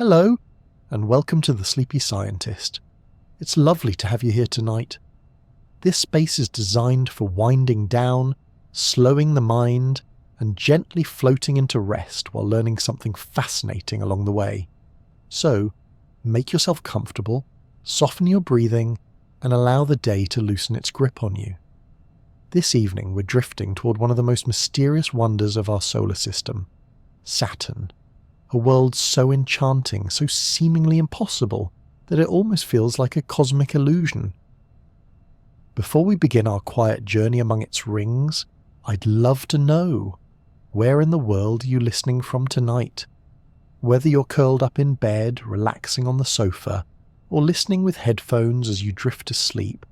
Hello, and welcome to The Sleepy Scientist. It's lovely to have you here tonight. This space is designed for winding down, slowing the mind, and gently floating into rest while learning something fascinating along the way. So, make yourself comfortable, soften your breathing, and allow the day to loosen its grip on you. This evening we're drifting toward one of the most mysterious wonders of our solar system, Saturn. A world so enchanting, so seemingly impossible, that it almost feels like a cosmic illusion. Before we begin our quiet journey among its rings, I'd love to know, where in the world are you listening from tonight? Whether you're curled up in bed, relaxing on the sofa, or listening with headphones as you drift to sleep,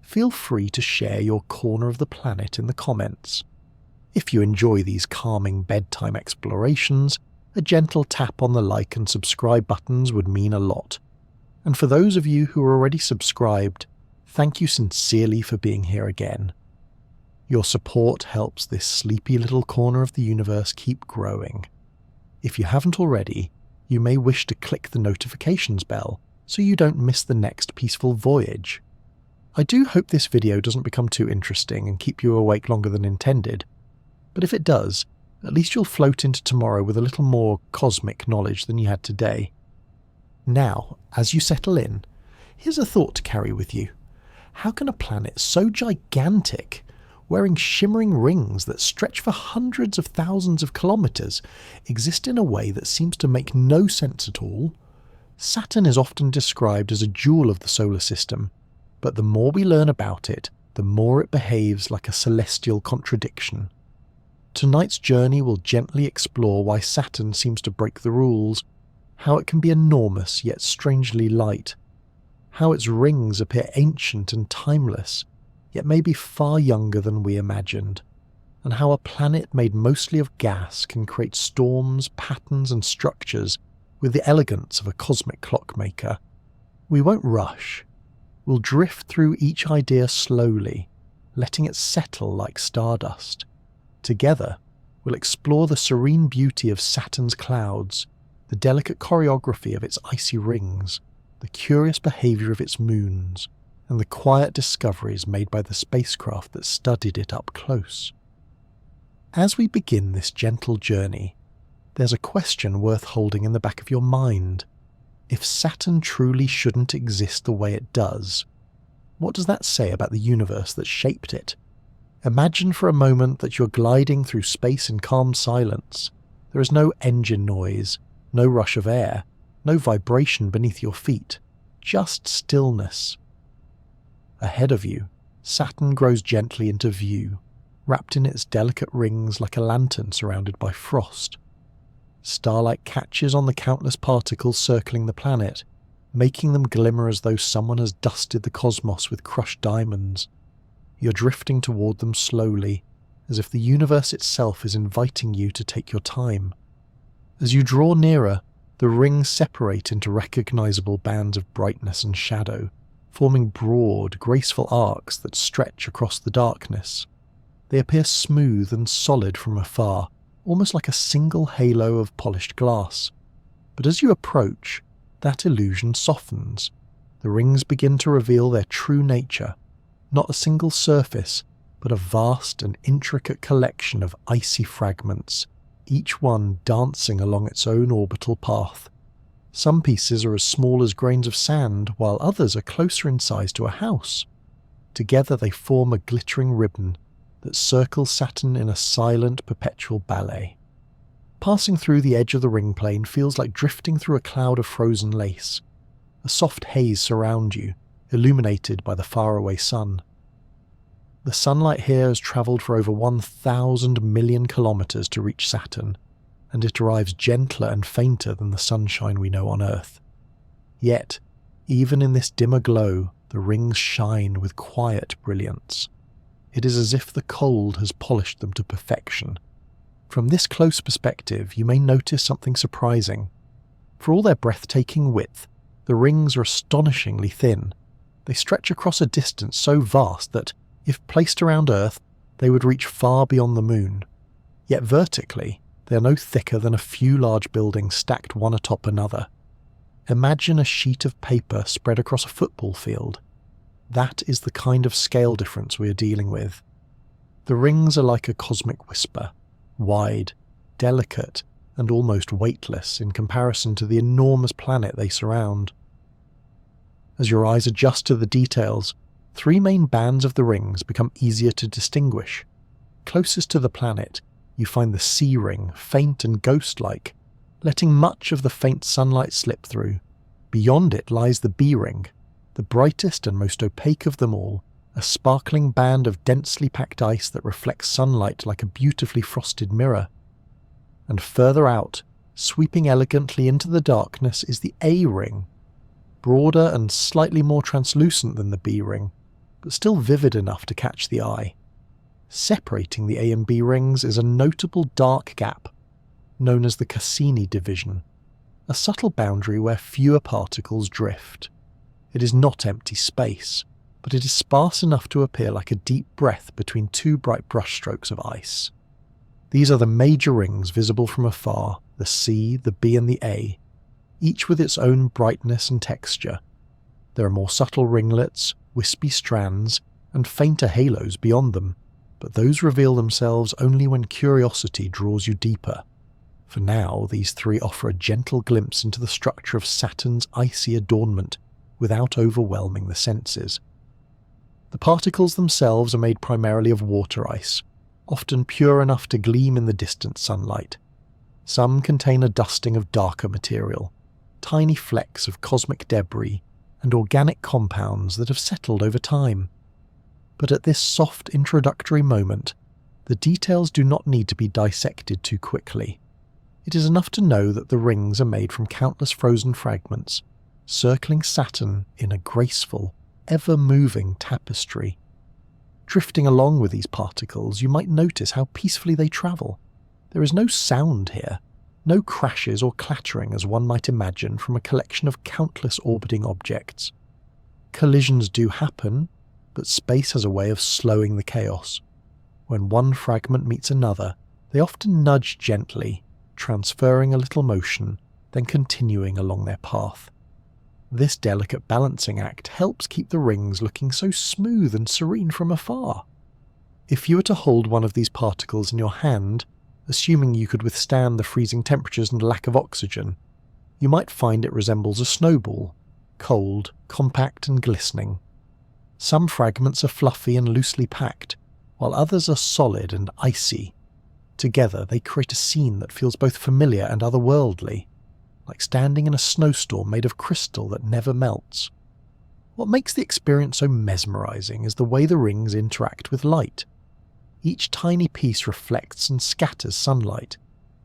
feel free to share your corner of the planet in the comments. If you enjoy these calming bedtime explorations, a gentle tap on the like and subscribe buttons would mean a lot. And for those of you who are already subscribed, thank you sincerely for being here again. Your support helps this sleepy little corner of the universe keep growing. If you haven't already, you may wish to click the notifications bell so you don't miss the next peaceful voyage. I do hope this video doesn't become too interesting and keep you awake longer than intended, but if it does, at least you'll float into tomorrow with a little more cosmic knowledge than you had today. Now, as you settle in, here's a thought to carry with you. How can a planet so gigantic, wearing shimmering rings that stretch for hundreds of thousands of kilometers, exist in a way that seems to make no sense at all? Saturn is often described as a jewel of the solar system, but the more we learn about it, the more it behaves like a celestial contradiction. Tonight's journey will gently explore why Saturn seems to break the rules, how it can be enormous yet strangely light, how its rings appear ancient and timeless, yet may be far younger than we imagined, and how a planet made mostly of gas can create storms, patterns and structures with the elegance of a cosmic clockmaker. We won't rush. We'll drift through each idea slowly, letting it settle like stardust. Together, we'll explore the serene beauty of Saturn's clouds, the delicate choreography of its icy rings, the curious behavior of its moons, and the quiet discoveries made by the spacecraft that studied it up close. As we begin this gentle journey, there's a question worth holding in the back of your mind. If Saturn truly shouldn't exist the way it does, what does that say about the universe that shaped it? Imagine for a moment that you're gliding through space in calm silence. There is no engine noise, no rush of air, no vibration beneath your feet, just stillness. Ahead of you, Saturn grows gently into view, wrapped in its delicate rings like a lantern surrounded by frost. Starlight catches on the countless particles circling the planet, making them glimmer as though someone has dusted the cosmos with crushed diamonds. You're drifting toward them slowly, as if the universe itself is inviting you to take your time. As you draw nearer, the rings separate into recognizable bands of brightness and shadow, forming broad, graceful arcs that stretch across the darkness. They appear smooth and solid from afar, almost like a single halo of polished glass. But as you approach, that illusion softens. The rings begin to reveal their true nature. Not a single surface, but a vast and intricate collection of icy fragments, each one dancing along its own orbital path. Some pieces are as small as grains of sand, while others are closer in size to a house. Together they form a glittering ribbon that circles Saturn in a silent, perpetual ballet. Passing through the edge of the ring plane feels like drifting through a cloud of frozen lace. A soft haze surrounds you, illuminated by the faraway sun. The sunlight here has travelled for over 1,000 million kilometres to reach Saturn, and it arrives gentler and fainter than the sunshine we know on Earth. Yet, even in this dimmer glow, the rings shine with quiet brilliance. It is as if the cold has polished them to perfection. From this close perspective, you may notice something surprising. For all their breathtaking width, the rings are astonishingly thin. They stretch across a distance so vast that, if placed around Earth, they would reach far beyond the moon. Yet vertically, they are no thicker than a few large buildings stacked one atop another. Imagine a sheet of paper spread across a football field. That is the kind of scale difference we are dealing with. The rings are like a cosmic whisper, wide, delicate, and almost weightless in comparison to the enormous planet they surround. As your eyes adjust to the details, 3 main bands of the rings become easier to distinguish. Closest to the planet, you find the C ring, faint and ghost-like, letting much of the faint sunlight slip through. Beyond it lies the B ring, the brightest and most opaque of them all, a sparkling band of densely packed ice that reflects sunlight like a beautifully frosted mirror. And further out, sweeping elegantly into the darkness, is the A ring, broader and slightly more translucent than the B ring, but still vivid enough to catch the eye. Separating the A and B rings is a notable dark gap, known as the Cassini division, a subtle boundary where fewer particles drift. It is not empty space, but it is sparse enough to appear like a deep breath between 2 bright brushstrokes of ice. These are the major rings visible from afar, the C, the B and the A, each with its own brightness and texture. There are more subtle ringlets, wispy strands, and fainter halos beyond them, but those reveal themselves only when curiosity draws you deeper. For now, these 3 offer a gentle glimpse into the structure of Saturn's icy adornment without overwhelming the senses. The particles themselves are made primarily of water ice, often pure enough to gleam in the distant sunlight. Some contain a dusting of darker material, tiny flecks of cosmic debris and organic compounds that have settled over time. But at this soft introductory moment, the details do not need to be dissected too quickly. It is enough to know that the rings are made from countless frozen fragments, circling Saturn in a graceful, ever-moving tapestry. Drifting along with these particles, you might notice how peacefully they travel. There is no sound here, no crashes or clattering as one might imagine from a collection of countless orbiting objects. Collisions do happen, but space has a way of slowing the chaos. When one fragment meets another, they often nudge gently, transferring a little motion, then continuing along their path. This delicate balancing act helps keep the rings looking so smooth and serene from afar. If you were to hold one of these particles in your hand, assuming you could withstand the freezing temperatures and lack of oxygen, you might find it resembles a snowball, cold, compact and glistening. Some fragments are fluffy and loosely packed, while others are solid and icy. Together they create a scene that feels both familiar and otherworldly, like standing in a snowstorm made of crystal that never melts. What makes the experience so mesmerizing is the way the rings interact with light. Each tiny piece reflects and scatters sunlight,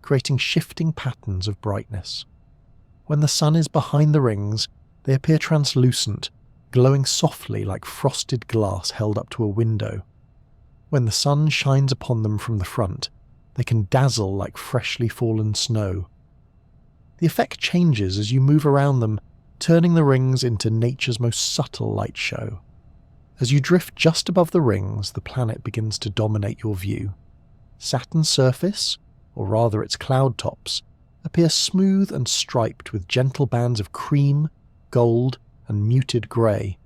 creating shifting patterns of brightness. When the sun is behind the rings, they appear translucent, glowing softly like frosted glass held up to a window. When the sun shines upon them from the front, they can dazzle like freshly fallen snow. The effect changes as you move around them, turning the rings into nature's most subtle light show. As you drift just above the rings, the planet begins to dominate your view. Saturn's surface, or rather its cloud tops, appear smooth and striped with gentle bands of cream, gold, and muted grey.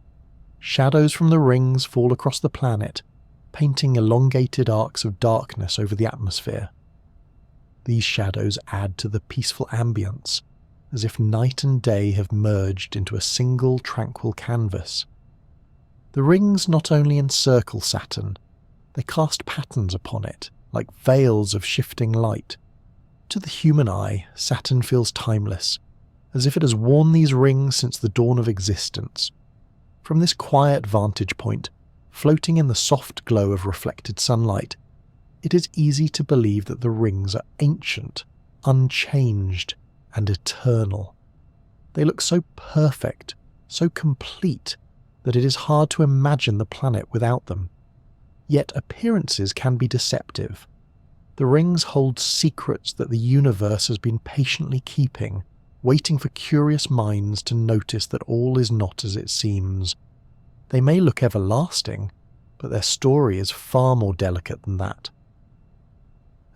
Shadows from the rings fall across the planet, painting elongated arcs of darkness over the atmosphere. These shadows add to the peaceful ambience, as if night and day have merged into a single tranquil canvas. The rings not only encircle Saturn, they cast patterns upon it, like veils of shifting light. To the human eye, Saturn feels timeless, as if it has worn these rings since the dawn of existence. From this quiet vantage point, floating in the soft glow of reflected sunlight, it is easy to believe that the rings are ancient, unchanged, and eternal. They look so perfect, so complete, that it is hard to imagine the planet without them. Yet appearances can be deceptive. The rings hold secrets that the universe has been patiently keeping, waiting for curious minds to notice that all is not as it seems. They may look everlasting, but their story is far more delicate than that.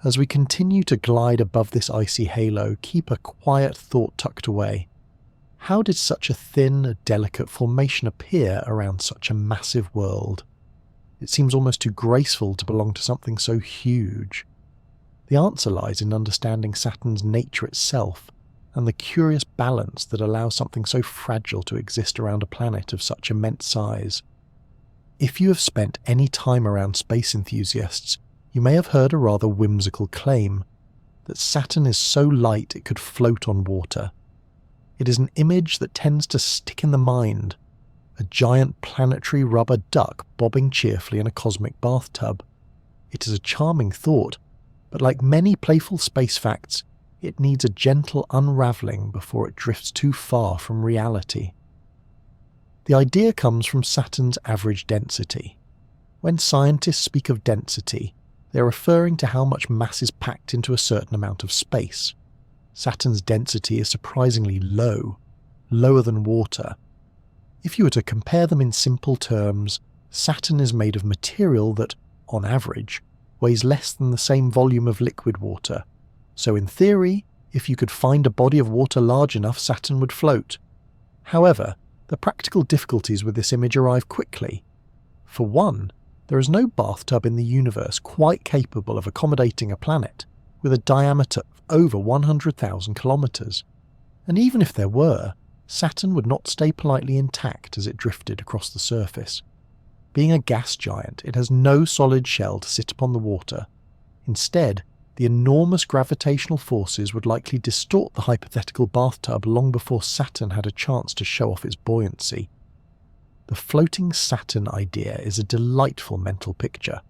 As we continue to glide above this icy halo, keep a quiet thought tucked away. How did such a thin, delicate formation appear around such a massive world? It seems almost too graceful to belong to something so huge. The answer lies in understanding Saturn's nature itself and the curious balance that allows something so fragile to exist around a planet of such immense size. If you have spent any time around space enthusiasts, you may have heard a rather whimsical claim that Saturn is so light it could float on water. It is an image that tends to stick in the mind, a giant planetary rubber duck bobbing cheerfully in a cosmic bathtub. It is a charming thought, but like many playful space facts, it needs a gentle unravelling before it drifts too far from reality. The idea comes from Saturn's average density. When scientists speak of density, they are referring to how much mass is packed into a certain amount of space. Saturn's density is surprisingly low, lower than water. If you were to compare them in simple terms, Saturn is made of material that, on average, weighs less than the same volume of liquid water. So in theory, if you could find a body of water large enough, Saturn would float. However, the practical difficulties with this image arrive quickly. For one, there is no bathtub in the universe quite capable of accommodating a planet with a diameter of over 100,000 kilometres. And even if there were, Saturn would not stay politely intact as it drifted across the surface. Being a gas giant, it has no solid shell to sit upon the water. Instead, the enormous gravitational forces would likely distort the hypothetical bathtub long before Saturn had a chance to show off its buoyancy. The floating Saturn idea is a delightful mental picture,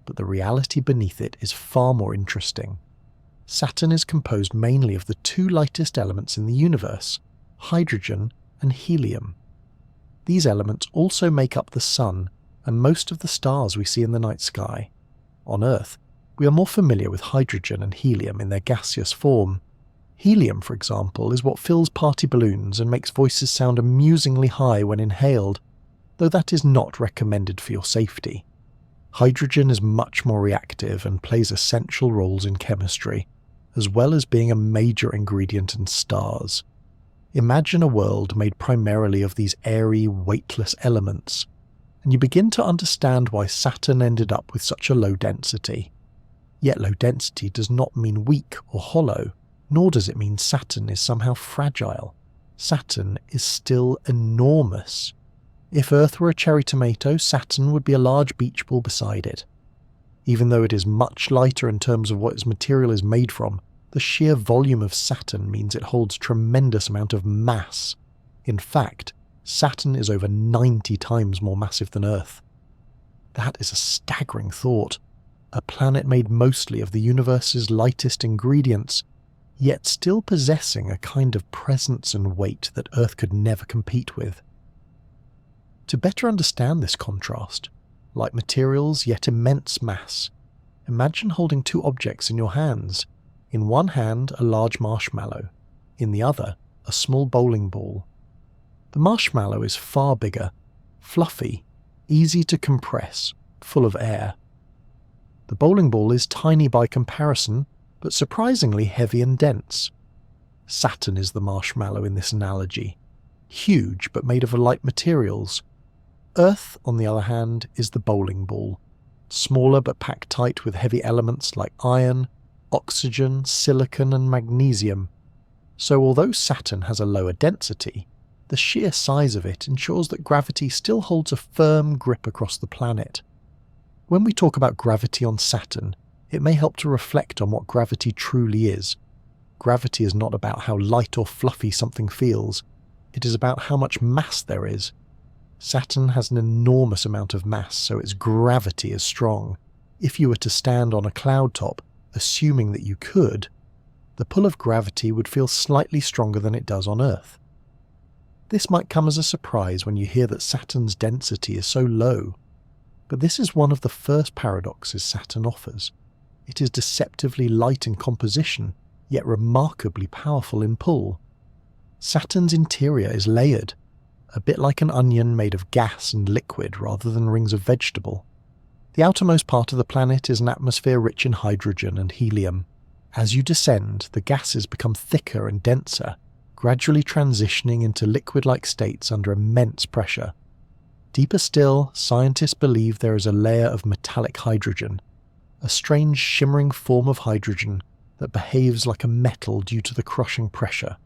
but the reality beneath it is far more interesting. Saturn is composed mainly of the two lightest elements in the universe, hydrogen and helium. These elements also make up the Sun and most of the stars we see in the night sky. On Earth, we are more familiar with hydrogen and helium in their gaseous form. Helium, for example, is what fills party balloons and makes voices sound amusingly high when inhaled, though that is not recommended for your safety. Hydrogen is much more reactive and plays essential roles in chemistry, as well as being a major ingredient in stars. Imagine a world made primarily of these airy, weightless elements, and you begin to understand why Saturn ended up with such a low density. Yet low density does not mean weak or hollow, nor does it mean Saturn is somehow fragile. Saturn is still enormous. If Earth were a cherry tomato, Saturn would be a large beach ball beside it. Even though it is much lighter in terms of what its material is made from, the sheer volume of Saturn means it holds tremendous amount of mass. In fact, Saturn is over 90 times more massive than Earth. That is a staggering thought. A planet made mostly of the universe's lightest ingredients, yet still possessing a kind of presence and weight that Earth could never compete with. To better understand this contrast, light materials yet immense mass, imagine holding two objects in your hands. In one hand, a large marshmallow, in the other, a small bowling ball. The marshmallow is far bigger, fluffy, easy to compress, full of air. The bowling ball is tiny by comparison, but surprisingly heavy and dense. Saturn is the marshmallow in this analogy, huge but made of light materials. Earth, on the other hand, is the bowling ball, smaller but packed tight with heavy elements like iron, oxygen, silicon and magnesium. So although Saturn has a lower density, the sheer size of it ensures that gravity still holds a firm grip across the planet. When we talk about gravity on Saturn, it may help to reflect on what gravity truly is. Gravity is not about how light or fluffy something feels, it is about how much mass there is. Saturn has an enormous amount of mass, so its gravity is strong. If you were to stand on a cloud top, assuming that you could, the pull of gravity would feel slightly stronger than it does on Earth. This might come as a surprise when you hear that Saturn's density is so low, but this is one of the first paradoxes Saturn offers. It is deceptively light in composition, yet remarkably powerful in pull. Saturn's interior is layered, a bit like an onion made of gas and liquid rather than rings of vegetable. The outermost part of the planet is an atmosphere rich in hydrogen and helium. As you descend, the gases become thicker and denser, gradually transitioning into liquid-like states under immense pressure. Deeper still, scientists believe there is a layer of metallic hydrogen, a strange shimmering form of hydrogen that behaves like a metal due to the crushing pressure.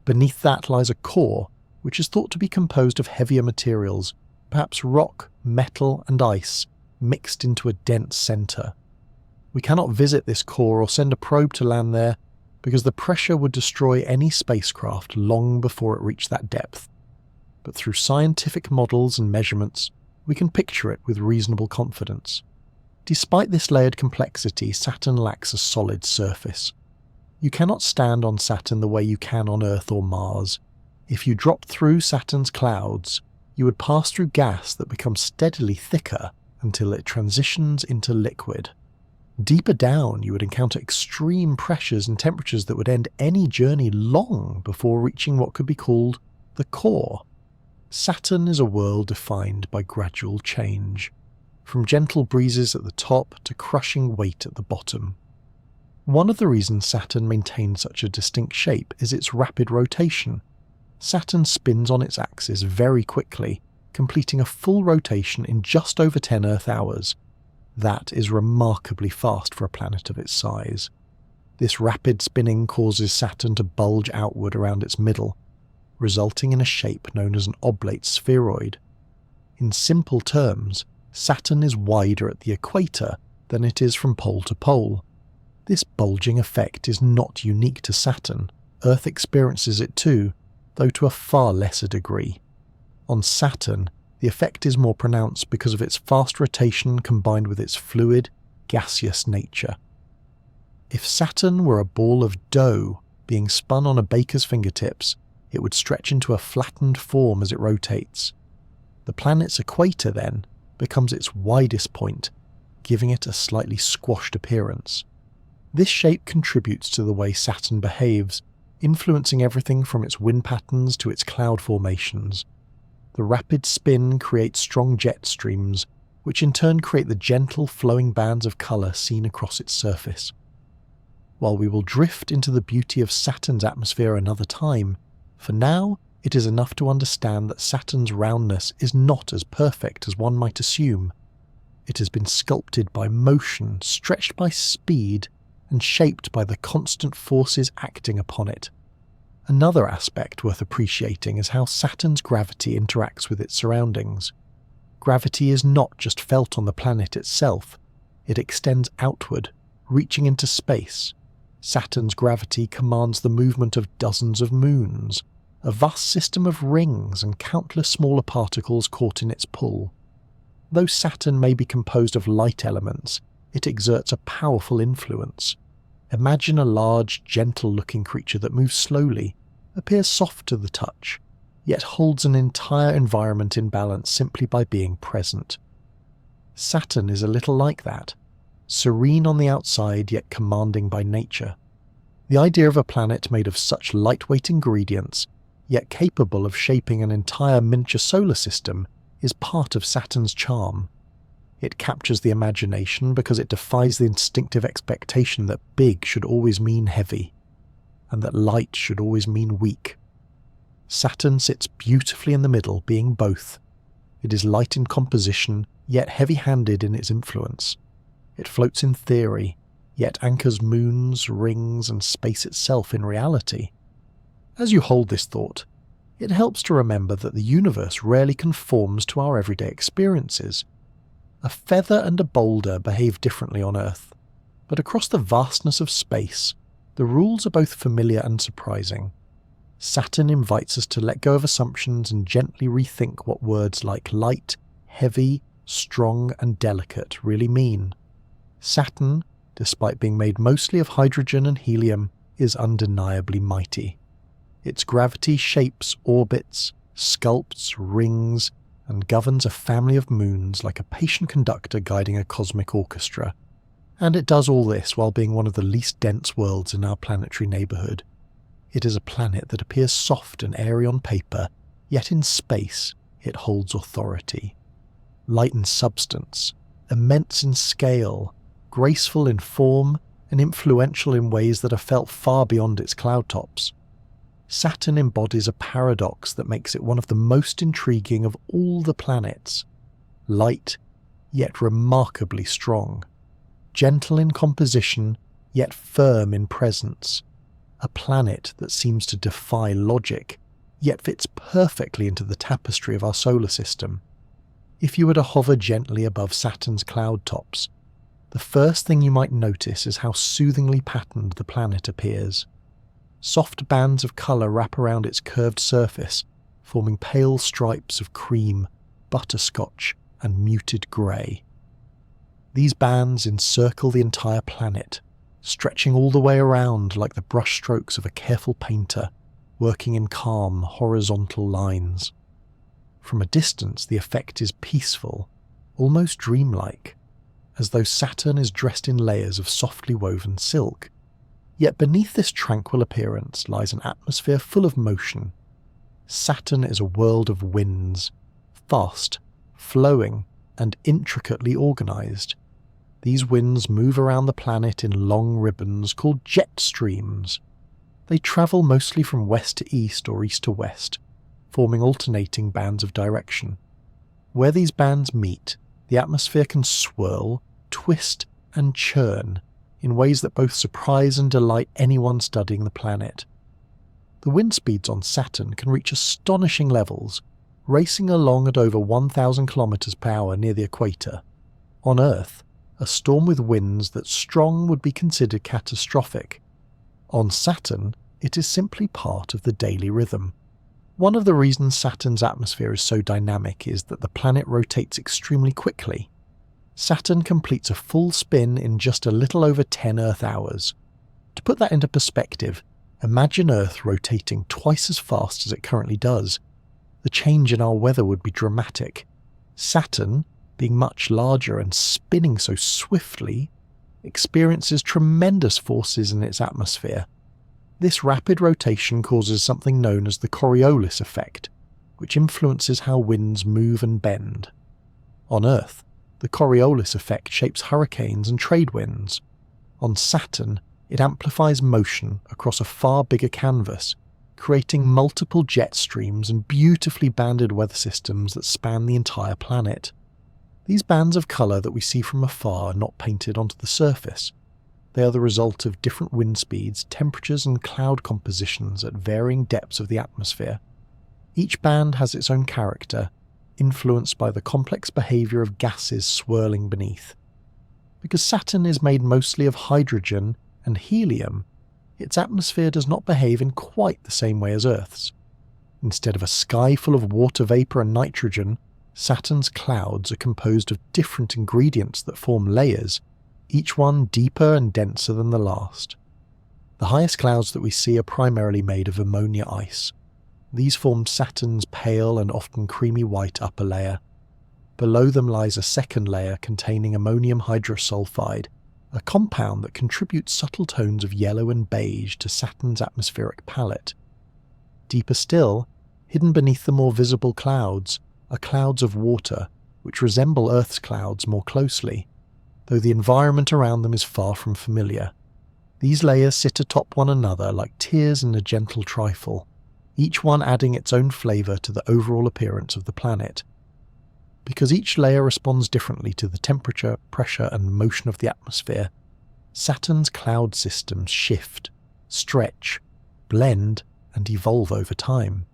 Beneath that lies a core, which is thought to be composed of heavier materials, perhaps rock, metal, and ice, mixed into a dense centre. We cannot visit this core or send a probe to land there because the pressure would destroy any spacecraft long before it reached that depth. But through scientific models and measurements, we can picture it with reasonable confidence. Despite this layered complexity, Saturn lacks a solid surface. You cannot stand on Saturn the way you can on Earth or Mars. If you dropped through Saturn's clouds, you would pass through gas that becomes steadily thicker until it transitions into liquid. Deeper down, you would encounter extreme pressures and temperatures that would end any journey long before reaching what could be called the core. Saturn is a world defined by gradual change, from gentle breezes at the top to crushing weight at the bottom. One of the reasons Saturn maintains such a distinct shape is its rapid rotation. Saturn spins on its axis very quickly, completing a full rotation in just over 10 Earth hours. That is remarkably fast for a planet of its size. This rapid spinning causes Saturn to bulge outward around its middle, resulting in a shape known as an oblate spheroid. In simple terms, Saturn is wider at the equator than it is from pole to pole. This bulging effect is not unique to Saturn. Earth experiences it too, though to a far lesser degree. On Saturn, the effect is more pronounced because of its fast rotation combined with its fluid, gaseous nature. If Saturn were a ball of dough being spun on a baker's fingertips, it would stretch into a flattened form as it rotates. The planet's equator, then, becomes its widest point, giving it a slightly squashed appearance. This shape contributes to the way Saturn behaves, influencing everything from its wind patterns to its cloud formations. The rapid spin creates strong jet streams, which in turn create the gentle flowing bands of colour seen across its surface. While we will drift into the beauty of Saturn's atmosphere another time, for now it is enough to understand that Saturn's roundness is not as perfect as one might assume. It has been sculpted by motion, stretched by speed, and shaped by the constant forces acting upon it. Another aspect worth appreciating is how Saturn's gravity interacts with its surroundings. Gravity is not just felt on the planet itself, it extends outward, reaching into space. Saturn's gravity commands the movement of dozens of moons, a vast system of rings and countless smaller particles caught in its pull. Though Saturn may be composed of light elements, it exerts a powerful influence. Imagine a large, gentle-looking creature that moves slowly, appears soft to the touch, yet holds an entire environment in balance simply by being present. Saturn is a little like that, serene on the outside yet commanding by nature. The idea of a planet made of such lightweight ingredients, yet capable of shaping an entire miniature solar system, is part of Saturn's charm. It captures the imagination because it defies the instinctive expectation that big should always mean heavy, and that light should always mean weak. Saturn sits beautifully in the middle, being both. It is light in composition, yet heavy-handed in its influence. It floats in theory, yet anchors moons, rings, and space itself in reality. As you hold this thought, it helps to remember that the universe rarely conforms to our everyday experiences. A feather and a boulder behave differently on Earth, but across the vastness of space, the rules are both familiar and surprising. Saturn invites us to let go of assumptions and gently rethink what words like light, heavy, strong, and delicate really mean. Saturn, despite being made mostly of hydrogen and helium, is undeniably mighty. Its gravity shapes orbits, sculpts rings, and governs a family of moons like a patient conductor guiding a cosmic orchestra. And it does all this while being one of the least dense worlds in our planetary neighbourhood. It is a planet that appears soft and airy on paper, yet in space it holds authority. Light in substance, immense in scale, graceful in form, and influential in ways that are felt far beyond its cloud tops. Saturn embodies a paradox that makes it one of the most intriguing of all the planets. Light, yet remarkably strong. Gentle in composition, yet firm in presence. A planet that seems to defy logic, yet fits perfectly into the tapestry of our solar system. If you were to hover gently above Saturn's cloud tops, the first thing you might notice is how soothingly patterned the planet appears. Soft bands of colour wrap around its curved surface, forming pale stripes of cream, butterscotch, and muted grey. These bands encircle the entire planet, stretching all the way around like the brushstrokes of a careful painter, working in calm, horizontal lines. From a distance, the effect is peaceful, almost dreamlike, as though Saturn is dressed in layers of softly woven silk. Yet beneath this tranquil appearance lies an atmosphere full of motion. Saturn is a world of winds, fast, flowing, and intricately organised. These winds move around the planet in long ribbons called jet streams. They travel mostly from west to east or east to west, forming alternating bands of direction. Where these bands meet, the atmosphere can swirl, twist, and churn in ways that both surprise and delight anyone studying the planet. The wind speeds on Saturn can reach astonishing levels, racing along at over 1,000 kilometers per hour near the equator. On Earth, a storm with winds that strong would be considered catastrophic. On Saturn, it is simply part of the daily rhythm. One of the reasons Saturn's atmosphere is so dynamic is that the planet rotates extremely quickly. Saturn completes a full spin in just a little over 10 Earth hours. To put that into perspective, imagine Earth rotating twice as fast as it currently does. The change in our weather would be dramatic. Saturn, being much larger and spinning so swiftly, experiences tremendous forces in its atmosphere. This rapid rotation causes something known as the Coriolis effect, which influences how winds move and bend. On Earth, the Coriolis effect shapes hurricanes and trade winds. On Saturn, it amplifies motion across a far bigger canvas, creating multiple jet streams and beautifully banded weather systems that span the entire planet. These bands of colour that we see from afar are not painted onto the surface. They are the result of different wind speeds, temperatures, and cloud compositions at varying depths of the atmosphere. Each band has its own character, influenced by the complex behaviour of gases swirling beneath. Because Saturn is made mostly of hydrogen and helium, its atmosphere does not behave in quite the same way as Earth's. Instead of a sky full of water vapour and nitrogen, Saturn's clouds are composed of different ingredients that form layers, each one deeper and denser than the last. The highest clouds that we see are primarily made of ammonia ice. These form Saturn's pale and often creamy white upper layer. Below them lies a second layer containing ammonium hydrosulfide, a compound that contributes subtle tones of yellow and beige to Saturn's atmospheric palette. Deeper still, hidden beneath the more visible clouds, are clouds of water, which resemble Earth's clouds more closely, though the environment around them is far from familiar. These layers sit atop one another like tears in a gentle trifle, each one adding its own flavour to the overall appearance of the planet. Because each layer responds differently to the temperature, pressure, and motion of the atmosphere, Saturn's cloud systems shift, stretch, blend, and evolve over time.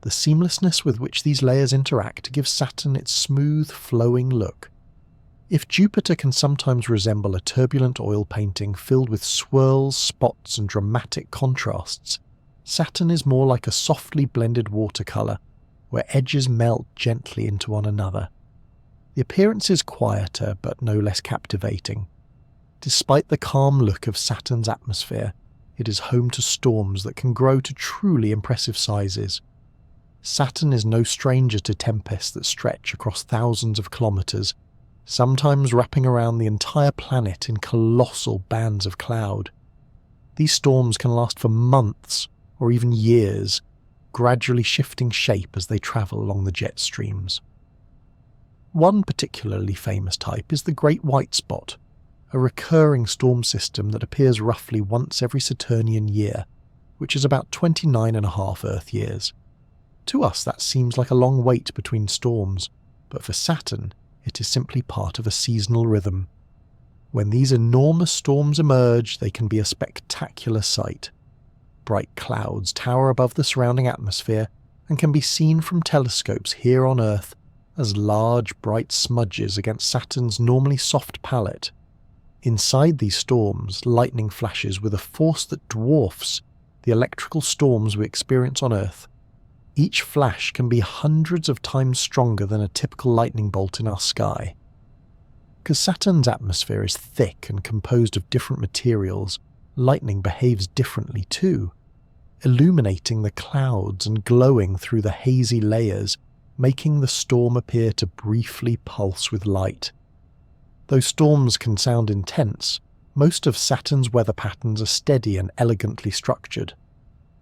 The seamlessness with which these layers interact gives Saturn its smooth, flowing look. If Jupiter can sometimes resemble a turbulent oil painting filled with swirls, spots, and dramatic contrasts, Saturn is more like a softly blended watercolour, where edges melt gently into one another. The appearance is quieter, but no less captivating. Despite the calm look of Saturn's atmosphere, it is home to storms that can grow to truly impressive sizes. Saturn is no stranger to tempests that stretch across thousands of kilometres, sometimes wrapping around the entire planet in colossal bands of cloud. These storms can last for months or even years, gradually shifting shape as they travel along the jet streams. One particularly famous type is the Great White Spot, a recurring storm system that appears roughly once every Saturnian year. which is about 29.5 Earth years. To us, that seems like a long wait between storms, but for Saturn, it is simply part of a seasonal rhythm. When these enormous storms emerge, they can be a spectacular sight. Bright clouds tower above the surrounding atmosphere and can be seen from telescopes here on Earth as large, bright smudges against Saturn's normally soft palette. Inside these storms, lightning flashes with a force that dwarfs the electrical storms we experience on Earth. Each flash can be hundreds of times stronger than a typical lightning bolt in our sky. Because Saturn's atmosphere is thick and composed of different materials, lightning behaves differently too, illuminating the clouds and glowing through the hazy layers, making the storm appear to briefly pulse with light. Though storms can sound intense, most of Saturn's weather patterns are steady and elegantly structured.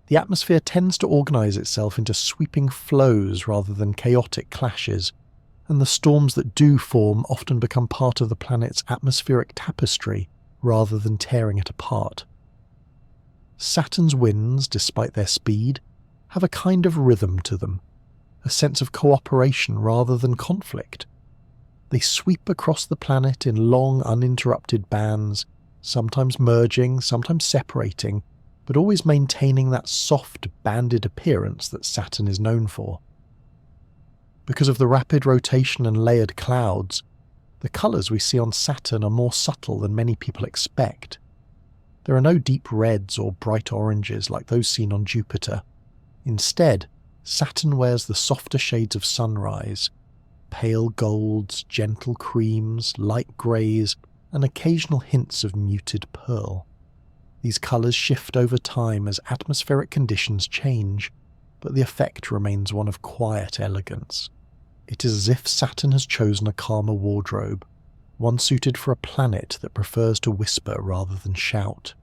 The atmosphere tends to organise itself into sweeping flows rather than chaotic clashes, and the storms that do form often become part of the planet's atmospheric tapestry rather than tearing it apart. Saturn's winds, despite their speed, have a kind of rhythm to them, a sense of cooperation rather than conflict. They sweep across the planet in long, uninterrupted bands, sometimes merging, sometimes separating, but always maintaining that soft, banded appearance that Saturn is known for. Because of the rapid rotation and layered clouds, the colours we see on Saturn are more subtle than many people expect. There are no deep reds or bright oranges like those seen on Jupiter. Instead, Saturn wears the softer shades of sunrise, pale golds, gentle creams, light greys, and occasional hints of muted pearl. These colours shift over time as atmospheric conditions change, but the effect remains one of quiet elegance. It is as if Saturn has chosen a calmer wardrobe, one suited for a planet that prefers to whisper rather than shout.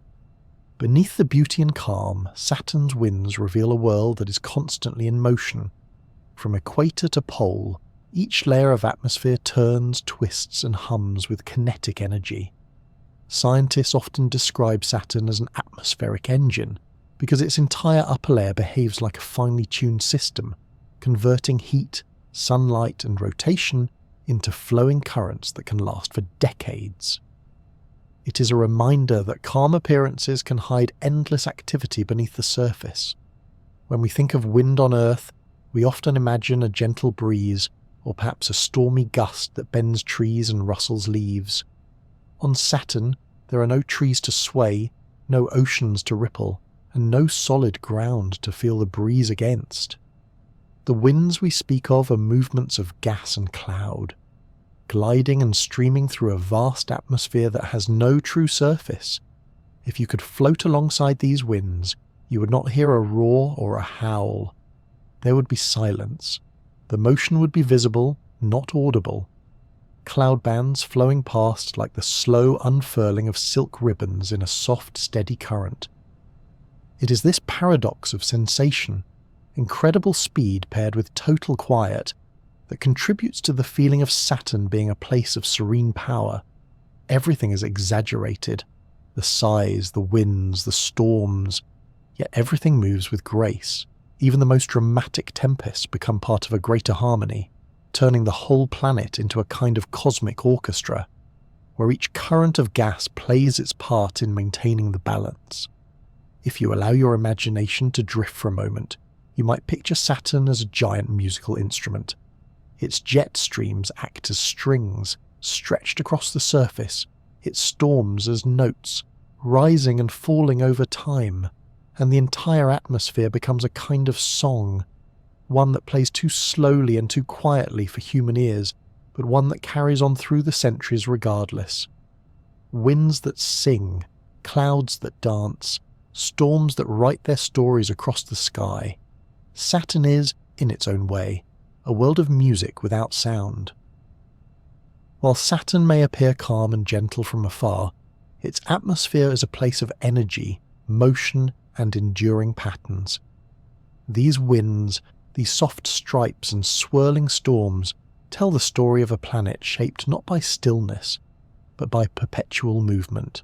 Beneath the beauty and calm, Saturn's winds reveal a world that is constantly in motion. From equator to pole, each layer of atmosphere turns, twists, and hums with kinetic energy. Scientists often describe Saturn as an atmospheric engine because its entire upper layer behaves like a finely tuned system, converting heat, sunlight, and rotation into flowing currents that can last for decades. It is a reminder that calm appearances can hide endless activity beneath the surface. When we think of wind on Earth, we often imagine a gentle breeze, or perhaps a stormy gust that bends trees and rustles leaves. On Saturn, there are no trees to sway, no oceans to ripple, and no solid ground to feel the breeze against. The winds we speak of are movements of gas and cloud, gliding and streaming through a vast atmosphere that has no true surface. If you could float alongside these winds, you would not hear a roar or a howl. There would be silence. The motion would be visible, not audible. Cloud bands flowing past like the slow unfurling of silk ribbons in a soft, steady current. It is this paradox of sensation, incredible speed paired with total quiet, that contributes to the feeling of Saturn being a place of serene power. Everything is exaggerated. The size, the winds, the storms, yet everything moves with grace. Even the most dramatic tempests become part of a greater harmony, turning the whole planet into a kind of cosmic orchestra, where each current of gas plays its part in maintaining the balance. If you allow your imagination to drift for a moment, you might picture Saturn as a giant musical instrument. Its jet streams act as strings, stretched across the surface, its storms as notes, rising and falling over time, and the entire atmosphere becomes a kind of song, one that plays too slowly and too quietly for human ears, but one that carries on through the centuries regardless. Winds that sing, clouds that dance, storms that write their stories across the sky. Saturn is, in its own way, a world of music without sound. While Saturn may appear calm and gentle from afar, its atmosphere is a place of energy, motion, and enduring patterns. These winds, these soft stripes and swirling storms tell the story of a planet shaped not by stillness, but by perpetual movement.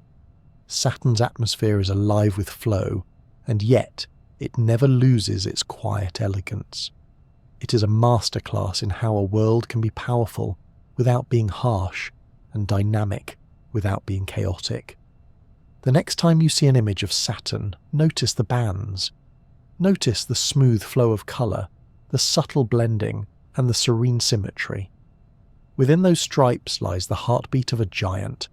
Saturn's atmosphere is alive with flow, and yet it never loses its quiet elegance. It is a masterclass in how a world can be powerful without being harsh and dynamic without being chaotic. The next time you see an image of Saturn, notice the bands. Notice the smooth flow of colour, the subtle blending, and the serene symmetry. Within those stripes lies the heartbeat of a giant,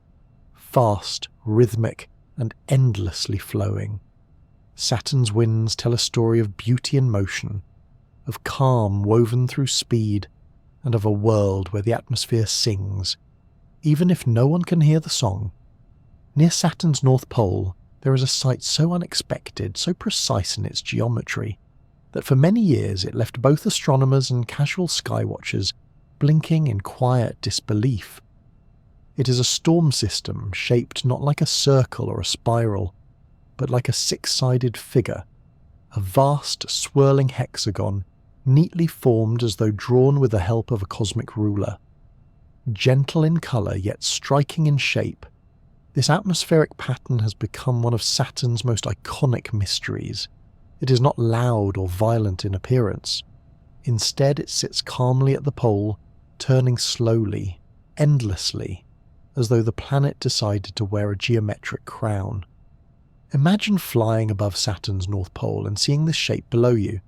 fast, rhythmic, and endlessly flowing. Saturn's winds tell a story of beauty in motion, of calm woven through speed, and of a world where the atmosphere sings, even if no one can hear the song. Near Saturn's North Pole, there is a sight so unexpected, so precise in its geometry, that for many years it left both astronomers and casual skywatchers blinking in quiet disbelief. It is a storm system shaped not like a circle or a spiral, but like a six-sided figure, a vast swirling hexagon neatly formed as though drawn with the help of a cosmic ruler. Gentle in colour yet striking in shape, this atmospheric pattern has become one of Saturn's most iconic mysteries. It is not loud or violent in appearance. Instead, it sits calmly at the pole, turning slowly, endlessly, as though the planet decided to wear a geometric crown. Imagine flying above Saturn's North Pole and seeing this shape below you.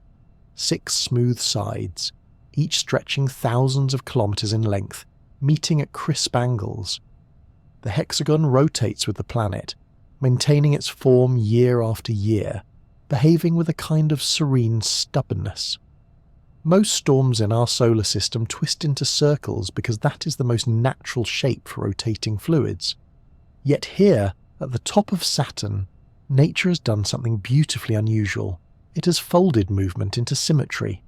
6 smooth sides, each stretching thousands of kilometers in length, meeting at crisp angles. The hexagon rotates with the planet, maintaining its form year after year, behaving with a kind of serene stubbornness. Most storms in our solar system twist into circles because that is the most natural shape for rotating fluids. Yet here, at the top of Saturn, nature has done something beautifully unusual. It has folded movement into symmetry.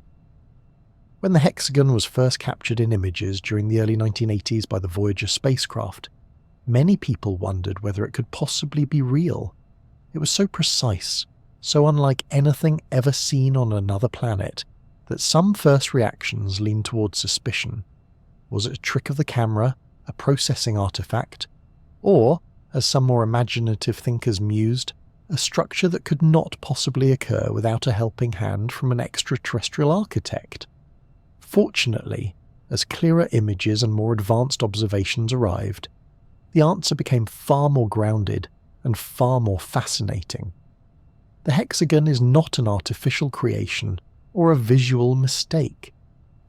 When the hexagon was first captured in images during the early 1980s by the Voyager spacecraft, many people wondered whether it could possibly be real. It was so precise, so unlike anything ever seen on another planet, that some first reactions leaned towards suspicion. Was it a trick of the camera, a processing artifact, or, as some more imaginative thinkers mused, a structure that could not possibly occur without a helping hand from an extraterrestrial architect? Fortunately, as clearer images and more advanced observations arrived, the answer became far more grounded and far more fascinating. The hexagon is not an artificial creation or a visual mistake.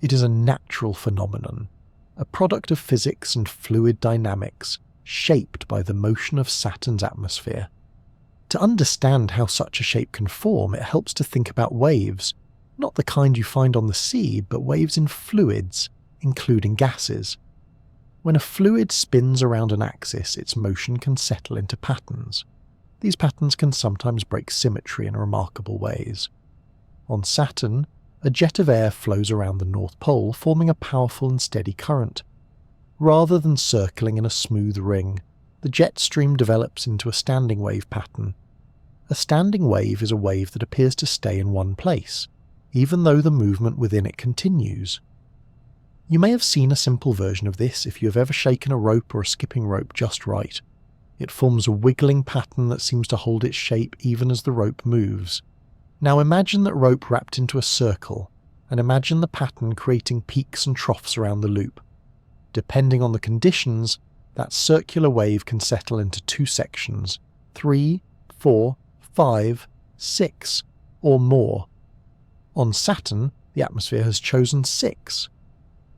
It is a natural phenomenon, a product of physics and fluid dynamics, shaped by the motion of Saturn's atmosphere. To understand how such a shape can form, it helps to think about waves, not the kind you find on the sea, but waves in fluids, including gases. When a fluid spins around an axis, its motion can settle into patterns. These patterns can sometimes break symmetry in remarkable ways. On Saturn, a jet of air flows around the North Pole, forming a powerful and steady current. Rather than circling in a smooth ring, the jet stream develops into a standing wave pattern. A standing wave is a wave that appears to stay in one place, even though the movement within it continues. You may have seen a simple version of this if you have ever shaken a rope or a skipping rope just right. It forms a wiggling pattern that seems to hold its shape even as the rope moves. Now imagine that rope wrapped into a circle, and imagine the pattern creating peaks and troughs around the loop. Depending on the conditions, that circular wave can settle into 2 sections, 3, 4, 5, 6, or more. On Saturn, the atmosphere has chosen 6.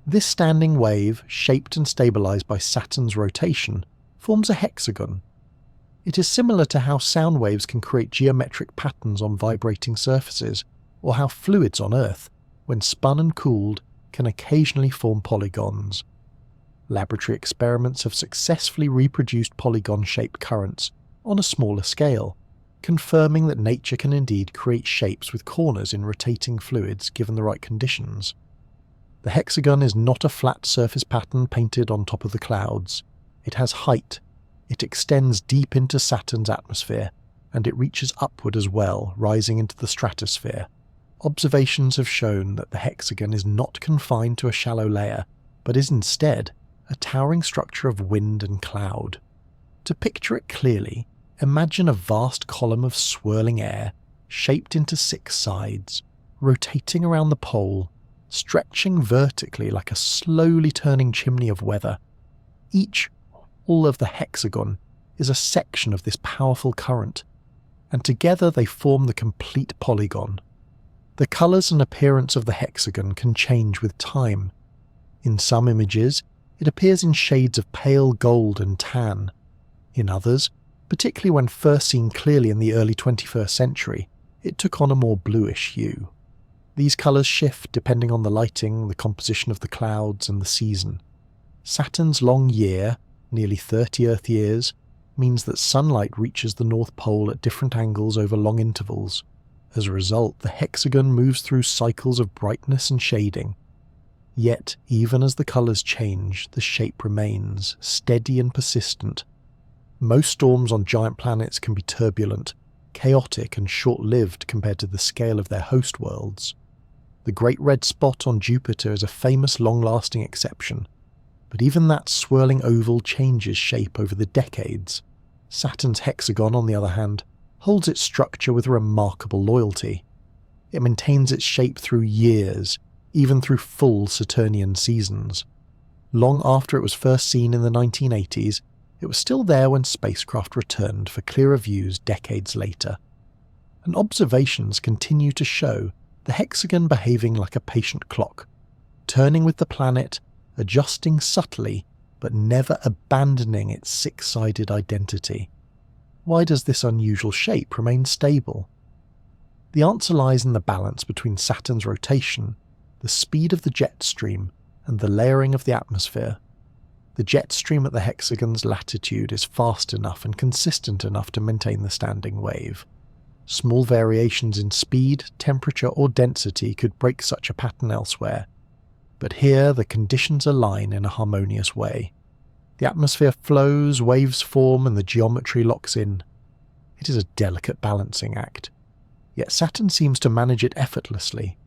This standing wave, shaped and stabilized by Saturn's rotation, forms a hexagon. It is similar to how sound waves can create geometric patterns on vibrating surfaces, or how fluids on Earth, when spun and cooled, can occasionally form polygons. Laboratory experiments have successfully reproduced polygon-shaped currents on a smaller scale, confirming that nature can indeed create shapes with corners in rotating fluids given the right conditions. The hexagon is not a flat surface pattern painted on top of the clouds. It has height. It extends deep into Saturn's atmosphere, and it reaches upward as well, rising into the stratosphere. Observations have shown that the hexagon is not confined to a shallow layer, but is instead a towering structure of wind and cloud. To picture it clearly, imagine a vast column of swirling air, shaped into 6 sides, rotating around the pole, stretching vertically like a slowly turning chimney of weather. All of the hexagon, is a section of this powerful current, and together they form the complete polygon. The colours and appearance of the hexagon can change with time. In some images, it appears in shades of pale gold and tan. In others, particularly when first seen clearly in the early 21st century, it took on a more bluish hue. These colours shift depending on the lighting, the composition of the clouds, and the season. Saturn's long year, nearly 30 Earth years, means that sunlight reaches the North Pole at different angles over long intervals. As a result, the hexagon moves through cycles of brightness and shading. Yet, even as the colours change, the shape remains, steady and persistent. Most storms on giant planets can be turbulent, chaotic and short-lived compared to the scale of their host worlds. The Great Red Spot on Jupiter is a famous long-lasting exception, but even that swirling oval changes shape over the decades. Saturn's hexagon, on the other hand, holds its structure with remarkable loyalty. It maintains its shape through years, even through full Saturnian seasons. Long after it was first seen in the 1980s, it was still there when spacecraft returned for clearer views decades later. And observations continue to show the hexagon behaving like a patient clock, turning with the planet, adjusting subtly, but never abandoning its 6-sided identity. Why does this unusual shape remain stable? The answer lies in the balance between Saturn's rotation, the speed of the jet stream, and the layering of the atmosphere. The jet stream at the hexagon's latitude is fast enough and consistent enough to maintain the standing wave. Small variations in speed, temperature, or density could break such a pattern elsewhere, but here the conditions align in a harmonious way. The atmosphere flows, waves form, and the geometry locks in. It is a delicate balancing act, yet Saturn seems to manage it effortlessly.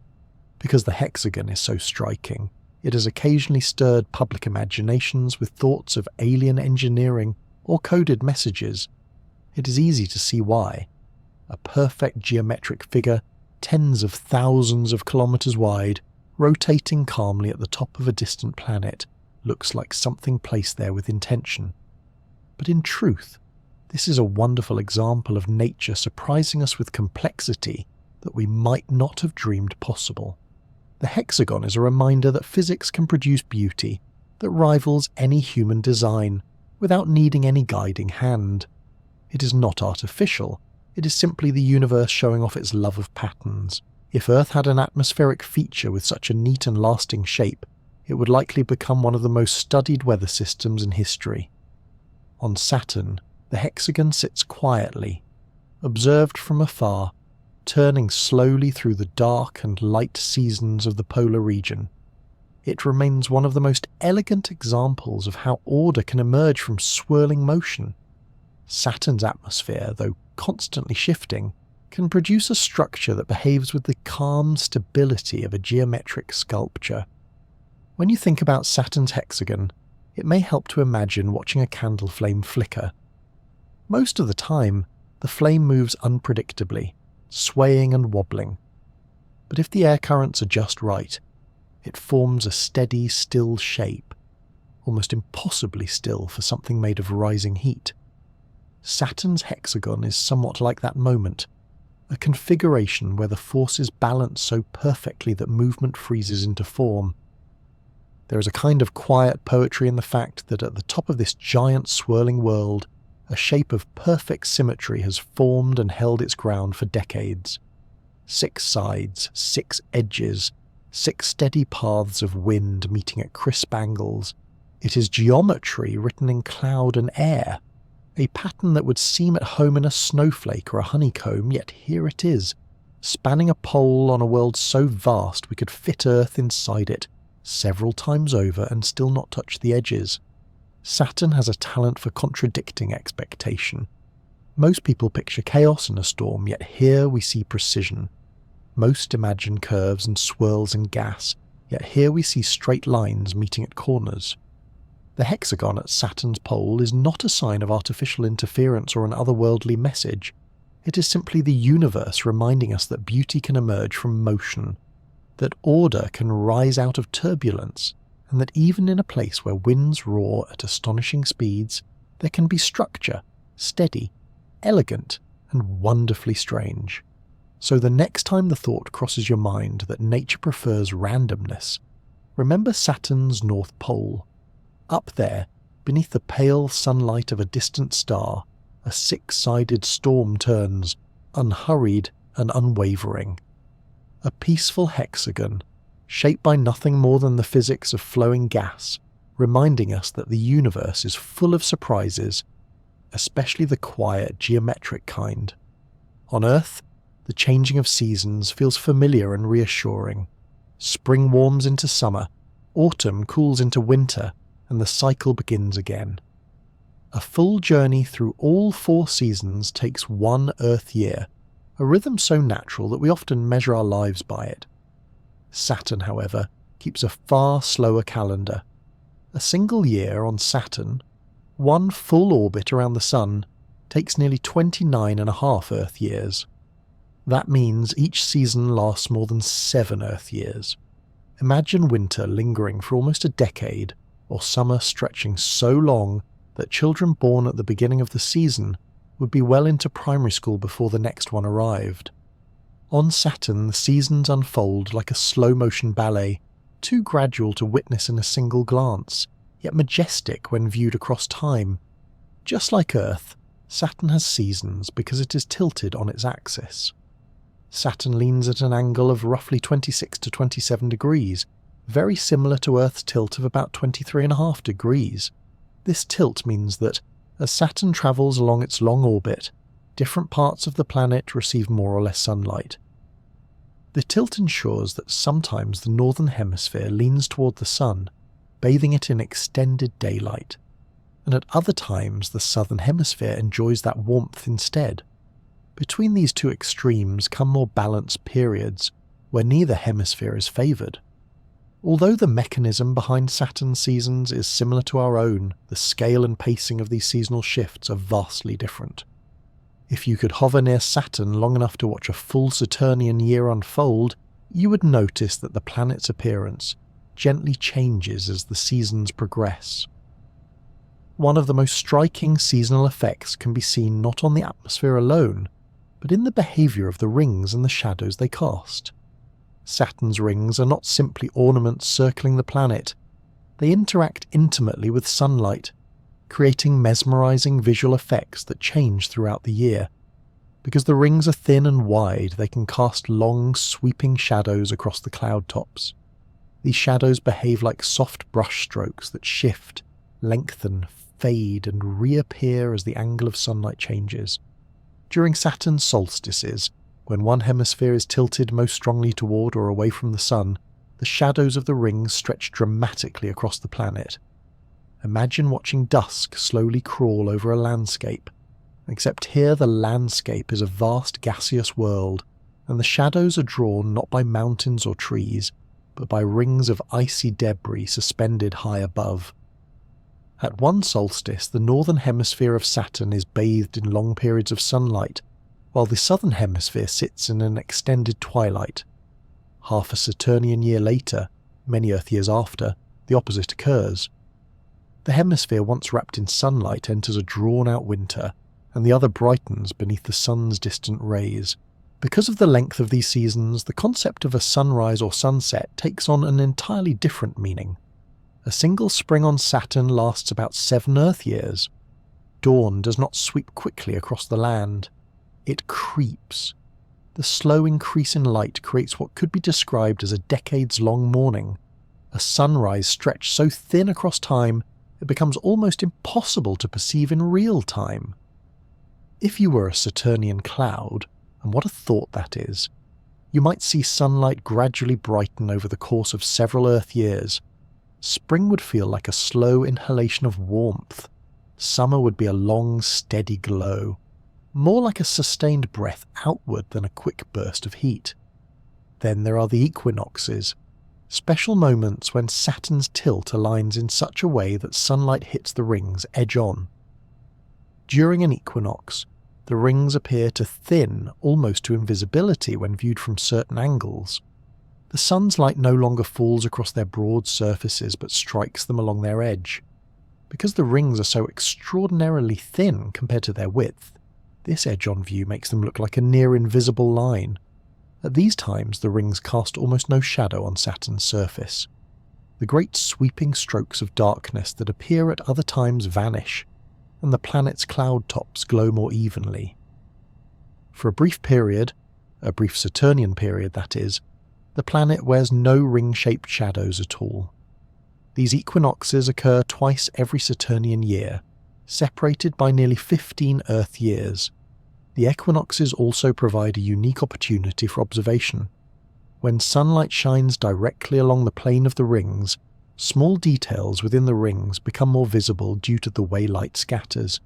Because the hexagon is so striking, it has occasionally stirred public imaginations with thoughts of alien engineering or coded messages. It is easy to see why. A perfect geometric figure, tens of thousands of kilometers wide, rotating calmly at the top of a distant planet, looks like something placed there with intention. But in truth, this is a wonderful example of nature surprising us with complexity that we might not have dreamed possible. The hexagon is a reminder that physics can produce beauty that rivals any human design without needing any guiding hand. It is not artificial, it is simply the universe showing off its love of patterns. If Earth had an atmospheric feature with such a neat and lasting shape, it would likely become one of the most studied weather systems in history. On Saturn, the hexagon sits quietly, observed from afar, turning slowly through the dark and light seasons of the polar region. It remains one of the most elegant examples of how order can emerge from swirling motion. Saturn's atmosphere, though constantly shifting, can produce a structure that behaves with the calm stability of a geometric sculpture. When you think about Saturn's hexagon, it may help to imagine watching a candle flame flicker. Most of the time, the flame moves unpredictably, swaying and wobbling. But if the air currents are just right, it forms a steady, still shape, almost impossibly still for something made of rising heat. Saturn's hexagon is somewhat like that moment, a configuration where the forces balance so perfectly that movement freezes into form. There is a kind of quiet poetry in the fact that at the top of this giant swirling world, a shape of perfect symmetry has formed and held its ground for decades. 6 sides, 6 edges, 6 steady paths of wind meeting at crisp angles. It is geometry written in cloud and air, a pattern that would seem at home in a snowflake or a honeycomb, yet here it is, spanning a pole on a world so vast we could fit Earth inside it several times over and still not touch the edges. Saturn has a talent for contradicting expectation. Most people picture chaos in a storm, yet here we see precision. Most imagine curves and swirls and gas, yet here we see straight lines meeting at corners. The hexagon at Saturn's pole is not a sign of artificial interference or an otherworldly message. It is simply the universe reminding us that beauty can emerge from motion, that order can rise out of turbulence, and that even in a place where winds roar at astonishing speeds, there can be structure, steady, elegant, and wonderfully strange. So the next time the thought crosses your mind that nature prefers randomness, remember Saturn's North Pole. Up there, beneath the pale sunlight of a distant star, a six-sided storm turns, unhurried and unwavering. A peaceful hexagon, shaped by nothing more than the physics of flowing gas, reminding us that the universe is full of surprises, especially the quiet, geometric kind. On Earth, the changing of seasons feels familiar and reassuring. Spring warms into summer, autumn cools into winter, and the cycle begins again. A full journey through all 4 seasons takes 1 Earth year, a rhythm so natural that we often measure our lives by it. Saturn, however, keeps a far slower calendar. A single year on Saturn, 1 full orbit around the Sun, takes nearly 29.5 Earth years. That means each season lasts more than 7 Earth years. Imagine winter lingering for almost a decade, or summer stretching so long that children born at the beginning of the season would be well into primary school before the next one arrived. On Saturn, the seasons unfold like a slow-motion ballet, too gradual to witness in a single glance, yet majestic when viewed across time. Just like Earth, Saturn has seasons because it is tilted on its axis. Saturn leans at an angle of roughly 26 to 27 degrees, very similar to Earth's tilt of about 23.5 degrees. This tilt means that, as Saturn travels along its long orbit, different parts of the planet receive more or less sunlight. The tilt ensures that sometimes the northern hemisphere leans toward the Sun, bathing it in extended daylight, and at other times the southern hemisphere enjoys that warmth instead. Between these two extremes come more balanced periods, where neither hemisphere is favoured. Although the mechanism behind Saturn's seasons is similar to our own, the scale and pacing of these seasonal shifts are vastly different. If you could hover near Saturn long enough to watch a full Saturnian year unfold, you would notice that the planet's appearance gently changes as the seasons progress. One of the most striking seasonal effects can be seen not on the atmosphere alone, but in the behaviour of the rings and the shadows they cast. Saturn's rings are not simply ornaments circling the planet. They interact intimately with sunlight, creating mesmerising visual effects that change throughout the year. Because the rings are thin and wide, they can cast long, sweeping shadows across the cloud tops. These shadows behave like soft brush strokes that shift, lengthen, fade, and reappear as the angle of sunlight changes. During Saturn's solstices, when one hemisphere is tilted most strongly toward or away from the Sun, the shadows of the rings stretch dramatically across the planet. Imagine watching dusk slowly crawl over a landscape, except here the landscape is a vast gaseous world, and the shadows are drawn not by mountains or trees, but by rings of icy debris suspended high above. At one solstice, the northern hemisphere of Saturn is bathed in long periods of sunlight, while the southern hemisphere sits in an extended twilight. Half a Saturnian year later, many Earth years after, the opposite occurs. The hemisphere once wrapped in sunlight enters a drawn-out winter, and the other brightens beneath the sun's distant rays. Because of the length of these seasons, the concept of a sunrise or sunset takes on an entirely different meaning. A single spring on Saturn lasts about 7 Earth years. Dawn does not sweep quickly across the land. It creeps. The slow increase in light creates what could be described as a decades-long morning, a sunrise stretched so thin across time it becomes almost impossible to perceive in real time. If you were a Saturnian cloud, and what a thought that is, you might see sunlight gradually brighten over the course of several Earth years. Spring would feel like a slow inhalation of warmth. Summer would be a long, steady glow, more like a sustained breath outward than a quick burst of heat. Then there are the equinoxes, special moments when Saturn's tilt aligns in such a way that sunlight hits the rings edge-on. During an equinox, the rings appear to thin almost to invisibility when viewed from certain angles. The sun's light no longer falls across their broad surfaces but strikes them along their edge. Because the rings are so extraordinarily thin compared to their width, this edge on view makes them look like a near invisible line. At these times, the rings cast almost no shadow on Saturn's surface. The great sweeping strokes of darkness that appear at other times vanish, and the planet's cloud tops glow more evenly. For a brief period, a brief Saturnian period that is, the planet wears no ring-shaped shadows at all. These equinoxes occur twice every Saturnian year, separated by nearly 15 Earth years. The equinoxes also provide a unique opportunity for observation. When sunlight shines directly along the plane of the rings, small details within the rings become more visible due to the way light scatters.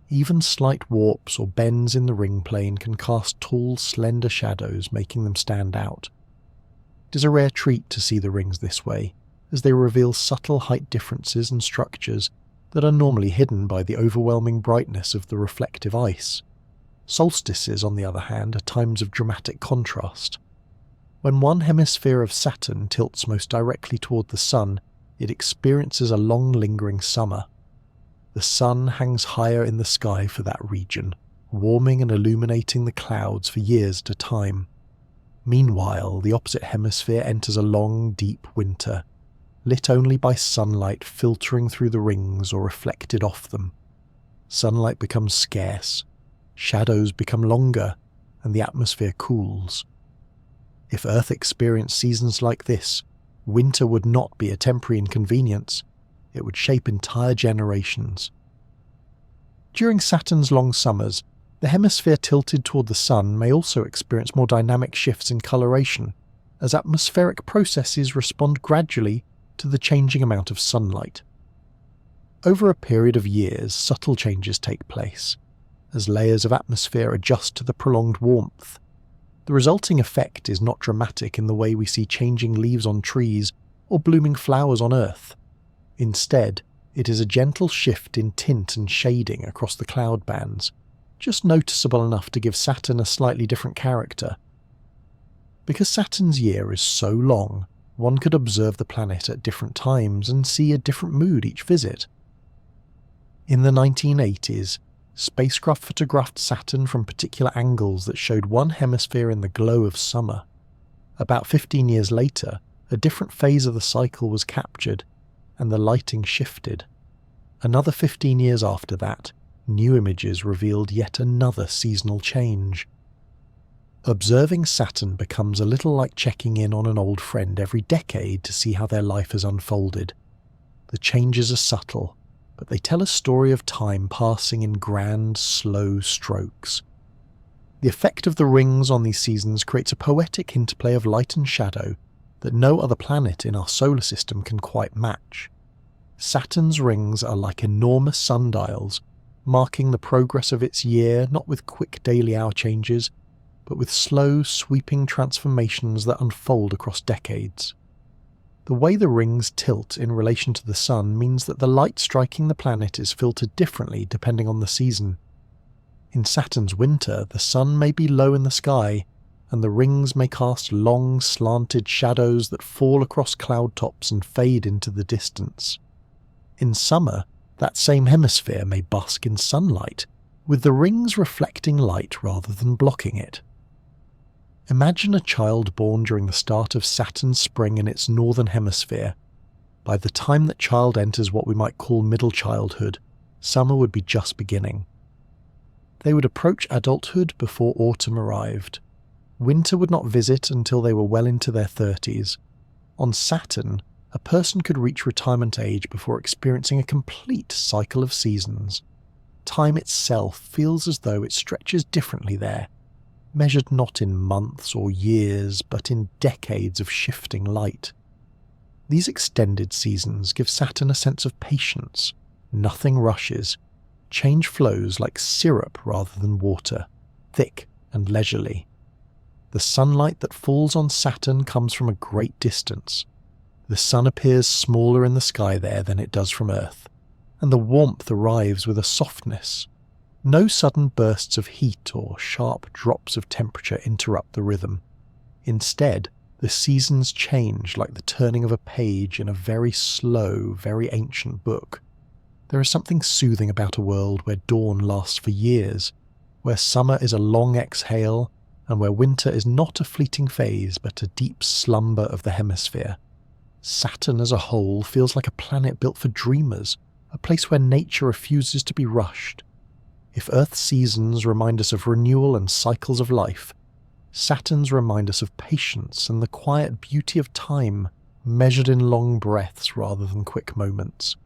Even slight warps or bends in the ring plane can cast tall, slender shadows, making them stand out. It is a rare treat to see the rings this way, as they reveal subtle height differences and structures that are normally hidden by the overwhelming brightness of the reflective ice. Solstices, on the other hand, are times of dramatic contrast. When one hemisphere of Saturn tilts most directly toward the Sun, it experiences a long lingering summer. The Sun hangs higher in the sky for that region, warming and illuminating the clouds for years at a time. Meanwhile, the opposite hemisphere enters a long, deep winter, lit only by sunlight filtering through the rings or reflected off them. Sunlight becomes scarce, shadows become longer, and the atmosphere cools. If Earth experienced seasons like this, winter would not be a temporary inconvenience, it would shape entire generations. During Saturn's long summers, the hemisphere tilted toward the Sun may also experience more dynamic shifts in coloration, as atmospheric processes respond gradually to the changing amount of sunlight. Over a period of years, subtle changes take place, as layers of atmosphere adjust to the prolonged warmth. The resulting effect is not dramatic in the way we see changing leaves on trees or blooming flowers on Earth. Instead, it is a gentle shift in tint and shading across the cloud bands, just noticeable enough to give Saturn a slightly different character. Because Saturn's year is so long, one could observe the planet at different times and see a different mood each visit. In the 1980s, spacecraft photographed Saturn from particular angles that showed one hemisphere in the glow of summer. About 15 years later, a different phase of the cycle was captured, and the lighting shifted. Another 15 years after that, new images revealed yet another seasonal change. Observing Saturn becomes a little like checking in on an old friend every decade to see how their life has unfolded. The changes are subtle, but they tell a story of time passing in grand, slow strokes. The effect of the rings on these seasons creates a poetic interplay of light and shadow that no other planet in our solar system can quite match. Saturn's rings are like enormous sundials, marking the progress of its year not with quick daily hour changes, but with slow, sweeping transformations that unfold across decades. The way the rings tilt in relation to the Sun means that the light striking the planet is filtered differently depending on the season. In Saturn's winter, the Sun may be low in the sky, and the rings may cast long, slanted shadows that fall across cloud tops and fade into the distance. In summer, that same hemisphere may bask in sunlight, with the rings reflecting light rather than blocking it. Imagine a child born during the start of Saturn's spring in its northern hemisphere. By the time that child enters what we might call middle childhood, summer would be just beginning. They would approach adulthood before autumn arrived. Winter would not visit until they were well into their 30s. On Saturn, a person could reach retirement age before experiencing a complete cycle of seasons. Time itself feels as though it stretches differently there, measured not in months or years, but in decades of shifting light. These extended seasons give Saturn a sense of patience. Nothing rushes. Change flows like syrup rather than water, thick and leisurely. The sunlight that falls on Saturn comes from a great distance. The sun appears smaller in the sky there than it does from Earth, and the warmth arrives with a softness. No sudden bursts of heat or sharp drops of temperature interrupt the rhythm. Instead, the seasons change like the turning of a page in a very slow, very ancient book. There is something soothing about a world where dawn lasts for years, where summer is a long exhale, and where winter is not a fleeting phase but a deep slumber of the hemisphere. Saturn as a whole feels like a planet built for dreamers, a place where nature refuses to be rushed. If Earth's seasons remind us of renewal and cycles of life, Saturn's remind us of patience and the quiet beauty of time, measured in long breaths rather than quick moments.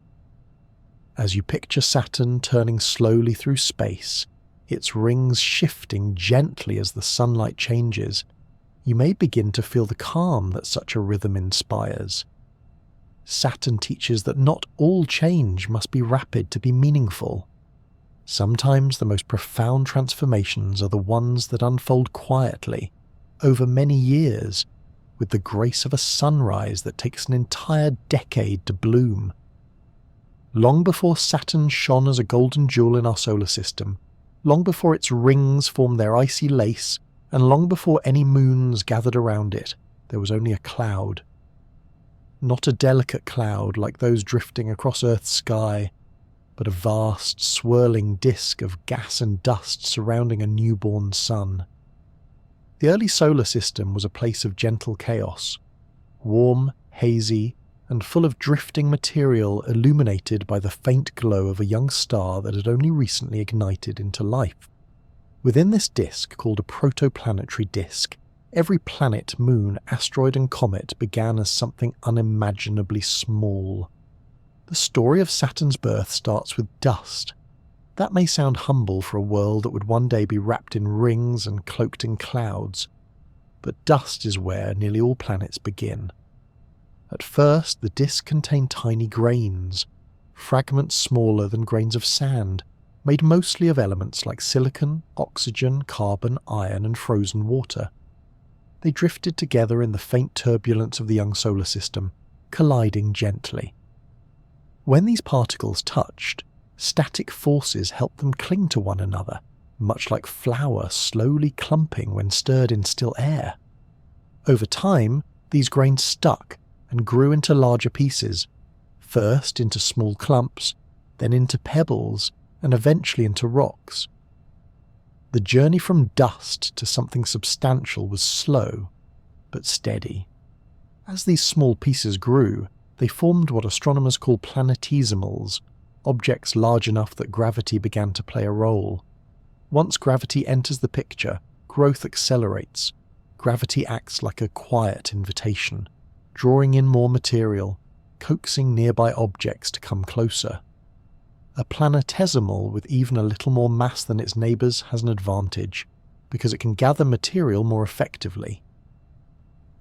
As you picture Saturn turning slowly through space, its rings shifting gently as the sunlight changes, you may begin to feel the calm that such a rhythm inspires. Saturn teaches that not all change must be rapid to be meaningful. Sometimes the most profound transformations are the ones that unfold quietly, over many years, with the grace of a sunrise that takes an entire decade to bloom. Long before Saturn shone as a golden jewel in our solar system, long before its rings formed their icy lace, and long before any moons gathered around it, there was only a cloud. Not a delicate cloud like those drifting across Earth's sky, but a vast, swirling disk of gas and dust surrounding a newborn sun. The early solar system was a place of gentle chaos, warm, hazy, and full of drifting material illuminated by the faint glow of a young star that had only recently ignited into life. Within this disk, called a protoplanetary disk, every planet, moon, asteroid and comet began as something unimaginably small. The story of Saturn's birth starts with dust. That may sound humble for a world that would one day be wrapped in rings and cloaked in clouds, but dust is where nearly all planets begin. At first, the disk contained tiny grains, fragments smaller than grains of sand, made mostly of elements like silicon, oxygen, carbon, iron, and frozen water. They drifted together in the faint turbulence of the young solar system, colliding gently. When these particles touched, static forces helped them cling to one another, much like flour slowly clumping when stirred in still air. Over time, these grains stuck and grew into larger pieces, first into small clumps, then into pebbles, and eventually into rocks. The journey from dust to something substantial was slow, but steady. As these small pieces grew, they formed what astronomers call planetesimals, objects large enough that gravity began to play a role. Once gravity enters the picture, growth accelerates. Gravity acts like a quiet invitation, drawing in more material, coaxing nearby objects to come closer. A planetesimal with even a little more mass than its neighbours has an advantage, because it can gather material more effectively.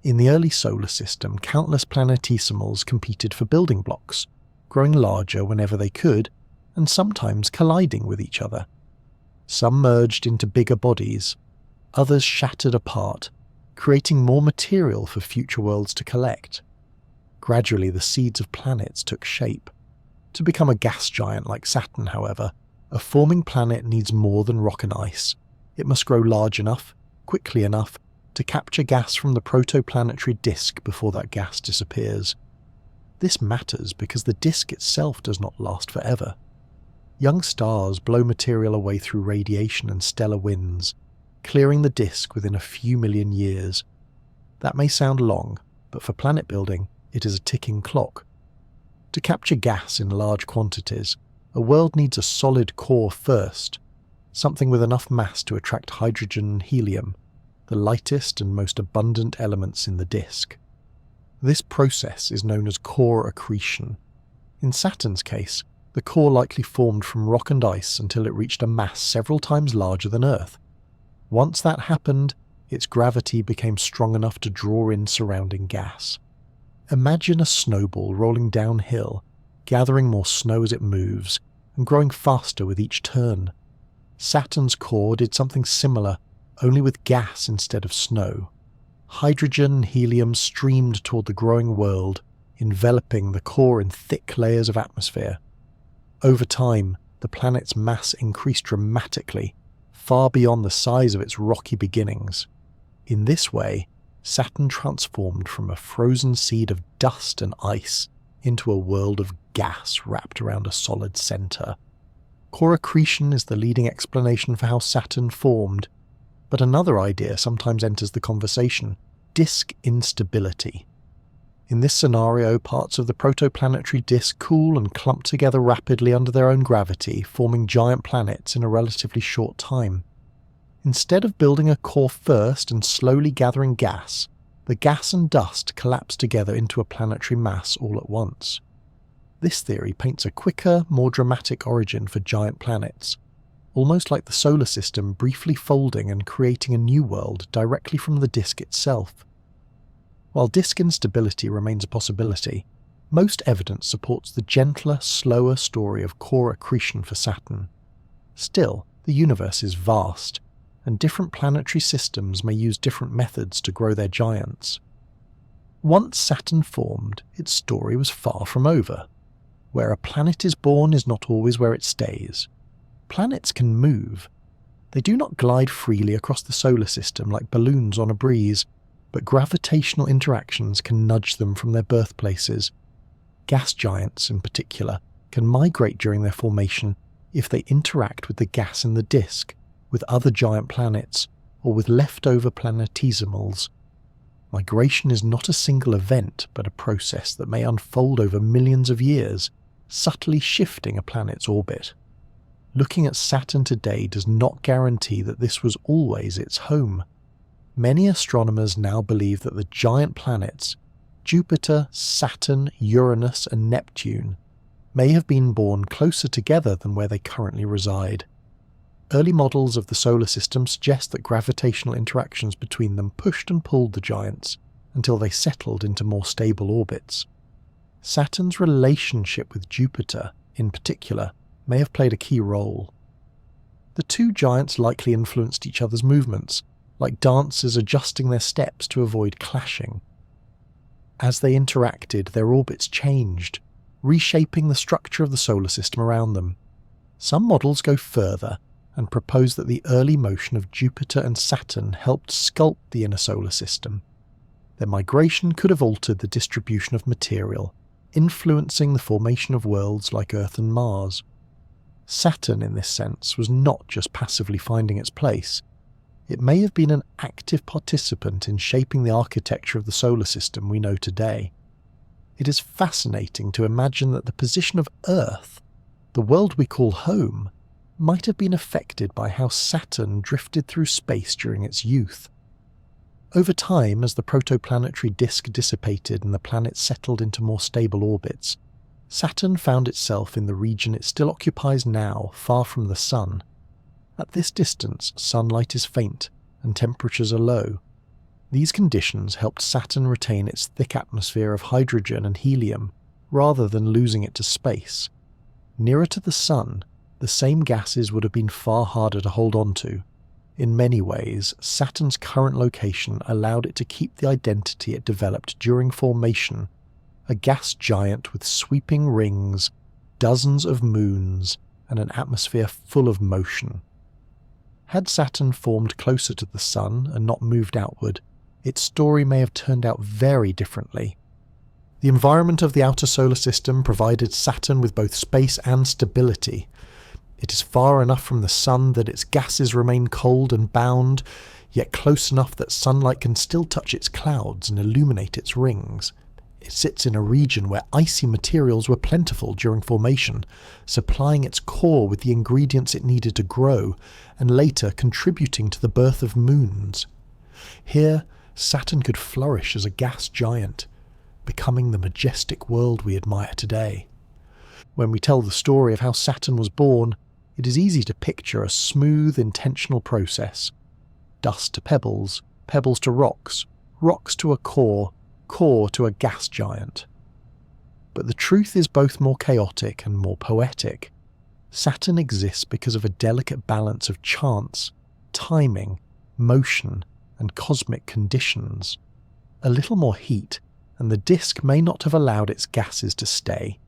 In the early solar system, countless planetesimals competed for building blocks, growing larger whenever they could, and sometimes colliding with each other. Some merged into bigger bodies, others shattered apart, creating more material for future worlds to collect. Gradually, the seeds of planets took shape. To become a gas giant like Saturn, however, a forming planet needs more than rock and ice. It must grow large enough, quickly enough, to capture gas from the protoplanetary disk before that gas disappears. This matters because the disk itself does not last forever. Young stars blow material away through radiation and stellar winds, clearing the disk within a few million years. That may sound long, but for planet building, it is a ticking clock. To capture gas in large quantities, a world needs a solid core first, something with enough mass to attract hydrogen and helium, the lightest and most abundant elements in the disk. This process is known as core accretion. In Saturn's case, the core likely formed from rock and ice until it reached a mass several times larger than Earth. Once that happened, its gravity became strong enough to draw in surrounding gas. Imagine a snowball rolling downhill, gathering more snow as it moves, and growing faster with each turn. Saturn's core did something similar, only with gas instead of snow. Hydrogen and helium streamed toward the growing world, enveloping the core in thick layers of atmosphere. Over time, the planet's mass increased dramatically, far beyond the size of its rocky beginnings. In this way, Saturn transformed from a frozen seed of dust and ice into a world of gas wrapped around a solid center. Core accretion is the leading explanation for how Saturn formed, but another idea sometimes enters the conversation: disk instability. In this scenario, parts of the protoplanetary disk cool and clump together rapidly under their own gravity, forming giant planets in a relatively short time. Instead of building a core first and slowly gathering gas, the gas and dust collapse together into a planetary mass all at once. This theory paints a quicker, more dramatic origin for giant planets, almost like the solar system briefly folding and creating a new world directly from the disk itself. While disk instability remains a possibility, most evidence supports the gentler, slower story of core accretion for Saturn. Still, the universe is vast, and different planetary systems may use different methods to grow their giants. Once Saturn formed, its story was far from over. Where a planet is born is not always where it stays. Planets can move. They do not glide freely across the solar system like balloons on a breeze, but gravitational interactions can nudge them from their birthplaces. Gas giants, in particular, can migrate during their formation if they interact with the gas in the disk, with other giant planets, or with leftover planetesimals. Migration is not a single event, but a process that may unfold over millions of years, subtly shifting a planet's orbit. Looking at Saturn today does not guarantee that this was always its home. Many astronomers now believe that the giant planets, Jupiter, Saturn, Uranus, and Neptune, may have been born closer together than where they currently reside. Early models of the solar system suggest that gravitational interactions between them pushed and pulled the giants until they settled into more stable orbits. Saturn's relationship with Jupiter, in particular, may have played a key role. The two giants likely influenced each other's movements, like dancers adjusting their steps to avoid clashing. As they interacted, their orbits changed, reshaping the structure of the solar system around them. Some models go further and propose that the early motion of Jupiter and Saturn helped sculpt the inner solar system. Their migration could have altered the distribution of material, influencing the formation of worlds like Earth and Mars. Saturn, in this sense, was not just passively finding its place. It may have been an active participant in shaping the architecture of the solar system we know today. It is fascinating to imagine that the position of Earth, the world we call home, might have been affected by how Saturn drifted through space during its youth. Over time, as the protoplanetary disk dissipated and the planet settled into more stable orbits, Saturn found itself in the region it still occupies now, far from the Sun. At this distance, sunlight is faint and temperatures are low. These conditions helped Saturn retain its thick atmosphere of hydrogen and helium, rather than losing it to space. Nearer to the Sun, the same gases would have been far harder to hold on to. In many ways, Saturn's current location allowed it to keep the identity it developed during formation, a gas giant with sweeping rings, dozens of moons, and an atmosphere full of motion. Had Saturn formed closer to the Sun and not moved outward, its story may have turned out very differently. The environment of the outer solar system provided Saturn with both space and stability. It is far enough from the Sun that its gases remain cold and bound, yet close enough that sunlight can still touch its clouds and illuminate its rings. It sits in a region where icy materials were plentiful during formation, supplying its core with the ingredients it needed to grow, and later contributing to the birth of moons. Here, Saturn could flourish as a gas giant, becoming the majestic world we admire today. When we tell the story of how Saturn was born, it is easy to picture a smooth, intentional process. Dust to pebbles, pebbles to rocks, rocks to a core to a gas giant. But the truth is both more chaotic and more poetic. Saturn exists because of a delicate balance of chance, timing, motion, and cosmic conditions. A little more heat, and the disk may not have allowed its gases to stay.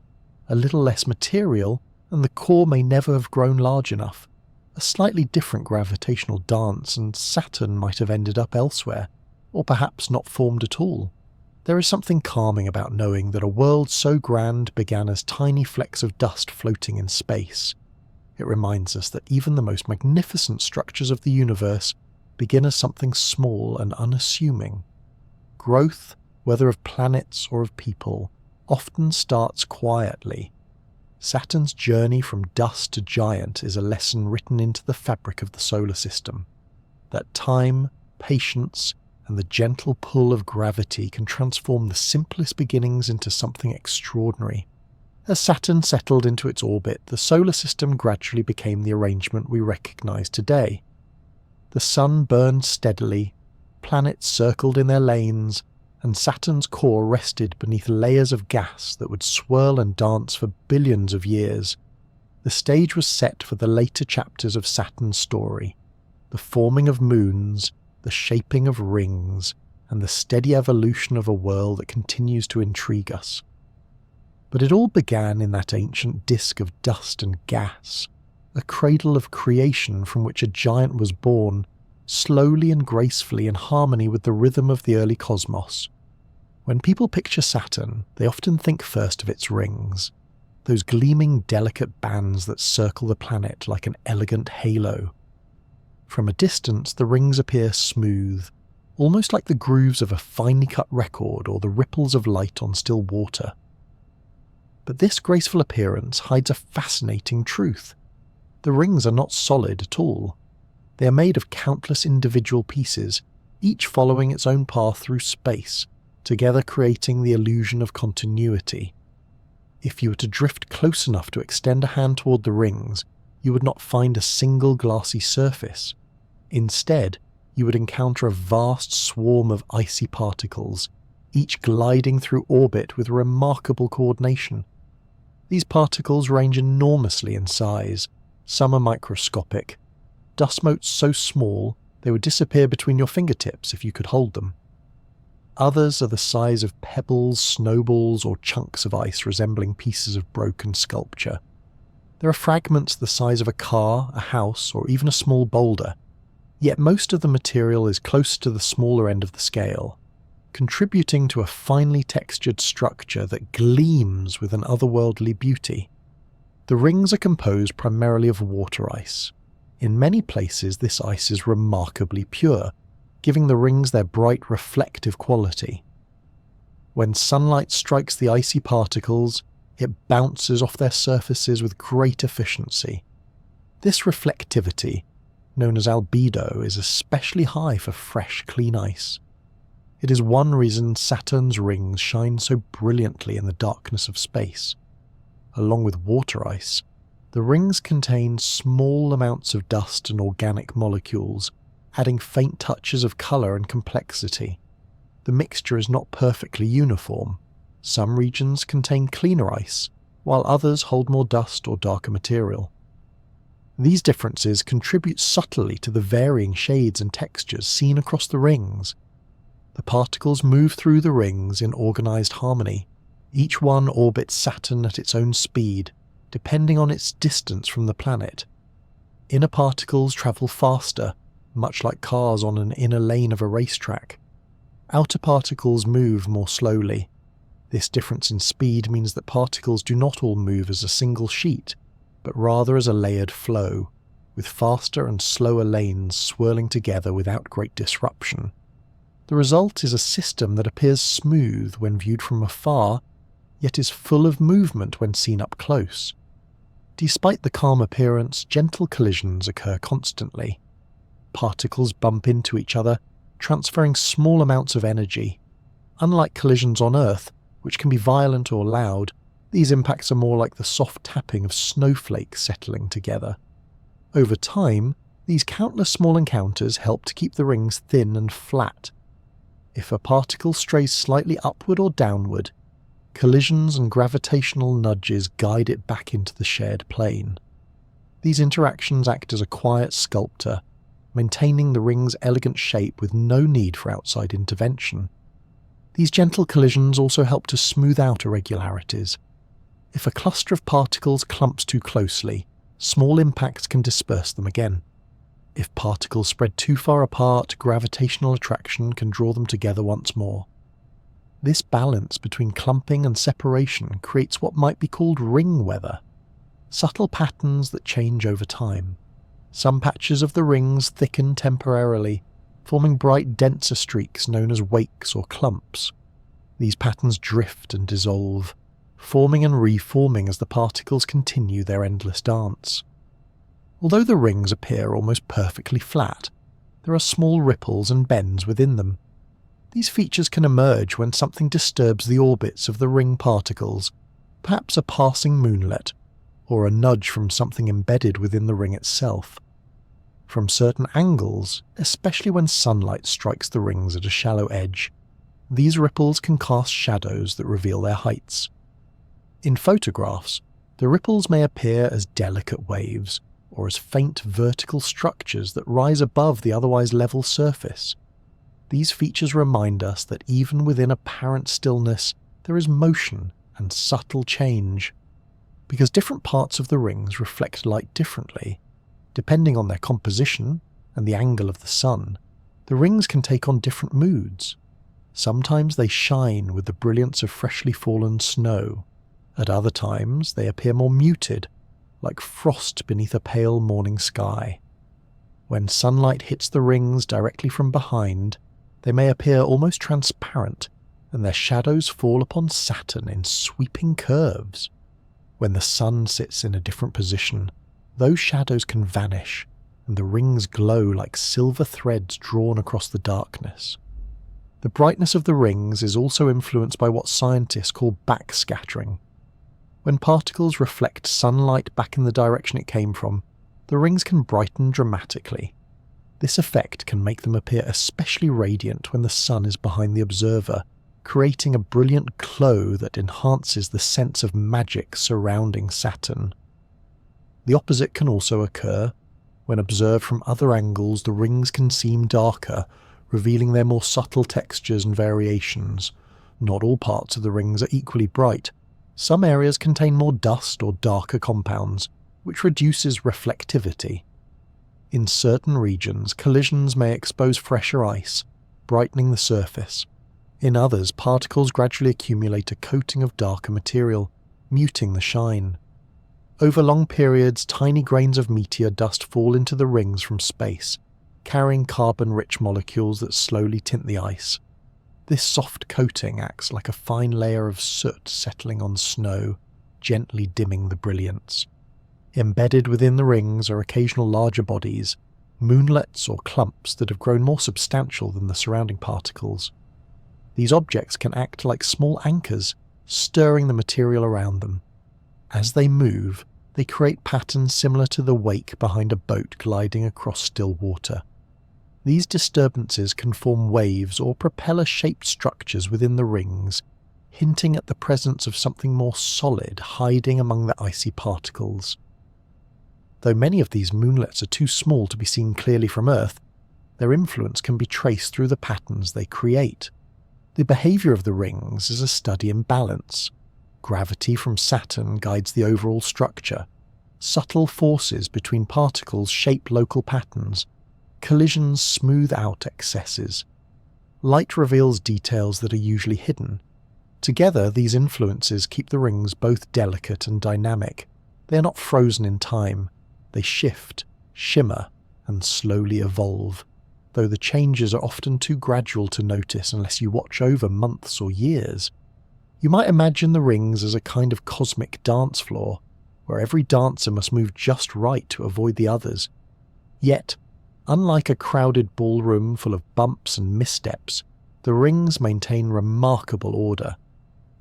A little less material, and the core may never have grown large enough. A slightly different gravitational dance, and Saturn might have ended up elsewhere, or perhaps not formed at all. There is something calming about knowing that a world so grand began as tiny flecks of dust floating in space. It reminds us that even the most magnificent structures of the universe begin as something small and unassuming. Growth, whether of planets or of people, often starts quietly. Saturn's journey from dust to giant is a lesson written into the fabric of the solar system. That time, patience, and the gentle pull of gravity can transform the simplest beginnings into something extraordinary. As Saturn settled into its orbit, the solar system gradually became the arrangement we recognize today. The sun burned steadily, planets circled in their lanes, and Saturn's core rested beneath layers of gas that would swirl and dance for billions of years. The stage was set for the later chapters of Saturn's story, the forming of moons, the shaping of rings, and the steady evolution of a world that continues to intrigue us. But it all began in that ancient disk of dust and gas, a cradle of creation from which a giant was born, slowly and gracefully in harmony with the rhythm of the early cosmos. When people picture Saturn, they often think first of its rings, those gleaming delicate bands that circle the planet like an elegant halo. From a distance, the rings appear smooth, almost like the grooves of a finely cut record or the ripples of light on still water. But this graceful appearance hides a fascinating truth. The rings are not solid at all. They are made of countless individual pieces, each following its own path through space, together creating the illusion of continuity. If you were to drift close enough to extend a hand toward the rings, you would not find a single glassy surface. Instead, you would encounter a vast swarm of icy particles, each gliding through orbit with remarkable coordination. These particles range enormously in size. Some are microscopic, dust motes so small they would disappear between your fingertips if you could hold them. Others are the size of pebbles, snowballs, or chunks of ice resembling pieces of broken sculpture. There are fragments the size of a car, a house, or even a small boulder, yet most of the material is closer to the smaller end of the scale, contributing to a finely textured structure that gleams with an otherworldly beauty. The rings are composed primarily of water ice. In many places, this ice is remarkably pure, giving the rings their bright reflective quality. When sunlight strikes the icy particles, it bounces off their surfaces with great efficiency. This reflectivity, known as albedo, is especially high for fresh, clean ice. It is one reason Saturn's rings shine so brilliantly in the darkness of space. Along with water ice, the rings contain small amounts of dust and organic molecules, adding faint touches of colour and complexity. The mixture is not perfectly uniform. Some regions contain cleaner ice, while others hold more dust or darker material. These differences contribute subtly to the varying shades and textures seen across the rings. The particles move through the rings in organised harmony. Each one orbits Saturn at its own speed, depending on its distance from the planet. Inner particles travel faster, much like cars on an inner lane of a racetrack. Outer particles move more slowly. This difference in speed means that particles do not all move as a single sheet, but rather as a layered flow, with faster and slower lanes swirling together without great disruption. The result is a system that appears smooth when viewed from afar, yet is full of movement when seen up close. Despite the calm appearance, gentle collisions occur constantly. Particles bump into each other, transferring small amounts of energy. Unlike collisions on Earth, which can be violent or loud, these impacts are more like the soft tapping of snowflakes settling together. Over time, these countless small encounters help to keep the rings thin and flat. If a particle strays slightly upward or downward, collisions and gravitational nudges guide it back into the shared plane. These interactions act as a quiet sculptor, maintaining the ring's elegant shape with no need for outside intervention. These gentle collisions also help to smooth out irregularities. If a cluster of particles clumps too closely, small impacts can disperse them again. If particles spread too far apart, gravitational attraction can draw them together once more. This balance between clumping and separation creates what might be called ring weather, subtle patterns that change over time. Some patches of the rings thicken temporarily, forming bright, denser streaks known as wakes or clumps. These patterns drift and dissolve, forming and reforming as the particles continue their endless dance. Although the rings appear almost perfectly flat, there are small ripples and bends within them. These features can emerge when something disturbs the orbits of the ring particles, perhaps a passing moonlet, or a nudge from something embedded within the ring itself. From certain angles, especially when sunlight strikes the rings at a shallow edge, these ripples can cast shadows that reveal their heights. In photographs, the ripples may appear as delicate waves, or as faint vertical structures that rise above the otherwise level surface. These features remind us that even within apparent stillness, there is motion and subtle change. Because different parts of the rings reflect light differently, depending on their composition and the angle of the sun, the rings can take on different moods. Sometimes they shine with the brilliance of freshly fallen snow. At other times, they appear more muted, like frost beneath a pale morning sky. When sunlight hits the rings directly from behind, they may appear almost transparent, and their shadows fall upon Saturn in sweeping curves. When the sun sits in a different position, those shadows can vanish, and the rings glow like silver threads drawn across the darkness. The brightness of the rings is also influenced by what scientists call backscattering. When particles reflect sunlight back in the direction it came from, the rings can brighten dramatically. This effect can make them appear especially radiant when the sun is behind the observer, creating a brilliant glow that enhances the sense of magic surrounding Saturn. The opposite can also occur. When observed from other angles, the rings can seem darker, revealing their more subtle textures and variations. Not all parts of the rings are equally bright. Some areas contain more dust or darker compounds, which reduces reflectivity. In certain regions, collisions may expose fresher ice, brightening the surface. In others, particles gradually accumulate a coating of darker material, muting the shine. Over long periods, tiny grains of meteor dust fall into the rings from space, carrying carbon-rich molecules that slowly tint the ice. This soft coating acts like a fine layer of soot settling on snow, gently dimming the brilliance. Embedded within the rings are occasional larger bodies, moonlets or clumps that have grown more substantial than the surrounding particles. These objects can act like small anchors, stirring the material around them. As they move, they create patterns similar to the wake behind a boat gliding across still water. These disturbances can form waves or propeller-shaped structures within the rings, hinting at the presence of something more solid hiding among the icy particles. Though many of these moonlets are too small to be seen clearly from Earth, their influence can be traced through the patterns they create. The behavior of the rings is a study in balance. Gravity from Saturn guides the overall structure. Subtle forces between particles shape local patterns. Collisions smooth out excesses. Light reveals details that are usually hidden. Together, these influences keep the rings both delicate and dynamic. They are not frozen in time. They shift, shimmer, and slowly evolve, though the changes are often too gradual to notice unless you watch over months or years. You might imagine the rings as a kind of cosmic dance floor, where every dancer must move just right to avoid the others. Yet, unlike a crowded ballroom full of bumps and missteps, the rings maintain remarkable order.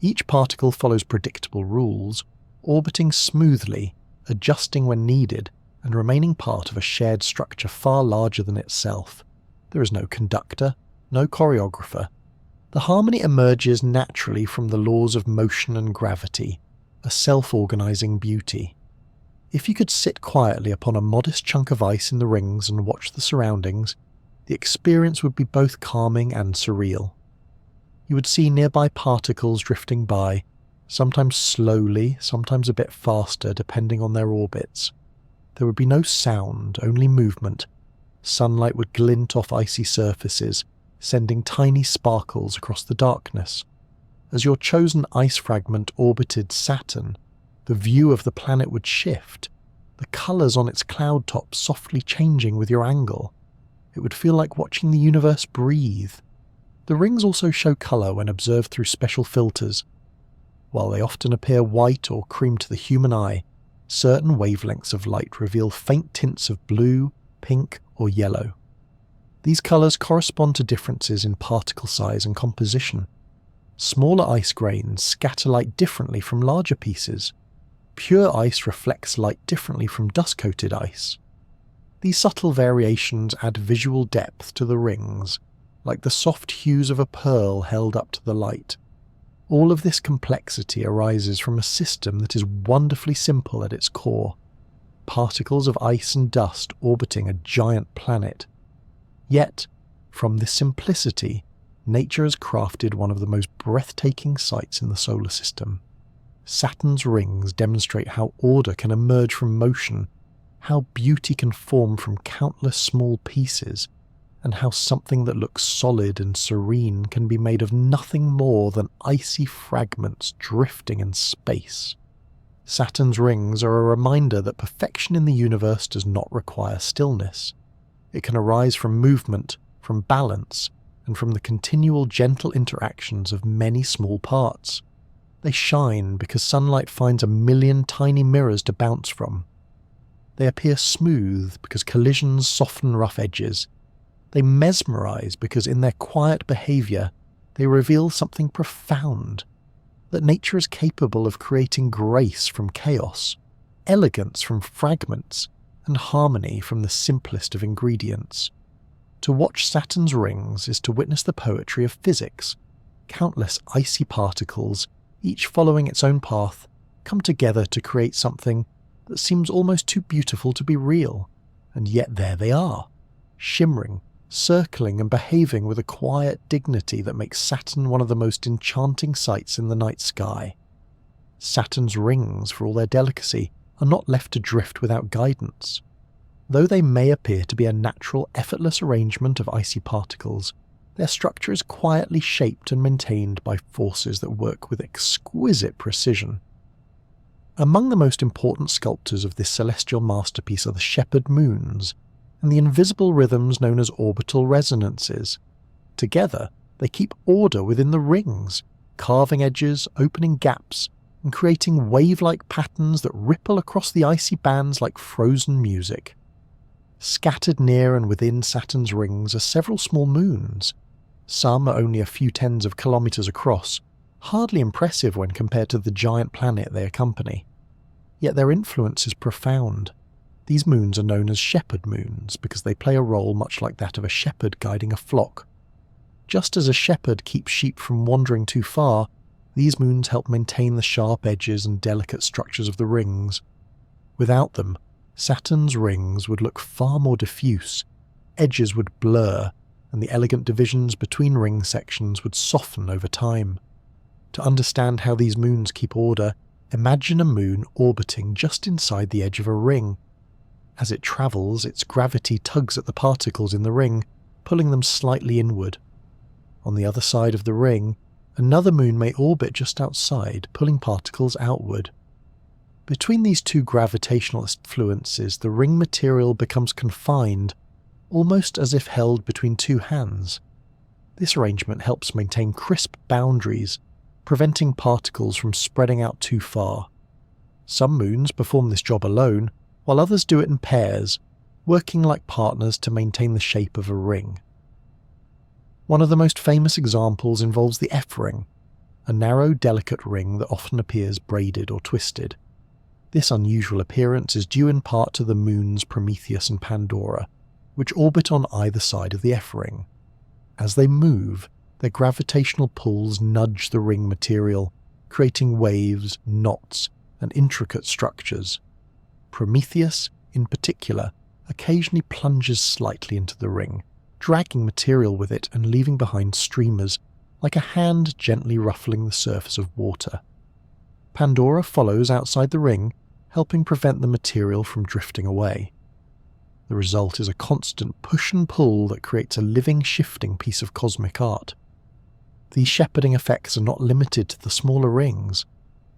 Each particle follows predictable rules, orbiting smoothly, adjusting when needed, and remaining part of a shared structure far larger than itself. There is no conductor, no choreographer. The harmony emerges naturally from the laws of motion and gravity, a self-organizing beauty. If you could sit quietly upon a modest chunk of ice in the rings and watch the surroundings, the experience would be both calming and surreal. You would see nearby particles drifting by, sometimes slowly, sometimes a bit faster depending on their orbits. There would be no sound, only movement. Sunlight would glint off icy surfaces, sending tiny sparkles across the darkness. As your chosen ice fragment orbited Saturn, the view of the planet would shift, the colours on its cloud top softly changing with your angle. It would feel like watching the universe breathe. The rings also show colour when observed through special filters. While they often appear white or cream to the human eye, certain wavelengths of light reveal faint tints of blue, pink, or yellow. These colours correspond to differences in particle size and composition. Smaller ice grains scatter light differently from larger pieces. Pure ice reflects light differently from dust-coated ice. These subtle variations add visual depth to the rings, like the soft hues of a pearl held up to the light. All of this complexity arises from a system that is wonderfully simple at its core. Particles of ice and dust orbiting a giant planet. Yet, from this simplicity, nature has crafted one of the most breathtaking sights in the solar system. Saturn's rings demonstrate how order can emerge from motion, how beauty can form from countless small pieces, and how something that looks solid and serene can be made of nothing more than icy fragments drifting in space. Saturn's rings are a reminder that perfection in the universe does not require stillness. It can arise from movement, from balance, and from the continual gentle interactions of many small parts. They shine because sunlight finds a million tiny mirrors to bounce from. They appear smooth because collisions soften rough edges. They mesmerize because in their quiet behavior, they reveal something profound. That nature is capable of creating grace from chaos, elegance from fragments, and harmony from the simplest of ingredients. To watch Saturn's rings is to witness the poetry of physics. Countless icy particles, each following its own path, come together to create something that seems almost too beautiful to be real, and yet there they are, shimmering, circling and behaving with a quiet dignity that makes Saturn one of the most enchanting sights in the night sky. Saturn's rings, for all their delicacy, are not left to drift without guidance. Though they may appear to be a natural, effortless arrangement of icy particles, their structure is quietly shaped and maintained by forces that work with exquisite precision. Among the most important sculptors of this celestial masterpiece are the shepherd moons, and the invisible rhythms known as orbital resonances. Together, they keep order within the rings, carving edges, opening gaps, and creating wave-like patterns that ripple across the icy bands like frozen music. Scattered near and within Saturn's rings are several small moons. Some are only a few tens of kilometers across, hardly impressive when compared to the giant planet they accompany. Yet their influence is profound. These moons are known as shepherd moons because they play a role much like that of a shepherd guiding a flock. Just as a shepherd keeps sheep from wandering too far, these moons help maintain the sharp edges and delicate structures of the rings. Without them, Saturn's rings would look far more diffuse, edges would blur, and the elegant divisions between ring sections would soften over time. To understand how these moons keep order, imagine a moon orbiting just inside the edge of a ring. As it travels, its gravity tugs at the particles in the ring, pulling them slightly inward. On the other side of the ring, another moon may orbit just outside, pulling particles outward. Between these two gravitational influences, the ring material becomes confined, almost as if held between two hands. This arrangement helps maintain crisp boundaries, preventing particles from spreading out too far. Some moons perform this job alone, while others do it in pairs, working like partners to maintain the shape of a ring. One of the most famous examples involves the F-ring, a narrow, delicate ring that often appears braided or twisted. This unusual appearance is due in part to the moons Prometheus and Pandora, which orbit on either side of the F-ring. As they move, their gravitational pulls nudge the ring material, creating waves, knots, and intricate structures. Prometheus, in particular, occasionally plunges slightly into the ring, dragging material with it and leaving behind streamers, like a hand gently ruffling the surface of water. Pandora follows outside the ring, helping prevent the material from drifting away. The result is a constant push and pull that creates a living, shifting piece of cosmic art. These shepherding effects are not limited to the smaller rings.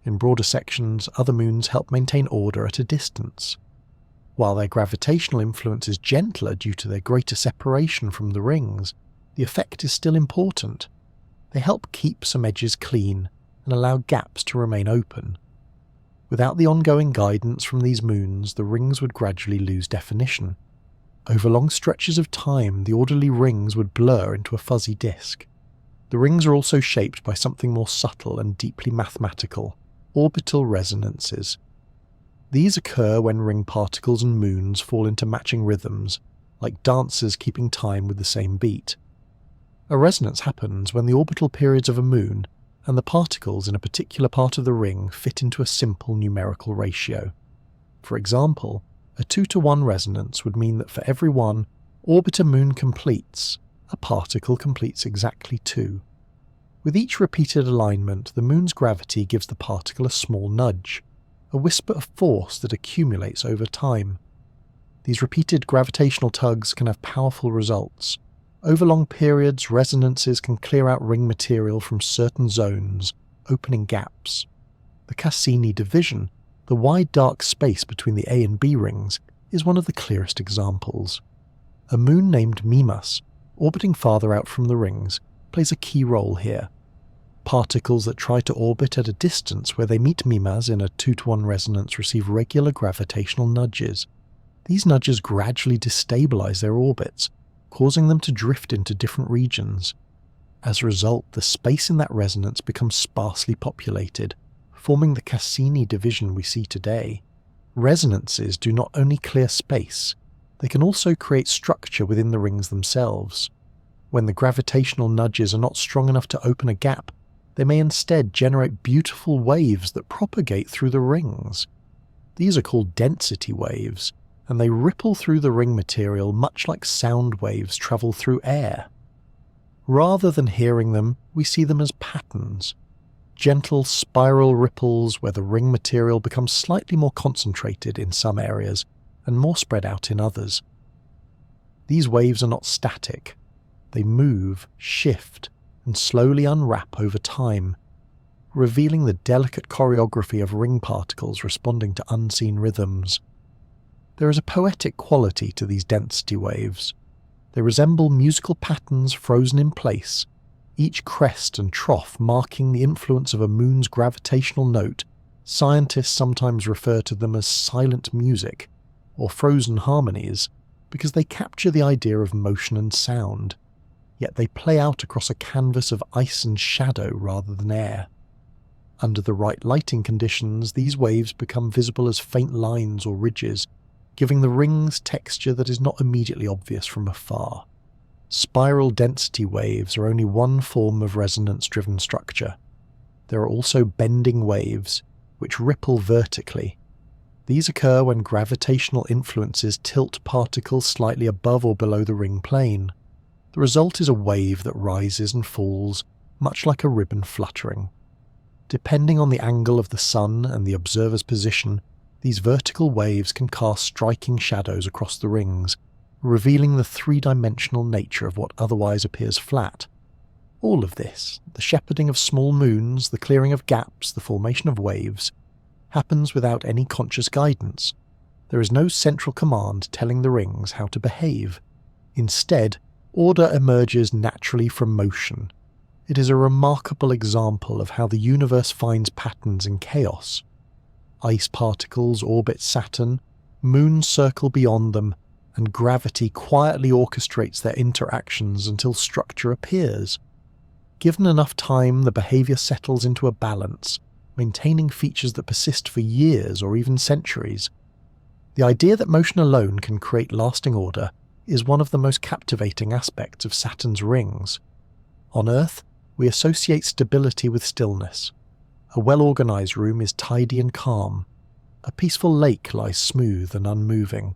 In broader sections, other moons help maintain order at a distance. While their gravitational influence is gentler due to their greater separation from the rings, the effect is still important. They help keep some edges clean and allow gaps to remain open. Without the ongoing guidance from these moons, the rings would gradually lose definition. Over long stretches of time, the orderly rings would blur into a fuzzy disk. The rings are also shaped by something more subtle and deeply mathematical: orbital resonances. These occur when ring particles and moons fall into matching rhythms, like dancers keeping time with the same beat. A resonance happens when the orbital periods of a moon and the particles in a particular part of the ring fit into a simple numerical ratio. For example, a 2-to-1 resonance would mean that for every one orbit a moon completes, a particle completes exactly 2. With each repeated alignment, the moon's gravity gives the particle a small nudge, a whisper of force that accumulates over time. These repeated gravitational tugs can have powerful results. Over long periods, resonances can clear out ring material from certain zones, opening gaps. The Cassini division, the wide dark space between the A and B rings, is one of the clearest examples. A moon named Mimas, orbiting farther out from the rings, plays a key role here. Particles that try to orbit at a distance where they meet Mimas in a 2-to-1 resonance receive regular gravitational nudges. These nudges gradually destabilize their orbits, causing them to drift into different regions. As a result, the space in that resonance becomes sparsely populated, forming the Cassini division we see today. Resonances do not only clear space, they can also create structure within the rings themselves. When the gravitational nudges are not strong enough to open a gap, they may instead generate beautiful waves that propagate through the rings. These are called density waves, and they ripple through the ring material much like sound waves travel through air. Rather than hearing them, we see them as patterns. Gentle spiral ripples where the ring material becomes slightly more concentrated in some areas and more spread out in others. These waves are not static. They move, shift, and slowly unwrap over time, revealing the delicate choreography of ring particles responding to unseen rhythms. There is a poetic quality to these density waves. They resemble musical patterns frozen in place, each crest and trough marking the influence of a moon's gravitational note. Scientists sometimes refer to them as silent music, or frozen harmonies, because they capture the idea of motion and sound, yet they play out across a canvas of ice and shadow rather than air. Under the right lighting conditions, these waves become visible as faint lines or ridges, giving the rings texture that is not immediately obvious from afar. Spiral density waves are only one form of resonance-driven structure. There are also bending waves, which ripple vertically. These occur when gravitational influences tilt particles slightly above or below the ring plane. The result is a wave that rises and falls, much like a ribbon fluttering. Depending on the angle of the sun and the observer's position, these vertical waves can cast striking shadows across the rings, revealing the three-dimensional nature of what otherwise appears flat. All of this, the shepherding of small moons, the clearing of gaps, the formation of waves, happens without any conscious guidance. There is no central command telling the rings how to behave. Instead, order emerges naturally from motion. It is a remarkable example of how the universe finds patterns in chaos. Ice particles orbit Saturn, moons circle beyond them, and gravity quietly orchestrates their interactions until structure appears. Given enough time, the behavior settles into a balance, maintaining features that persist for years or even centuries. The idea that motion alone can create lasting order is one of the most captivating aspects of Saturn's rings. On Earth, we associate stability with stillness. A well-organized room is tidy and calm. A peaceful lake lies smooth and unmoving.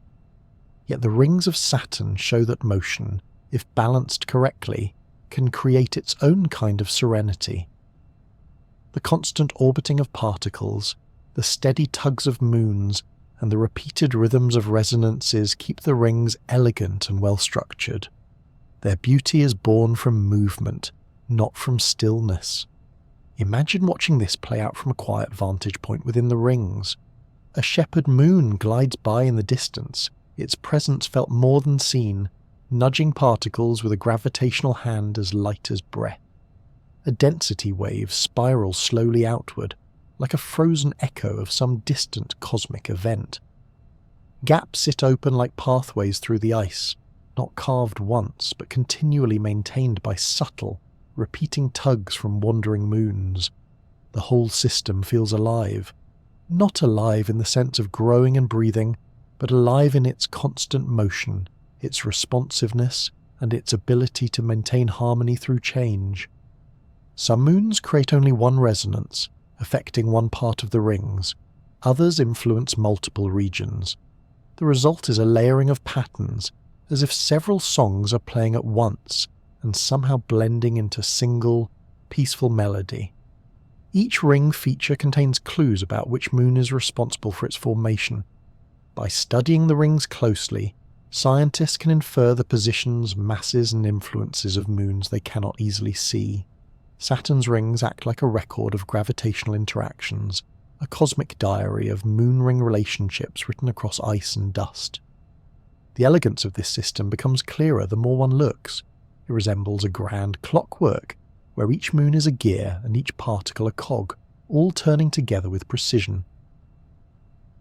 Yet the rings of Saturn show that motion, if balanced correctly, can create its own kind of serenity. The constant orbiting of particles, the steady tugs of moons, and the repeated rhythms of resonances keep the rings elegant and well-structured. Their beauty is born from movement, not from stillness. Imagine watching this play out from a quiet vantage point within the rings. A shepherd moon glides by in the distance, its presence felt more than seen, nudging particles with a gravitational hand as light as breath. A density wave spirals slowly outward, like a frozen echo of some distant cosmic event. Gaps sit open like pathways through the ice, not carved once, but continually maintained by subtle, repeating tugs from wandering moons. The whole system feels alive. Not alive in the sense of growing and breathing, but alive in its constant motion, its responsiveness, and its ability to maintain harmony through change. Some moons create only one resonance, affecting one part of the rings. Others influence multiple regions. The result is a layering of patterns, as if several songs are playing at once and somehow blending into single, peaceful melody. Each ring feature contains clues about which moon is responsible for its formation. By studying the rings closely, scientists can infer the positions, masses, and influences of moons they cannot easily see. Saturn's rings act like a record of gravitational interactions, a cosmic diary of moon-ring relationships written across ice and dust. The elegance of this system becomes clearer the more one looks. It resembles a grand clockwork, where each moon is a gear and each particle a cog, all turning together with precision.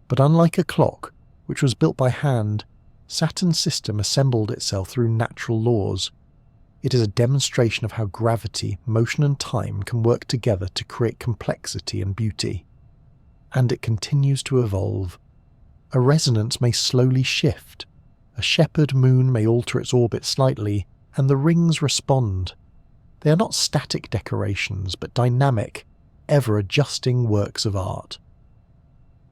But unlike a clock, which was built by hand, Saturn's system assembled itself through natural laws. It is a demonstration of how gravity, motion and time can work together to create complexity and beauty. And it continues to evolve. A resonance may slowly shift. A shepherd moon may alter its orbit slightly, and the rings respond. They are not static decorations, but dynamic, ever-adjusting works of art.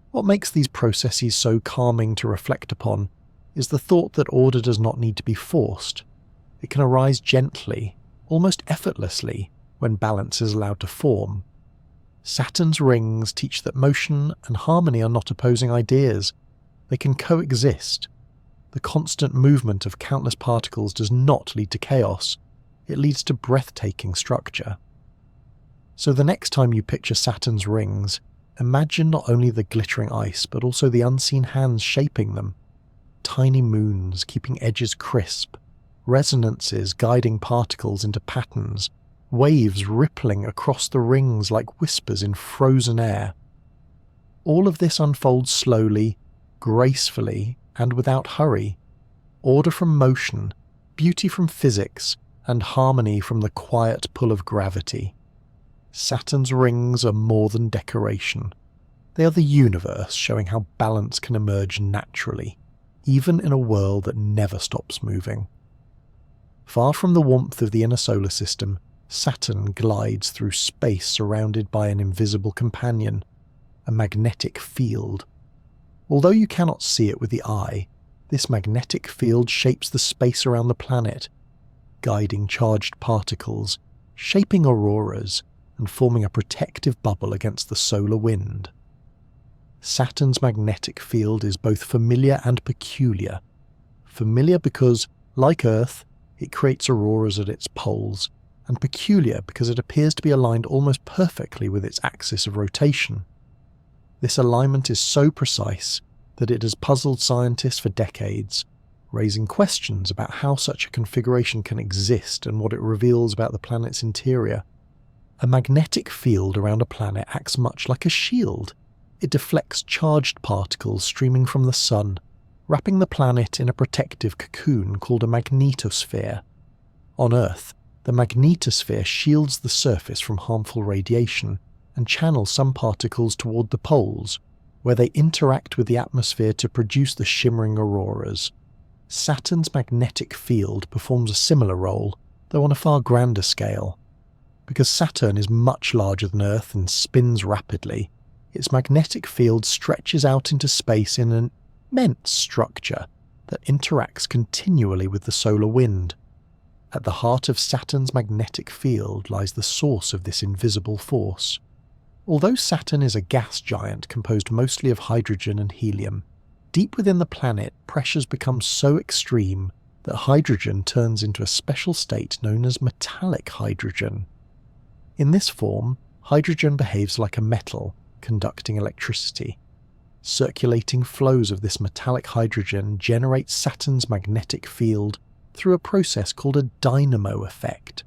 What makes these processes so calming to reflect upon is the thought that order does not need to be forced. It can arise gently, almost effortlessly, when balance is allowed to form. Saturn's rings teach that motion and harmony are not opposing ideas. They can coexist. The constant movement of countless particles does not lead to chaos. It leads to breathtaking structure. So the next time you picture Saturn's rings, imagine not only the glittering ice, but also the unseen hands shaping them. Tiny moons keeping edges crisp, resonances guiding particles into patterns, waves rippling across the rings like whispers in frozen air. All of this unfolds slowly, gracefully, and without hurry. Order from motion, beauty from physics, and harmony from the quiet pull of gravity. Saturn's rings are more than decoration. They are the universe showing how balance can emerge naturally, even in a world that never stops moving. Far from the warmth of the inner solar system, Saturn glides through space surrounded by an invisible companion, a magnetic field. Although you cannot see it with the eye, this magnetic field shapes the space around the planet, guiding charged particles, shaping auroras, and forming a protective bubble against the solar wind. Saturn's magnetic field is both familiar and peculiar. Familiar because, like Earth, it creates auroras at its poles, and peculiar because it appears to be aligned almost perfectly with its axis of rotation. This alignment is so precise that it has puzzled scientists for decades, raising questions about how such a configuration can exist and what it reveals about the planet's interior. A magnetic field around a planet acts much like a shield. It deflects charged particles streaming from the sun, wrapping the planet in a protective cocoon called a magnetosphere. On Earth, the magnetosphere shields the surface from harmful radiation and channels some particles toward the poles, where they interact with the atmosphere to produce the shimmering auroras. Saturn's magnetic field performs a similar role, though on a far grander scale. Because Saturn is much larger than Earth and spins rapidly, its magnetic field stretches out into space in an immense structure that interacts continually with the solar wind. At the heart of Saturn's magnetic field lies the source of this invisible force. Although Saturn is a gas giant composed mostly of hydrogen and helium, deep within the planet pressures become so extreme that hydrogen turns into a special state known as metallic hydrogen. In this form, hydrogen behaves like a metal, conducting electricity. Circulating flows of this metallic hydrogen generate Saturn's magnetic field through a process called a dynamo effect.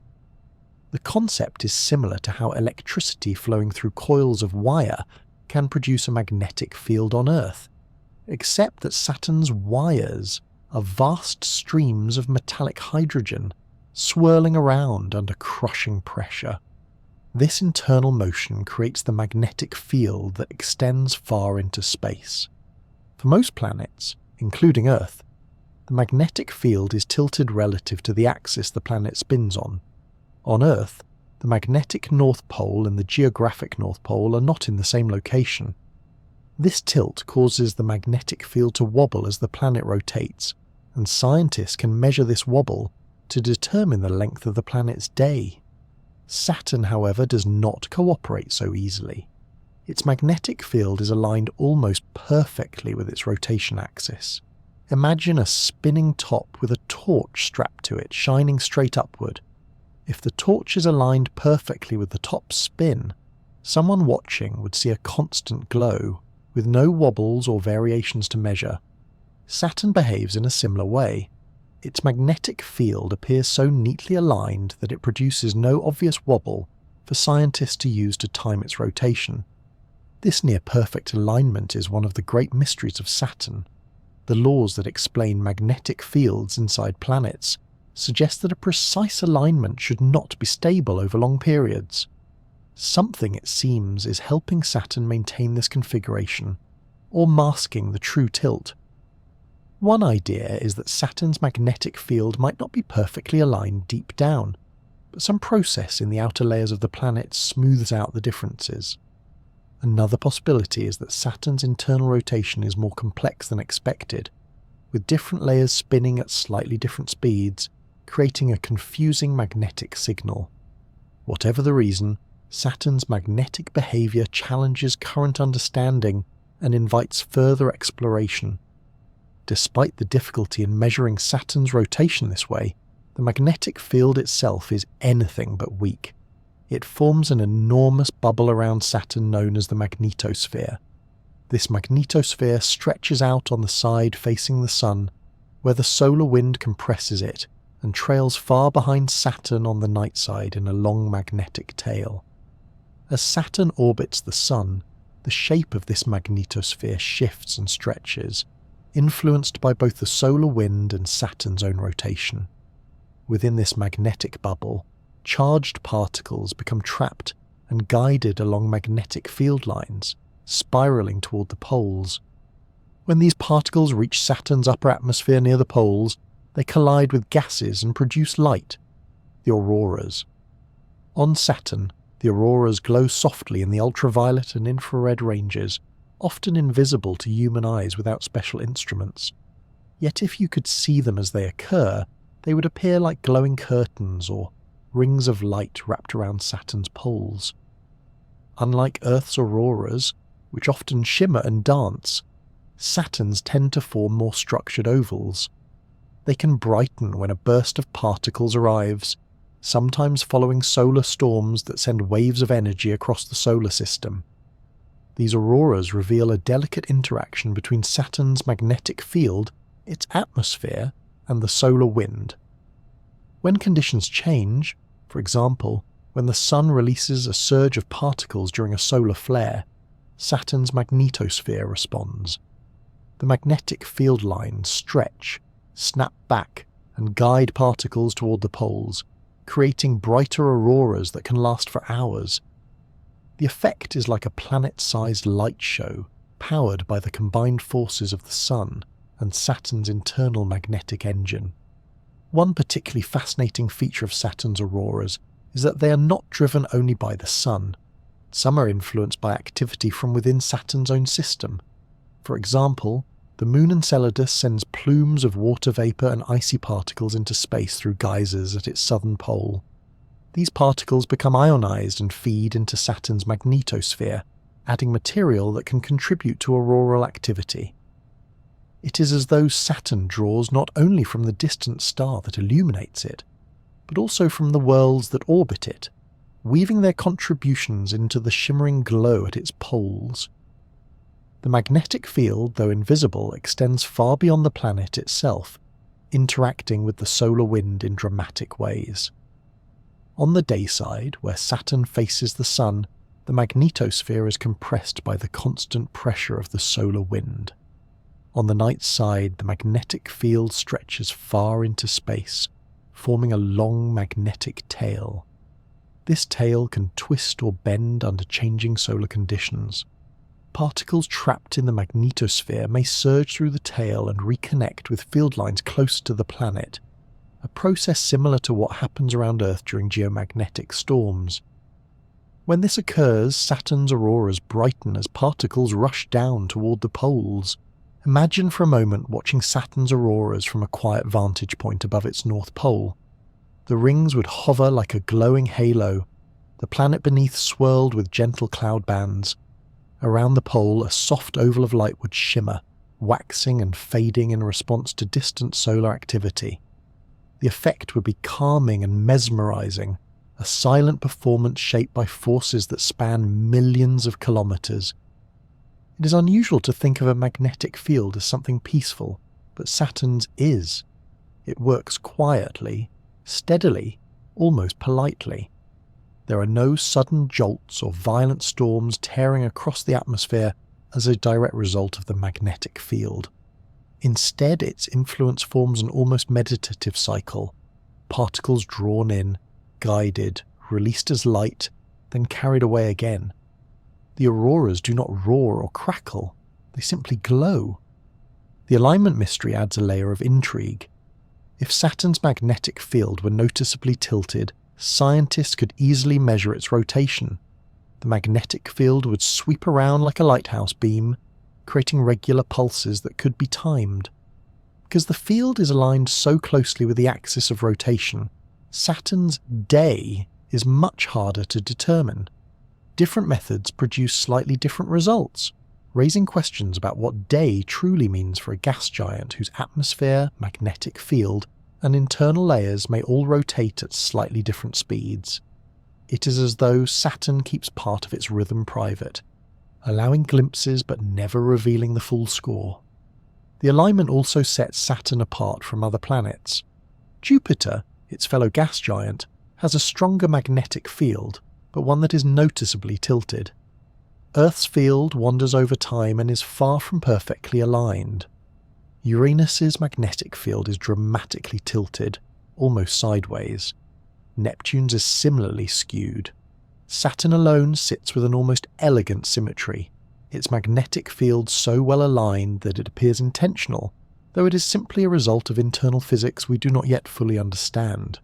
The concept is similar to how electricity flowing through coils of wire can produce a magnetic field on Earth, except that Saturn's wires are vast streams of metallic hydrogen swirling around under crushing pressure. This internal motion creates the magnetic field that extends far into space. For most planets, including Earth, the magnetic field is tilted relative to the axis the planet spins on. On Earth, the magnetic North Pole and the geographic North Pole are not in the same location. This tilt causes the magnetic field to wobble as the planet rotates, and scientists can measure this wobble to determine the length of the planet's day. Saturn, however, does not cooperate so easily. Its magnetic field is aligned almost perfectly with its rotation axis. Imagine a spinning top with a torch strapped to it, shining straight upward. If the torch is aligned perfectly with the top's spin, someone watching would see a constant glow, with no wobbles or variations to measure. Saturn behaves in a similar way. Its magnetic field appears so neatly aligned that it produces no obvious wobble for scientists to use to time its rotation. This near-perfect alignment is one of the great mysteries of Saturn. The laws that explain magnetic fields inside planets suggest that a precise alignment should not be stable over long periods. Something, it seems, is helping Saturn maintain this configuration, or masking the true tilt. One idea is that Saturn's magnetic field might not be perfectly aligned deep down, but some process in the outer layers of the planet smooths out the differences. Another possibility is that Saturn's internal rotation is more complex than expected, with different layers spinning at slightly different speeds, creating a confusing magnetic signal. Whatever the reason, Saturn's magnetic behavior challenges current understanding and invites further exploration. Despite the difficulty in measuring Saturn's rotation this way, the magnetic field itself is anything but weak. It forms an enormous bubble around Saturn known as the magnetosphere. This magnetosphere stretches out on the side facing the Sun, where the solar wind compresses it and trails far behind Saturn on the night side in a long magnetic tail. As Saturn orbits the Sun, the shape of this magnetosphere shifts and stretches, influenced by both the solar wind and Saturn's own rotation. Within this magnetic bubble, charged particles become trapped and guided along magnetic field lines, spiraling toward the poles. When these particles reach Saturn's upper atmosphere near the poles, they collide with gases and produce light, the auroras. On Saturn, the auroras glow softly in the ultraviolet and infrared ranges, often invisible to human eyes without special instruments. Yet if you could see them as they occur, they would appear like glowing curtains or rings of light wrapped around Saturn's poles. Unlike Earth's auroras, which often shimmer and dance, Saturn's tend to form more structured ovals. They can brighten when a burst of particles arrives, sometimes following solar storms that send waves of energy across the solar system. These auroras reveal a delicate interaction between Saturn's magnetic field, its atmosphere, and the solar wind. When conditions change, for example, when the Sun releases a surge of particles during a solar flare, Saturn's magnetosphere responds. The magnetic field lines stretch, snap back, and guide particles toward the poles, creating brighter auroras that can last for hours. The effect is like a planet-sized light show, powered by the combined forces of the Sun and Saturn's internal magnetic engine. One particularly fascinating feature of Saturn's auroras is that they are not driven only by the Sun. Some are influenced by activity from within Saturn's own system. For example, the Moon Enceladus sends plumes of water vapour and icy particles into space through geysers at its southern pole. These particles become ionized and feed into Saturn's magnetosphere, adding material that can contribute to auroral activity. It is as though Saturn draws not only from the distant star that illuminates it, but also from the worlds that orbit it, weaving their contributions into the shimmering glow at its poles. The magnetic field, though invisible, extends far beyond the planet itself, interacting with the solar wind in dramatic ways. On the day side, where Saturn faces the Sun, the magnetosphere is compressed by the constant pressure of the solar wind. On the night side, the magnetic field stretches far into space, forming a long magnetic tail. This tail can twist or bend under changing solar conditions. Particles trapped in the magnetosphere may surge through the tail and reconnect with field lines close to the planet, a process similar to what happens around Earth during geomagnetic storms. When this occurs, Saturn's auroras brighten as particles rush down toward the poles. Imagine for a moment watching Saturn's auroras from a quiet vantage point above its north pole. The rings would hover like a glowing halo, the planet beneath swirled with gentle cloud bands. Around the pole, a soft oval of light would shimmer, waxing and fading in response to distant solar activity. The effect would be calming and mesmerizing, a silent performance shaped by forces that span millions of kilometers. It is unusual to think of a magnetic field as something peaceful, but Saturn's is. It works quietly, steadily, almost politely. There are no sudden jolts or violent storms tearing across the atmosphere as a direct result of the magnetic field. Instead, its influence forms an almost meditative cycle. Particles drawn in, guided, released as light, then carried away again. The auroras do not roar or crackle, they simply glow. The alignment mystery adds a layer of intrigue. If Saturn's magnetic field were noticeably tilted, scientists could easily measure its rotation. The magnetic field would sweep around like a lighthouse beam, creating regular pulses that could be timed. Because the field is aligned so closely with the axis of rotation, Saturn's day is much harder to determine. Different methods produce slightly different results, raising questions about what day truly means for a gas giant whose atmosphere, magnetic field, and internal layers may all rotate at slightly different speeds. It is as though Saturn keeps part of its rhythm private, allowing glimpses but never revealing the full score. The alignment also sets Saturn apart from other planets. Jupiter, its fellow gas giant, has a stronger magnetic field, but one that is noticeably tilted. Earth's field wanders over time and is far from perfectly aligned. Uranus's magnetic field is dramatically tilted, almost sideways. Neptune's is similarly skewed. Saturn alone sits with an almost elegant symmetry, its magnetic field so well aligned that it appears intentional, though it is simply a result of internal physics we do not yet fully understand.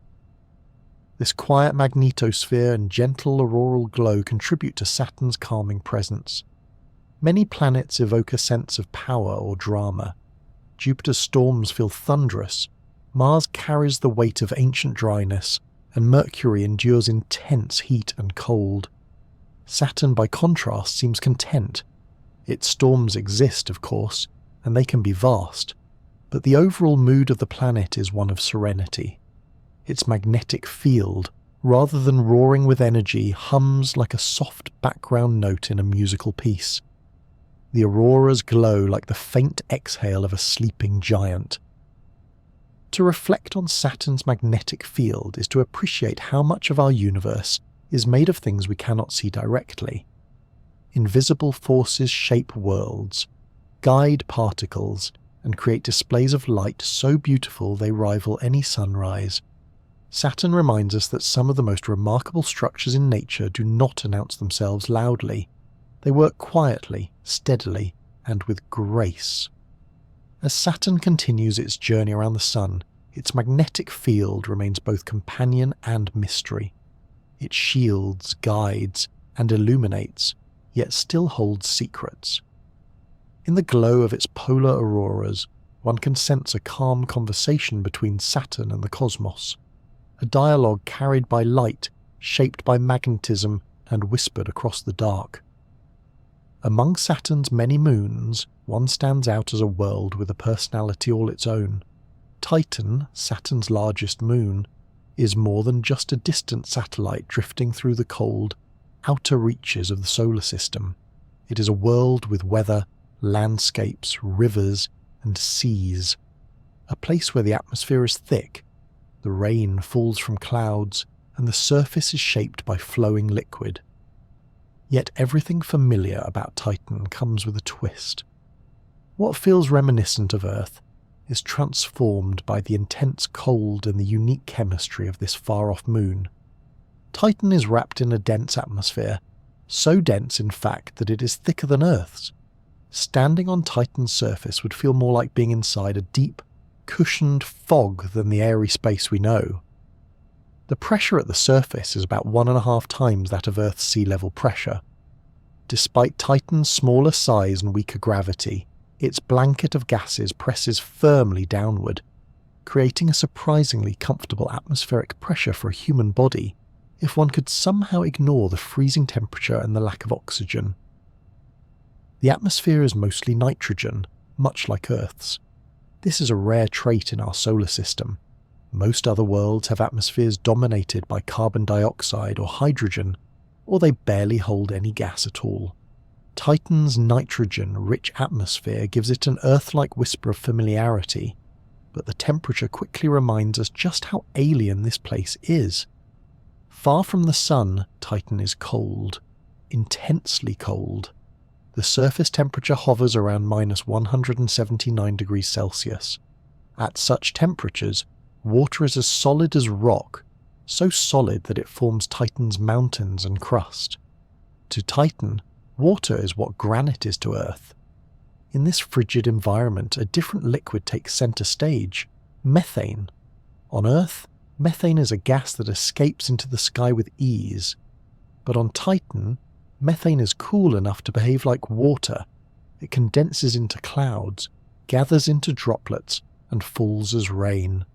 This quiet magnetosphere and gentle auroral glow contribute to Saturn's calming presence. Many planets evoke a sense of power or drama. Jupiter's storms feel thunderous, Mars carries the weight of ancient dryness, and Mercury endures intense heat and cold. Saturn, by contrast, seems content. Its storms exist, of course, and they can be vast, but the overall mood of the planet is one of serenity. Its magnetic field, rather than roaring with energy, hums like a soft background note in a musical piece. The auroras glow like the faint exhale of a sleeping giant. To reflect on Saturn's magnetic field is to appreciate how much of our universe is made of things we cannot see directly. Invisible forces shape worlds, guide particles, and create displays of light so beautiful they rival any sunrise. Saturn reminds us that some of the most remarkable structures in nature do not announce themselves loudly. They work quietly, steadily, and with grace. As Saturn continues its journey around the Sun, its magnetic field remains both companion and mystery. It shields, guides, and illuminates, yet still holds secrets. In the glow of its polar auroras, one can sense a calm conversation between Saturn and the cosmos, a dialogue carried by light shaped by magnetism and whispered across the dark. Among Saturn's many moons, one stands out as a world with a personality all its own. Titan, Saturn's largest moon, is more than just a distant satellite drifting through the cold, outer reaches of the solar system. It is a world with weather, landscapes, rivers, and seas. A place where the atmosphere is thick, the rain falls from clouds, and the surface is shaped by flowing liquid. Yet everything familiar about Titan comes with a twist. What feels reminiscent of Earth is transformed by the intense cold and the unique chemistry of this far-off moon. Titan is wrapped in a dense atmosphere, so dense in fact that it is thicker than Earth's. Standing on Titan's surface would feel more like being inside a deep, cushioned fog than the airy space we know. The pressure at the surface is about 1.5 times that of Earth's sea level pressure. Despite Titan's smaller size and weaker gravity, its blanket of gases presses firmly downward, creating a surprisingly comfortable atmospheric pressure for a human body, if one could somehow ignore the freezing temperature and the lack of oxygen. The atmosphere is mostly nitrogen, much like Earth's. This is a rare trait in our solar system. Most other worlds have atmospheres dominated by carbon dioxide or hydrogen, or they barely hold any gas at all. Titan's nitrogen-rich atmosphere gives it an Earth-like whisper of familiarity, but the temperature quickly reminds us just how alien this place is. Far from the sun, Titan is cold, intensely cold. The surface temperature hovers around -179 degrees Celsius. At such temperatures, water is as solid as rock, so solid that it forms Titan's mountains and crust. To Titan, water is what granite is to Earth. In this frigid environment, a different liquid takes centre stage: methane. On Earth, methane is a gas that escapes into the sky with ease. But on Titan, methane is cool enough to behave like water. It condenses into clouds, gathers into droplets, and falls as rain.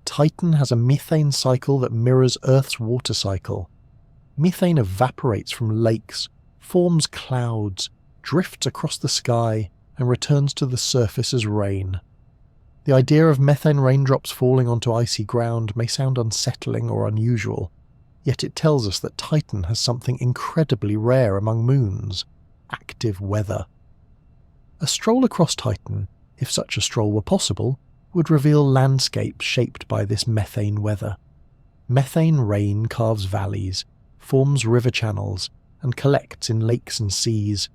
Titan has a methane cycle that mirrors Earth's water cycle. Methane evaporates from lakes, forms clouds, drifts across the sky, and returns to the surface as rain. The idea of methane raindrops falling onto icy ground may sound unsettling or unusual, yet it tells us that Titan has something incredibly rare among moons: active weather. A stroll across Titan, if such a stroll were possible, would reveal landscapes shaped by this methane weather. Methane rain carves valleys, forms river channels, and collects in lakes and seas.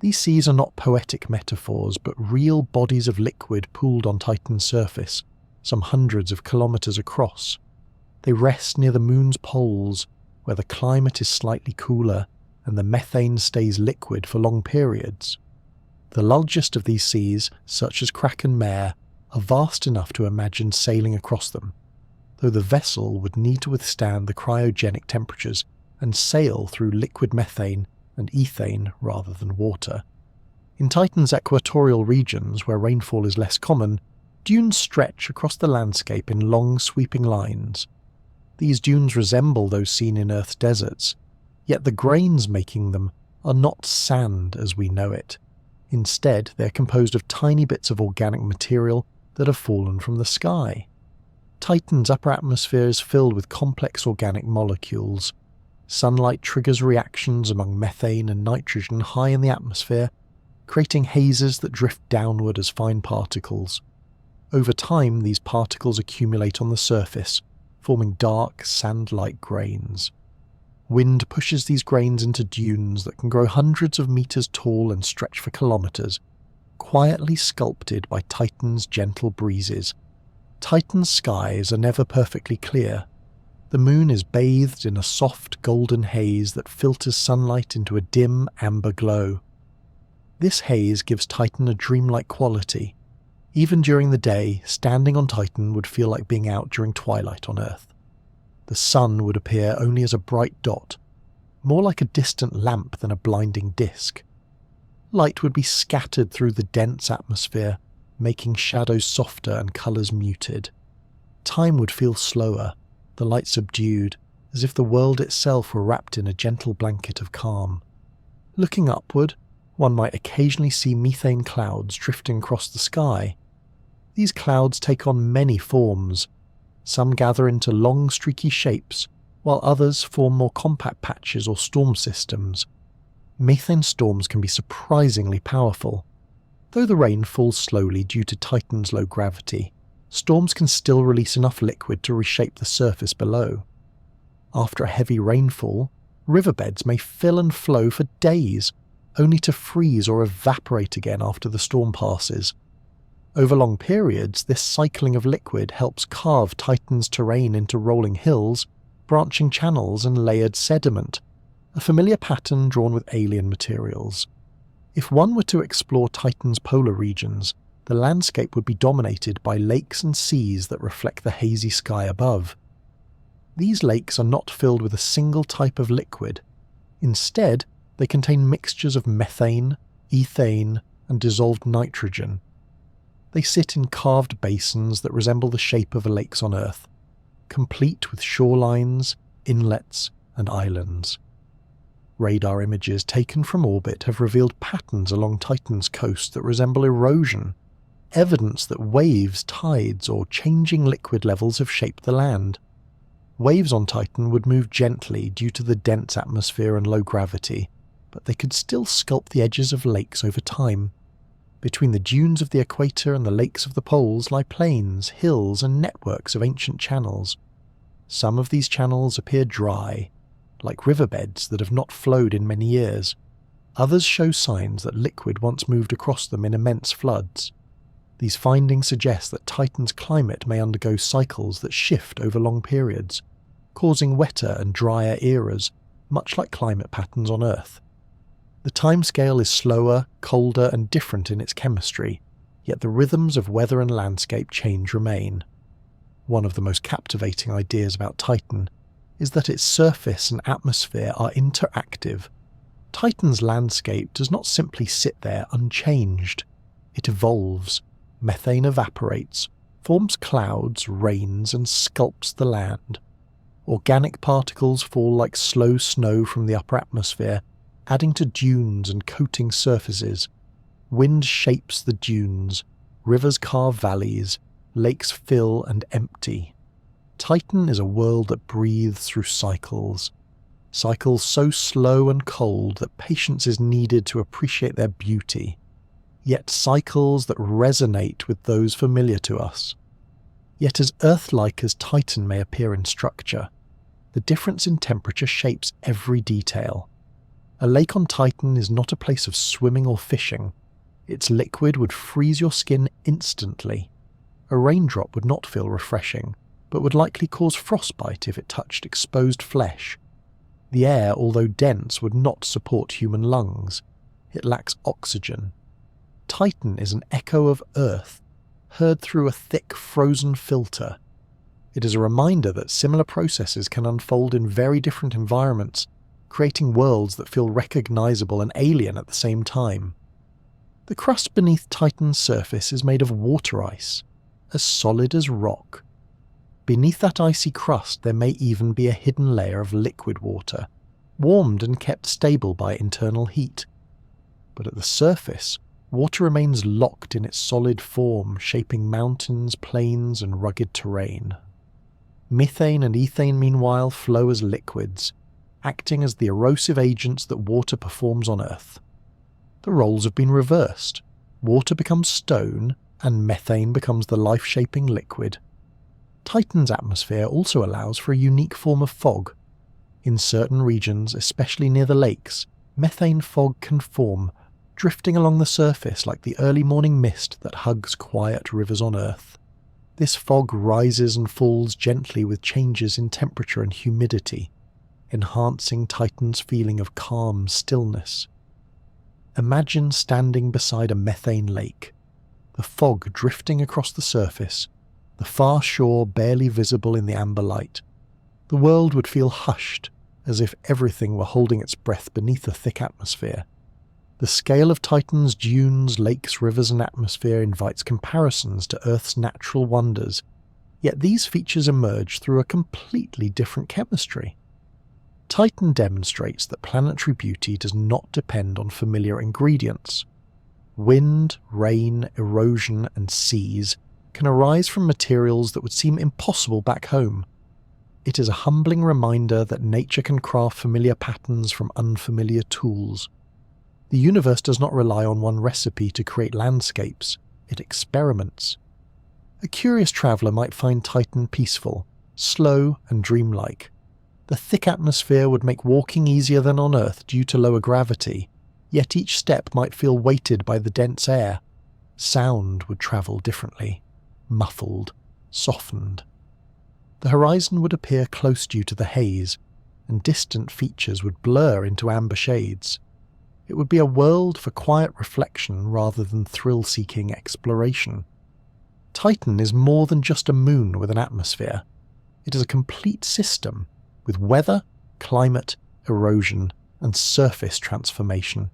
These seas are not poetic metaphors, but real bodies of liquid pooled on Titan's surface, some hundreds of kilometers across. They rest near the moon's poles, where the climate is slightly cooler and the methane stays liquid for long periods. The largest of these seas, such as Kraken Mare, are vast enough to imagine sailing across them, though the vessel would need to withstand the cryogenic temperatures and sail through liquid methane and ethane rather than water. In Titan's equatorial regions, where rainfall is less common, dunes stretch across the landscape in long sweeping lines. These dunes resemble those seen in Earth's deserts, yet the grains making them are not sand as we know it. Instead, they are composed of tiny bits of organic material that have fallen from the sky. Titan's upper atmosphere is filled with complex organic molecules. Sunlight triggers reactions among methane and nitrogen high in the atmosphere, creating hazes that drift downward as fine particles. Over time, these particles accumulate on the surface, forming dark, sand-like grains. Wind pushes these grains into dunes that can grow hundreds of meters tall and stretch for kilometers, quietly sculpted by Titan's gentle breezes. Titan's skies are never perfectly clear. The moon is bathed in a soft golden haze that filters sunlight into a dim amber glow. This haze gives Titan a dreamlike quality. Even during the day, standing on Titan would feel like being out during twilight on Earth. The sun would appear only as a bright dot, more like a distant lamp than a blinding disk. Light would be scattered through the dense atmosphere, making shadows softer and colours muted. Time would feel slower, the light subdued, as if the world itself were wrapped in a gentle blanket of calm. Looking upward, one might occasionally see methane clouds drifting across the sky. These clouds take on many forms. Some gather into long streaky shapes, while others form more compact patches or storm systems. Methane storms can be surprisingly powerful. Though the rain falls slowly due to Titan's low gravity, storms can still release enough liquid to reshape the surface below. After a heavy rainfall, riverbeds may fill and flow for days, only to freeze or evaporate again after the storm passes. Over long periods, this cycling of liquid helps carve Titan's terrain into rolling hills, branching channels and layered sediment, a familiar pattern drawn with alien materials. If one were to explore Titan's polar regions, the landscape would be dominated by lakes and seas that reflect the hazy sky above. These lakes are not filled with a single type of liquid. Instead, they contain mixtures of methane, ethane, and dissolved nitrogen. They sit in carved basins that resemble the shape of lakes on Earth, complete with shorelines, inlets, and islands. Radar images taken from orbit have revealed patterns along Titan's coast that resemble erosion, evidence that waves, tides, or changing liquid levels have shaped the land. Waves on Titan would move gently due to the dense atmosphere and low gravity, but they could still sculpt the edges of lakes over time. Between the dunes of the equator and the lakes of the poles lie plains, hills, and networks of ancient channels. Some of these channels appear dry, like riverbeds that have not flowed in many years. Others show signs that liquid once moved across them in immense floods. These findings suggest that Titan's climate may undergo cycles that shift over long periods, causing wetter and drier eras, much like climate patterns on Earth. The timescale is slower, colder, and different in its chemistry, yet the rhythms of weather and landscape change remain. One of the most captivating ideas about Titan is that its surface and atmosphere are interactive. Titan's landscape does not simply sit there unchanged. It evolves. Methane evaporates, forms clouds, rains, and sculpts the land. Organic particles fall like slow snow from the upper atmosphere, adding to dunes and coating surfaces. Wind shapes the dunes, rivers carve valleys, lakes fill and empty. Titan is a world that breathes through cycles. Cycles so slow and cold that patience is needed to appreciate their beauty. Yet cycles that resonate with those familiar to us. Yet as Earth-like as Titan may appear in structure, the difference in temperature shapes every detail. A lake on Titan is not a place of swimming or fishing. Its liquid would freeze your skin instantly. A raindrop would not feel refreshing, but would likely cause frostbite if it touched exposed flesh. The air, although dense, would not support human lungs. It lacks oxygen. Titan is an echo of Earth, heard through a thick frozen filter. It is a reminder that similar processes can unfold in very different environments, creating worlds that feel recognizable and alien at the same time. The crust beneath Titan's surface is made of water ice, as solid as rock. Beneath that icy crust there may even be a hidden layer of liquid water, warmed and kept stable by internal heat. But at the surface, water remains locked in its solid form, shaping mountains, plains, and rugged terrain. Methane and ethane, meanwhile, flow as liquids, acting as the erosive agents that water performs on Earth. The roles have been reversed. Water becomes stone, and methane becomes the life-shaping liquid. Titan's atmosphere also allows for a unique form of fog. In certain regions, especially near the lakes, methane fog can form, drifting along the surface like the early morning mist that hugs quiet rivers on Earth. This fog rises and falls gently with changes in temperature and humidity, enhancing Titan's feeling of calm stillness. Imagine standing beside a methane lake, the fog drifting across the surface, the far shore barely visible in the amber light. The world would feel hushed, as if everything were holding its breath beneath a thick atmosphere. The scale of Titan's dunes, lakes, rivers, and atmosphere invites comparisons to Earth's natural wonders, yet these features emerge through a completely different chemistry. Titan demonstrates that planetary beauty does not depend on familiar ingredients. Wind, rain, erosion, and seas can arise from materials that would seem impossible back home. It is a humbling reminder that nature can craft familiar patterns from unfamiliar tools. The universe does not rely on one recipe to create landscapes, it experiments. A curious traveller might find Titan peaceful, slow, and dreamlike. The thick atmosphere would make walking easier than on Earth due to lower gravity, yet each step might feel weighted by the dense air. Sound would travel differently, muffled, softened. The horizon would appear close due to the haze, and distant features would blur into amber shades. It would be a world for quiet reflection rather than thrill-seeking exploration. Titan is more than just a moon with an atmosphere. It is a complete system, with weather, climate, erosion, and surface transformation.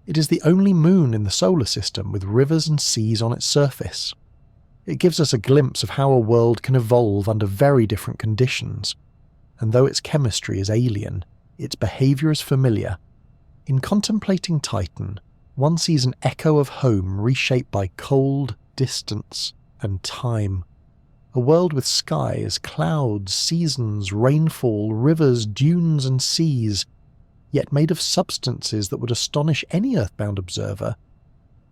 It is the only moon in the solar system with rivers and seas on its surface. It gives us a glimpse of how a world can evolve under very different conditions, and though its chemistry is alien, its behaviour is familiar. In contemplating Titan, one sees an echo of home reshaped by cold, distance, and time. A world with skies, clouds, seasons, rainfall, rivers, dunes and seas, yet made of substances that would astonish any earthbound observer.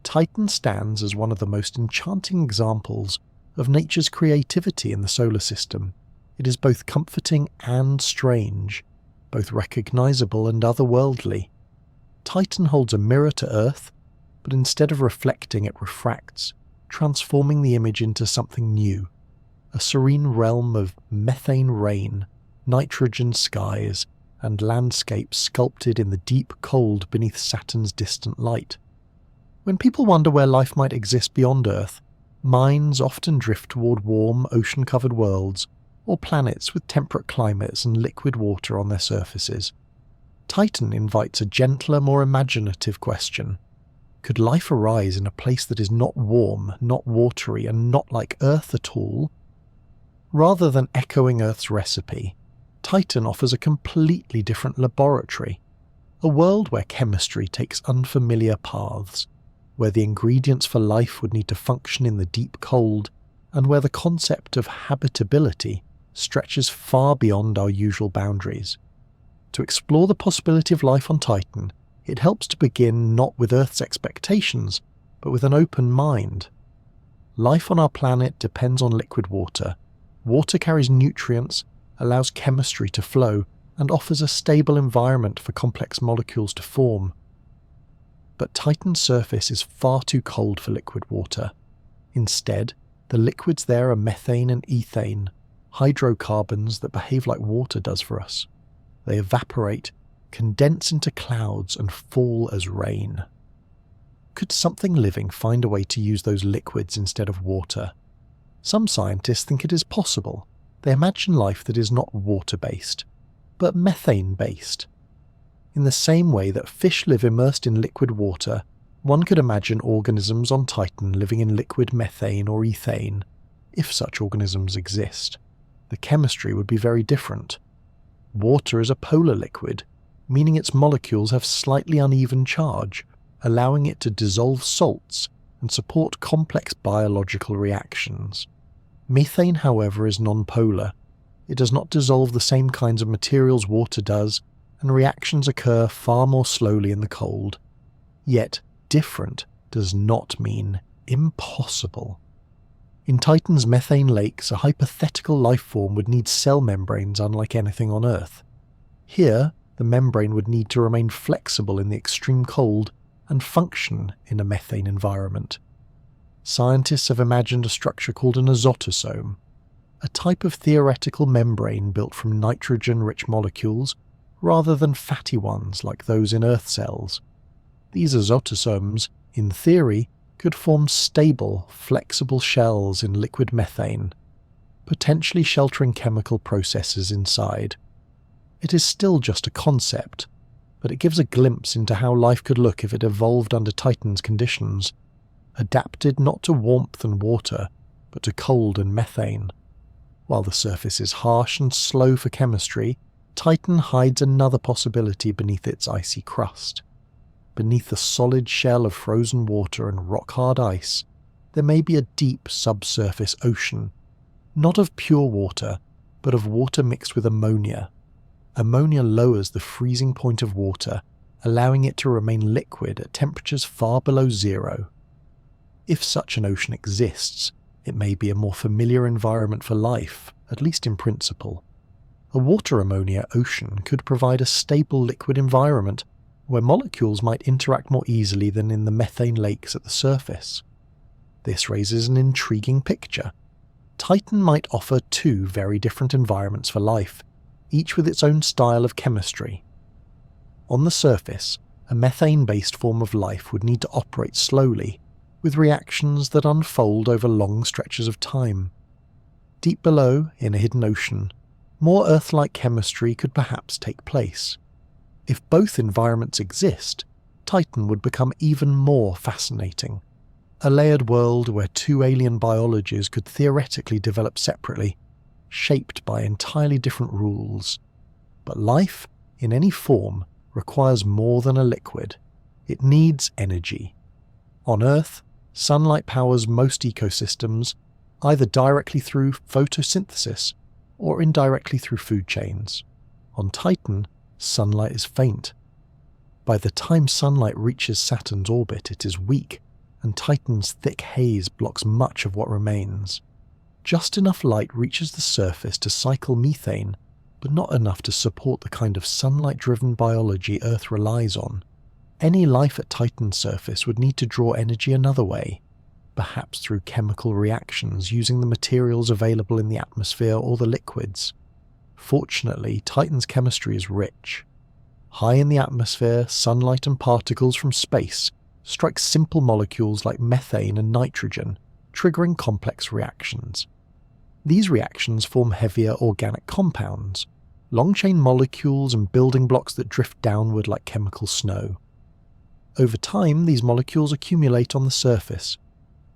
Titan stands as one of the most enchanting examples of nature's creativity in the solar system. It is both comforting and strange, both recognisable and otherworldly. Titan holds a mirror to Earth, but instead of reflecting it refracts, transforming the image into something new. A serene realm of methane rain, nitrogen skies, and landscapes sculpted in the deep cold beneath Saturn's distant light. When people wonder where life might exist beyond Earth, minds often drift toward warm, ocean-covered worlds, or planets with temperate climates and liquid water on their surfaces. Titan invites a gentler, more imaginative question. Could life arise in a place that is not warm, not watery, and not like Earth at all? Rather than echoing Earth's recipe, Titan offers a completely different laboratory, a world where chemistry takes unfamiliar paths, where the ingredients for life would need to function in the deep cold, and where the concept of habitability stretches far beyond our usual boundaries. To explore the possibility of life on Titan, it helps to begin not with Earth's expectations, but with an open mind. Life on our planet depends on liquid water. Water carries nutrients, allows chemistry to flow, and offers a stable environment for complex molecules to form. But Titan's surface is far too cold for liquid water. Instead, the liquids there are methane and ethane, hydrocarbons that behave like water does for us. They evaporate, condense into clouds, and fall as rain. Could something living find a way to use those liquids instead of water? Some scientists think it is possible. They imagine life that is not water-based, but methane-based. In the same way that fish live immersed in liquid water, one could imagine organisms on Titan living in liquid methane or ethane, if such organisms exist. The chemistry would be very different. Water is a polar liquid, meaning its molecules have slightly uneven charge, allowing it to dissolve salts and support complex biological reactions. Methane, however, is non-polar. It does not dissolve the same kinds of materials water does, and reactions occur far more slowly in the cold. Yet, different does not mean impossible. In Titan's methane lakes, a hypothetical life form would need cell membranes unlike anything on Earth. Here, the membrane would need to remain flexible in the extreme cold and function in a methane environment. Scientists have imagined a structure called an azotosome, a type of theoretical membrane built from nitrogen-rich molecules rather than fatty ones like those in Earth cells. These azotosomes, in theory, could form stable, flexible shells in liquid methane, potentially sheltering chemical processes inside. It is still just a concept, but it gives a glimpse into how life could look if it evolved under Titan's conditions, adapted not to warmth and water, but to cold and methane. While the surface is harsh and slow for chemistry, Titan hides another possibility beneath its icy crust. Beneath the solid shell of frozen water and rock-hard ice, there may be a deep subsurface ocean, not of pure water, but of water mixed with ammonia. Ammonia lowers the freezing point of water, allowing it to remain liquid at temperatures far below zero. If such an ocean exists, it may be a more familiar environment for life, at least in principle. A water ammonia ocean could provide a stable liquid environment where molecules might interact more easily than in the methane lakes at the surface. This raises an intriguing picture. Titan might offer two very different environments for life, each with its own style of chemistry. On the surface, a methane-based form of life would need to operate slowly, with reactions that unfold over long stretches of time. Deep below, in a hidden ocean, more Earth-like chemistry could perhaps take place. If both environments exist, Titan would become even more fascinating. A layered world where two alien biologies could theoretically develop separately, shaped by entirely different rules. But life, in any form, requires more than a liquid. It needs energy. On Earth, sunlight powers most ecosystems, either directly through photosynthesis or indirectly through food chains. On Titan, sunlight is faint. By the time sunlight reaches Saturn's orbit, it is weak, and Titan's thick haze blocks much of what remains. Just enough light reaches the surface to cycle methane, but not enough to support the kind of sunlight-driven biology Earth relies on. Any life at Titan's surface would need to draw energy another way, perhaps through chemical reactions using the materials available in the atmosphere or the liquids. Fortunately, Titan's chemistry is rich. High in the atmosphere, sunlight and particles from space strike simple molecules like methane and nitrogen, triggering complex reactions. These reactions form heavier organic compounds, long-chain molecules and building blocks that drift downward like chemical snow. Over time, these molecules accumulate on the surface.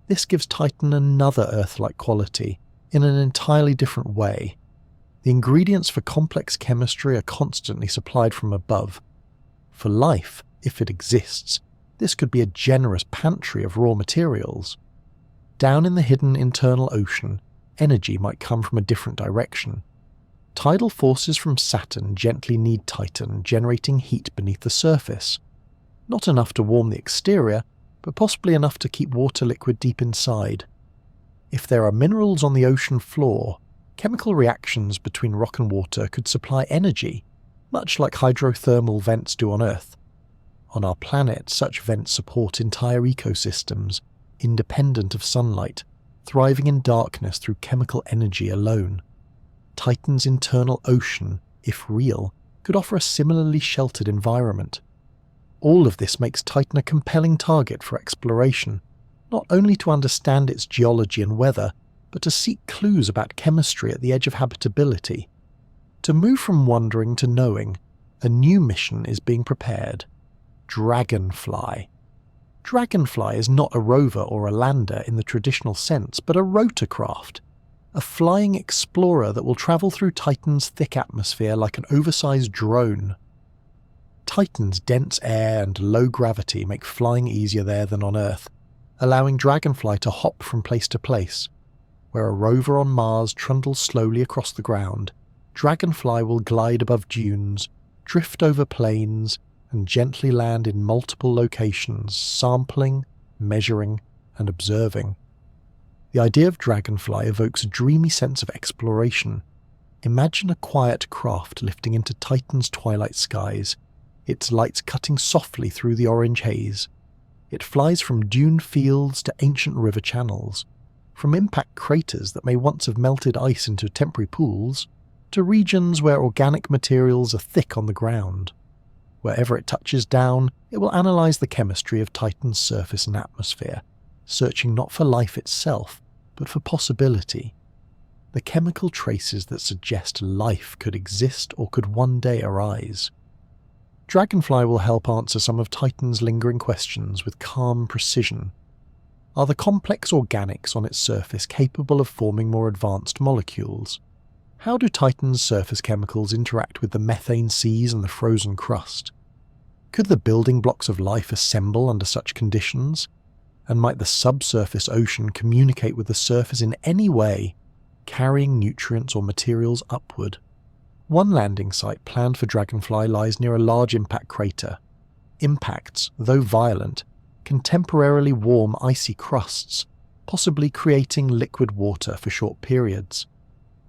This gives Titan another Earth-like quality, in an entirely different way. The ingredients for complex chemistry are constantly supplied from above. For life, if it exists, this could be a generous pantry of raw materials. Down in the hidden internal ocean, energy might come from a different direction. Tidal forces from Saturn gently knead Titan, generating heat beneath the surface. Not enough to warm the exterior, but possibly enough to keep water liquid deep inside. If there are minerals on the ocean floor, chemical reactions between rock and water could supply energy, much like hydrothermal vents do on Earth. On our planet, such vents support entire ecosystems, independent of sunlight, thriving in darkness through chemical energy alone. Titan's internal ocean, if real, could offer a similarly sheltered environment. All of this makes Titan a compelling target for exploration, not only to understand its geology and weather, but to seek clues about chemistry at the edge of habitability. To move from wondering to knowing, a new mission is being prepared. Dragonfly. Dragonfly is not a rover or a lander in the traditional sense, but a rotorcraft, a flying explorer that will travel through Titan's thick atmosphere like an oversized drone. Titan's dense air and low gravity make flying easier there than on Earth, allowing Dragonfly to hop from place to place. Where a rover on Mars trundles slowly across the ground, Dragonfly will glide above dunes, drift over plains, and gently land in multiple locations, sampling, measuring, and observing. The idea of Dragonfly evokes a dreamy sense of exploration. Imagine a quiet craft lifting into Titan's twilight skies, its lights cutting softly through the orange haze. It flies from dune fields to ancient river channels, from impact craters that may once have melted ice into temporary pools, to regions where organic materials are thick on the ground. Wherever it touches down, it will analyze the chemistry of Titan's surface and atmosphere, searching not for life itself, but for possibility. The chemical traces that suggest life could exist or could one day arise. Dragonfly will help answer some of Titan's lingering questions with calm precision. Are the complex organics on its surface capable of forming more advanced molecules? How do Titan's surface chemicals interact with the methane seas and the frozen crust? Could the building blocks of life assemble under such conditions? And might the subsurface ocean communicate with the surface in any way, carrying nutrients or materials upward? One landing site planned for Dragonfly lies near a large impact crater. Impacts, though violent, can temporarily warm icy crusts, possibly creating liquid water for short periods.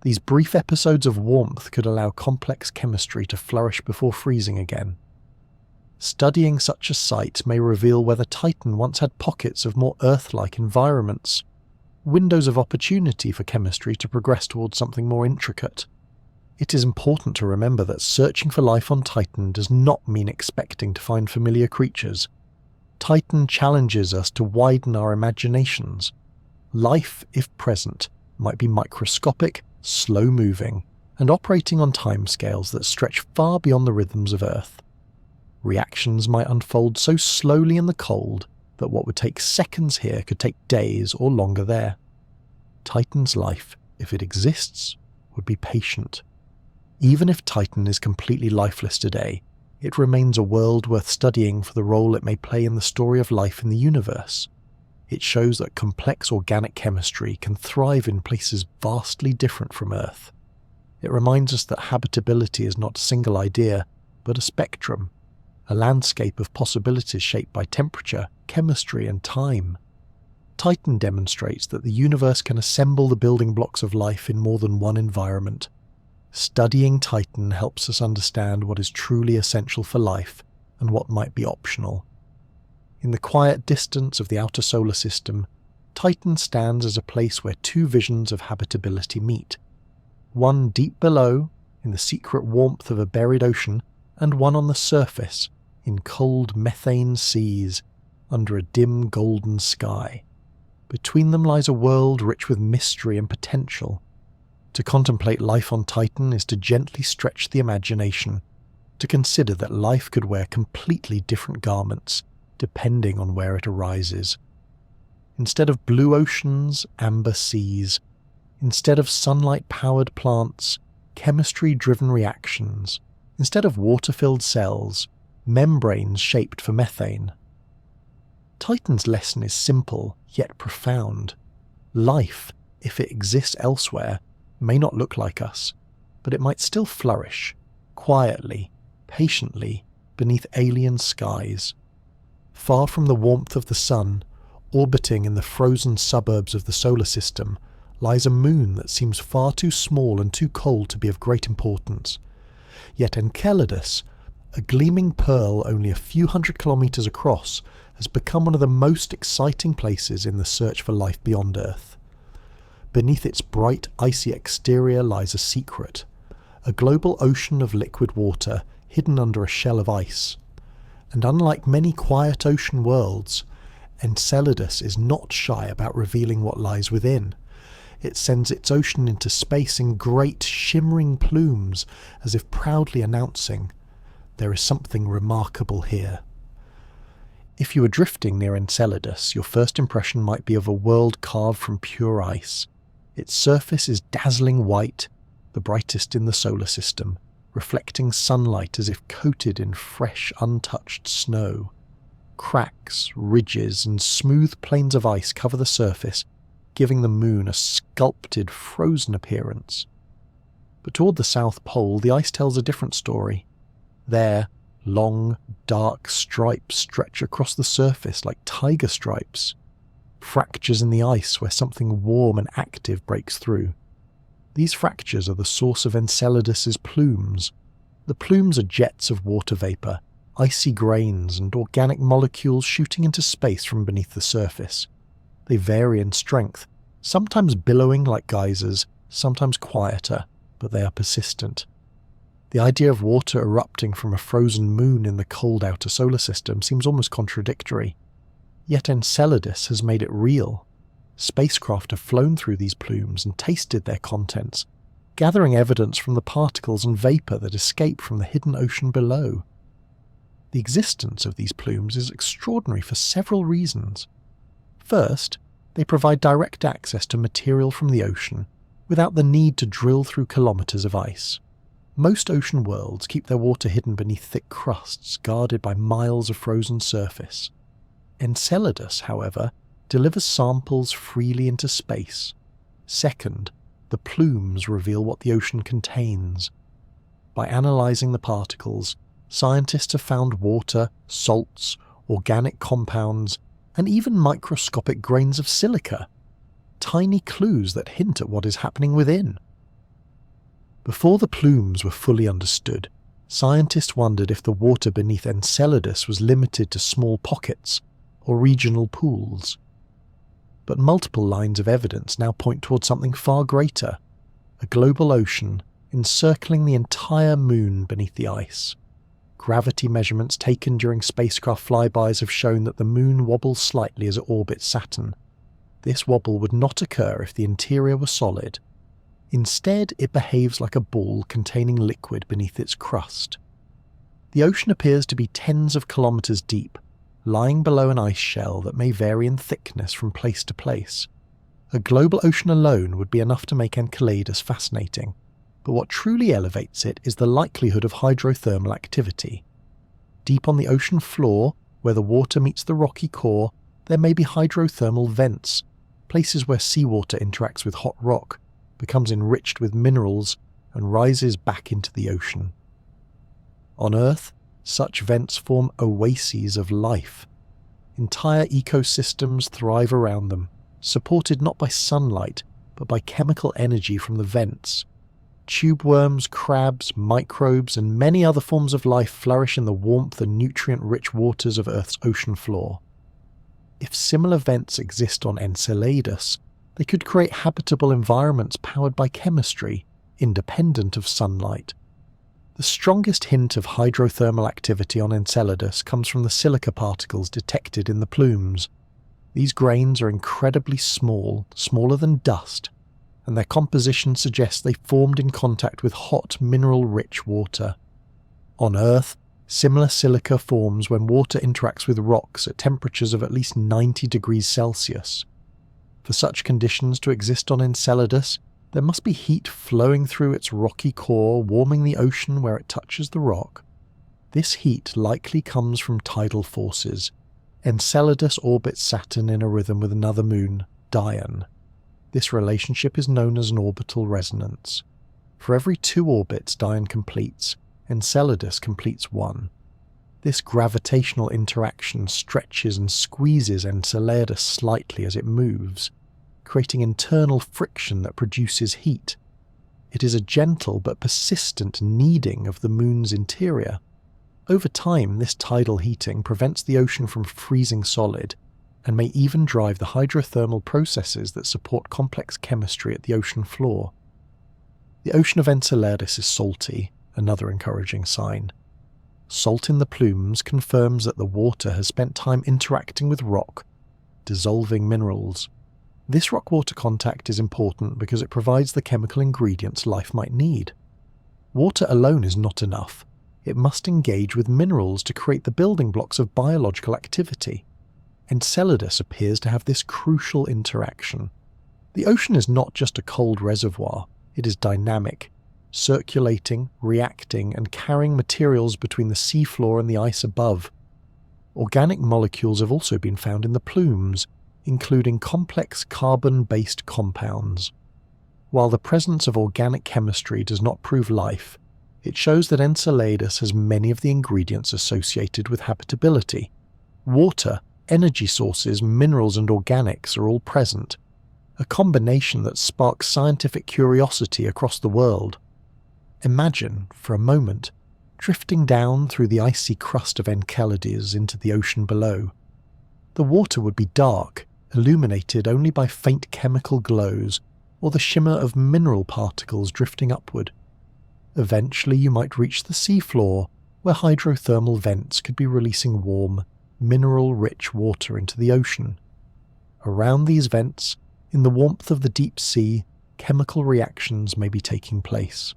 These brief episodes of warmth could allow complex chemistry to flourish before freezing again. Studying such a site may reveal whether Titan once had pockets of more Earth-like environments, windows of opportunity for chemistry to progress towards something more intricate. It is important to remember that searching for life on Titan does not mean expecting to find familiar creatures. Titan challenges us to widen our imaginations. Life, if present, might be microscopic, slow-moving, and operating on timescales that stretch far beyond the rhythms of Earth. Reactions might unfold so slowly in the cold that what would take seconds here could take days or longer there. Titan's life, if it exists, would be patient. Even if Titan is completely lifeless today, it remains a world worth studying for the role it may play in the story of life in the universe. It shows that complex organic chemistry can thrive in places vastly different from Earth. It reminds us that habitability is not a single idea, but a spectrum, a landscape of possibilities shaped by temperature, chemistry, and time. Titan demonstrates that the universe can assemble the building blocks of life in more than one environment. Studying Titan helps us understand what is truly essential for life and what might be optional. In the quiet distance of the outer solar system, Titan stands as a place where two visions of habitability meet. One deep below, in the secret warmth of a buried ocean, and one on the surface, in cold methane seas, under a dim golden sky. Between them lies a world rich with mystery and potential. To contemplate life on Titan is to gently stretch the imagination, to consider that life could wear completely different garments, depending on where it arises. Instead of blue oceans, amber seas. Instead of sunlight-powered plants, chemistry-driven reactions. Instead of water-filled cells, membranes shaped for methane. Titan's lesson is simple, yet profound. Life, if it exists elsewhere, may not look like us, but it might still flourish, quietly, patiently, beneath alien skies. Far from the warmth of the sun, orbiting in the frozen suburbs of the solar system, lies a moon that seems far too small and too cold to be of great importance. Yet Enceladus, a gleaming pearl only a few hundred kilometers across, has become one of the most exciting places in the search for life beyond Earth. Beneath its bright, icy exterior lies a secret, a global ocean of liquid water hidden under a shell of ice. And unlike many quiet ocean worlds, Enceladus is not shy about revealing what lies within. It sends its ocean into space in great, shimmering plumes, as if proudly announcing, "There is something remarkable here." If you were drifting near Enceladus, your first impression might be of a world carved from pure ice. Its surface is dazzling white, the brightest in the solar system, reflecting sunlight as if coated in fresh, untouched snow. Cracks, ridges, and smooth plains of ice cover the surface, giving the moon a sculpted, frozen appearance. But toward the South Pole, the ice tells a different story. There, long, dark stripes stretch across the surface like tiger stripes. Fractures in the ice where something warm and active breaks through. These fractures are the source of Enceladus's plumes. The plumes are jets of water vapor, icy grains, and organic molecules shooting into space from beneath the surface. They vary in strength, sometimes billowing like geysers, sometimes quieter, but they are persistent. The idea of water erupting from a frozen moon in the cold outer solar system seems almost contradictory. Yet Enceladus has made it real. Spacecraft have flown through these plumes and tasted their contents, gathering evidence from the particles and vapor that escape from the hidden ocean below. The existence of these plumes is extraordinary for several reasons. First, they provide direct access to material from the ocean, without the need to drill through kilometers of ice. Most ocean worlds keep their water hidden beneath thick crusts guarded by miles of frozen surface. Enceladus, however, delivers samples freely into space. Second, the plumes reveal what the ocean contains. By analysing the particles, scientists have found water, salts, organic compounds, and even microscopic grains of silica, tiny clues that hint at what is happening within. Before the plumes were fully understood, scientists wondered if the water beneath Enceladus was limited to small pockets or regional pools. But multiple lines of evidence now point towards something far greater, a global ocean encircling the entire moon beneath the ice. Gravity measurements taken during spacecraft flybys have shown that the moon wobbles slightly as it orbits Saturn. This wobble would not occur if the interior were solid. Instead, it behaves like a ball containing liquid beneath its crust. The ocean appears to be tens of kilometers deep, lying below an ice shell that may vary in thickness from place to place. A global ocean alone would be enough to make Enceladus fascinating, but what truly elevates it is the likelihood of hydrothermal activity. Deep on the ocean floor, where the water meets the rocky core, there may be hydrothermal vents, places where seawater interacts with hot rock, becomes enriched with minerals, and rises back into the ocean. On Earth, such vents form oases of life. Entire ecosystems thrive around them, supported not by sunlight, but by chemical energy from the vents. Tube worms, crabs, microbes, and many other forms of life flourish in the warmth and nutrient-rich waters of Earth's ocean floor. If similar vents exist on Enceladus, they could create habitable environments powered by chemistry, independent of sunlight. The strongest hint of hydrothermal activity on Enceladus comes from the silica particles detected in the plumes. These grains are incredibly small, smaller than dust, and their composition suggests they formed in contact with hot, mineral-rich water. On Earth, similar silica forms when water interacts with rocks at temperatures of at least 90 degrees Celsius. For such conditions to exist on Enceladus, there must be heat flowing through its rocky core, warming the ocean where it touches the rock. This heat likely comes from tidal forces. Enceladus orbits Saturn in a rhythm with another moon, Dione. This relationship is known as an orbital resonance. For every 2 orbits Dione completes, Enceladus completes 1. This gravitational interaction stretches and squeezes Enceladus slightly as it moves, creating internal friction that produces heat. It is a gentle but persistent kneading of the moon's interior. Over time, this tidal heating prevents the ocean from freezing solid, and may even drive the hydrothermal processes that support complex chemistry at the ocean floor. The ocean of Enceladus is salty, another encouraging sign. Salt in the plumes confirms that the water has spent time interacting with rock, dissolving minerals. This rock-water contact is important because it provides the chemical ingredients life might need. Water alone is not enough. It must engage with minerals to create the building blocks of biological activity. Enceladus appears to have this crucial interaction. The ocean is not just a cold reservoir, it is dynamic, circulating, reacting, and carrying materials between the seafloor and the ice above. Organic molecules have also been found in the plumes, including complex carbon-based compounds. While the presence of organic chemistry does not prove life, it shows that Enceladus has many of the ingredients associated with habitability. Water, energy sources, minerals, and organics are all present, a combination that sparks scientific curiosity across the world. Imagine, for a moment, drifting down through the icy crust of Enceladus into the ocean below. The water would be dark, illuminated only by faint chemical glows or the shimmer of mineral particles drifting upward. Eventually you might reach the seafloor, where hydrothermal vents could be releasing warm, mineral-rich water into the ocean. Around these vents, in the warmth of the deep sea, chemical reactions may be taking place.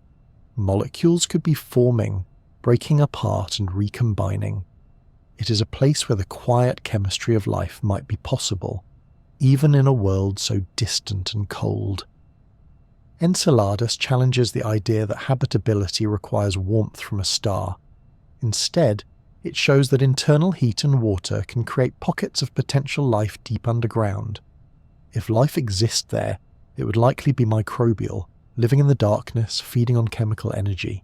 Molecules could be forming, breaking apart and recombining. It is a place where the quiet chemistry of life might be possible, even in a world so distant and cold. Enceladus challenges the idea that habitability requires warmth from a star. Instead, it shows that internal heat and water can create pockets of potential life deep underground. If life exists there, it would likely be microbial, living in the darkness, feeding on chemical energy.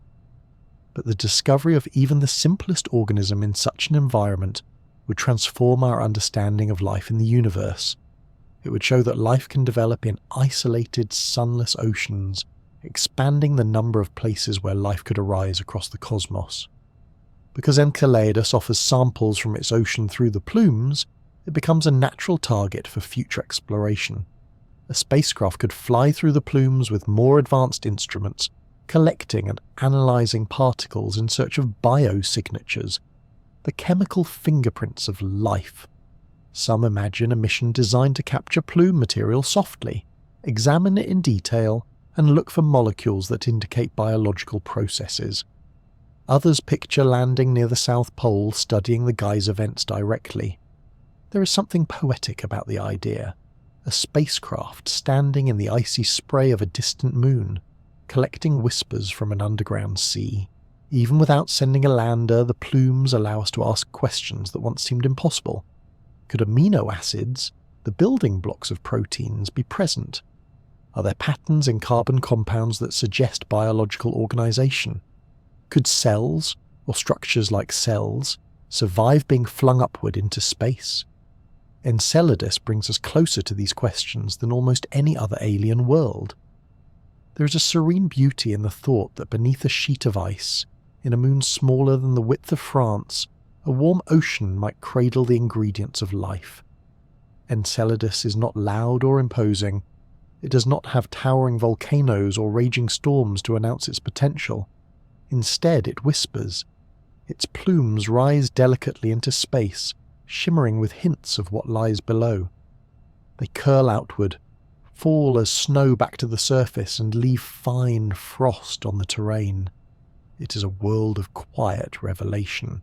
But the discovery of even the simplest organism in such an environment would transform our understanding of life in the universe. It would show that life can develop in isolated, sunless oceans, expanding the number of places where life could arise across the cosmos. Because Enceladus offers samples from its ocean through the plumes, it becomes a natural target for future exploration. A spacecraft could fly through the plumes with more advanced instruments, collecting and analysing particles in search of biosignatures, the chemical fingerprints of life. Some imagine a mission designed to capture plume material softly, examine it in detail, and look for molecules that indicate biological processes. Others picture landing near the South Pole, studying the geyser vents directly. There is something poetic about the idea. A spacecraft standing in the icy spray of a distant moon, collecting whispers from an underground sea. Even without sending a lander, the plumes allow us to ask questions that once seemed impossible. Could amino acids, the building blocks of proteins, be present? Are there patterns in carbon compounds that suggest biological organization? Could cells, or structures like cells, survive being flung upward into space? Enceladus brings us closer to these questions than almost any other alien world. There is a serene beauty in the thought that beneath a sheet of ice, in a moon smaller than the width of France, a warm ocean might cradle the ingredients of life. Enceladus is not loud or imposing. It does not have towering volcanoes or raging storms to announce its potential. Instead, it whispers. Its plumes rise delicately into space, shimmering with hints of what lies below. They curl outward, fall as snow back to the surface, and leave fine frost on the terrain. It is a world of quiet revelation.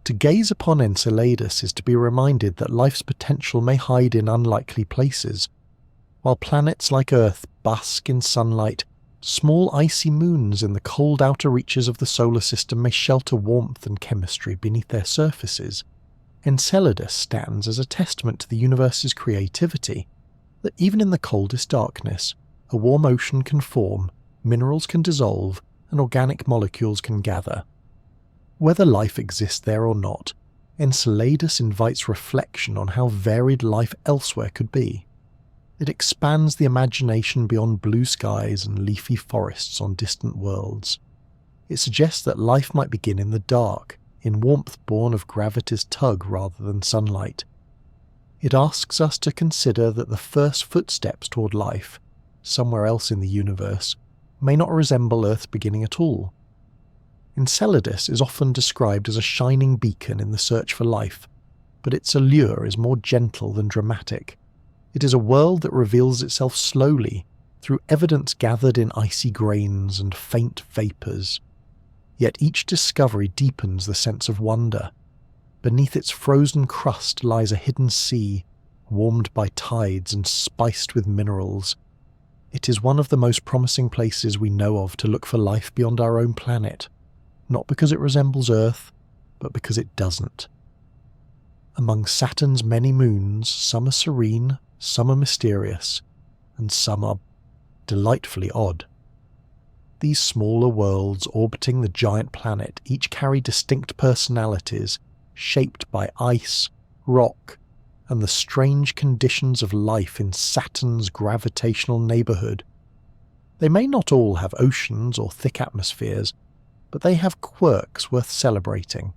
To gaze upon Enceladus is to be reminded that life's potential may hide in unlikely places. While planets like Earth bask in sunlight, small icy moons in the cold outer reaches of the solar system may shelter warmth and chemistry beneath their surfaces. Enceladus stands as a testament to the universe's creativity, that even in the coldest darkness, a warm ocean can form, minerals can dissolve, and organic molecules can gather. Whether life exists there or not, Enceladus invites reflection on how varied life elsewhere could be. It expands the imagination beyond blue skies and leafy forests on distant worlds. It suggests that life might begin in the dark, in warmth born of gravity's tug rather than sunlight. It asks us to consider that the first footsteps toward life, somewhere else in the universe, may not resemble Earth's beginning at all. Enceladus is often described as a shining beacon in the search for life, but its allure is more gentle than dramatic. It is a world that reveals itself slowly, through evidence gathered in icy grains and faint vapours. Yet each discovery deepens the sense of wonder. Beneath its frozen crust lies a hidden sea, warmed by tides and spiced with minerals. It is one of the most promising places we know of to look for life beyond our own planet, not because it resembles Earth, but because it doesn't. Among Saturn's many moons, some are serene, some are mysterious, and some are delightfully odd. These smaller worlds orbiting the giant planet each carry distinct personalities, shaped by ice, rock, and the strange conditions of life in Saturn's gravitational neighbourhood. They may not all have oceans or thick atmospheres, but they have quirks worth celebrating.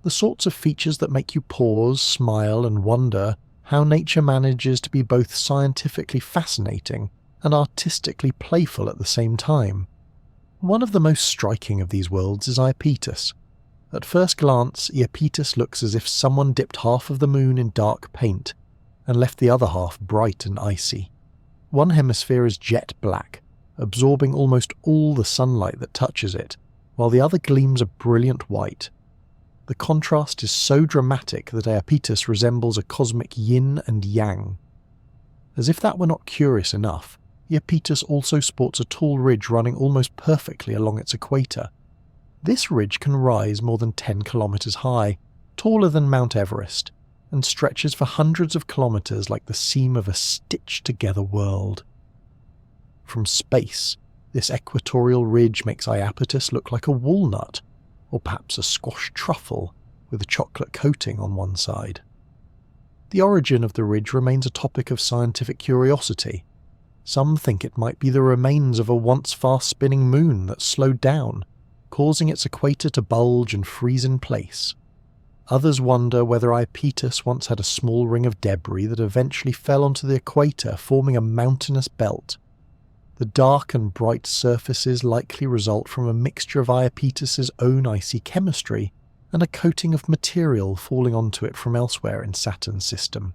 The sorts of features that make you pause, smile, and wonder how nature manages to be both scientifically fascinating and artistically playful at the same time. One of the most striking of these worlds is Iapetus. At first glance, Iapetus looks as if someone dipped half of the moon in dark paint and left the other half bright and icy. One hemisphere is jet black, absorbing almost all the sunlight that touches it, while the other gleams a brilliant white. The contrast is so dramatic that Iapetus resembles a cosmic yin and yang. As if that were not curious enough, Iapetus also sports a tall ridge running almost perfectly along its equator. This ridge can rise more than 10 kilometers high, taller than Mount Everest, and stretches for hundreds of kilometers like the seam of a stitched-together world. From space, this equatorial ridge makes Iapetus look like a walnut, or perhaps a squash truffle, with a chocolate coating on one side. The origin of the ridge remains a topic of scientific curiosity. Some think it might be the remains of a once fast-spinning moon that slowed down, causing its equator to bulge and freeze in place. Others wonder whether Iapetus once had a small ring of debris that eventually fell onto the equator, forming a mountainous belt. The dark and bright surfaces likely result from a mixture of Iapetus's own icy chemistry and a coating of material falling onto it from elsewhere in Saturn's system.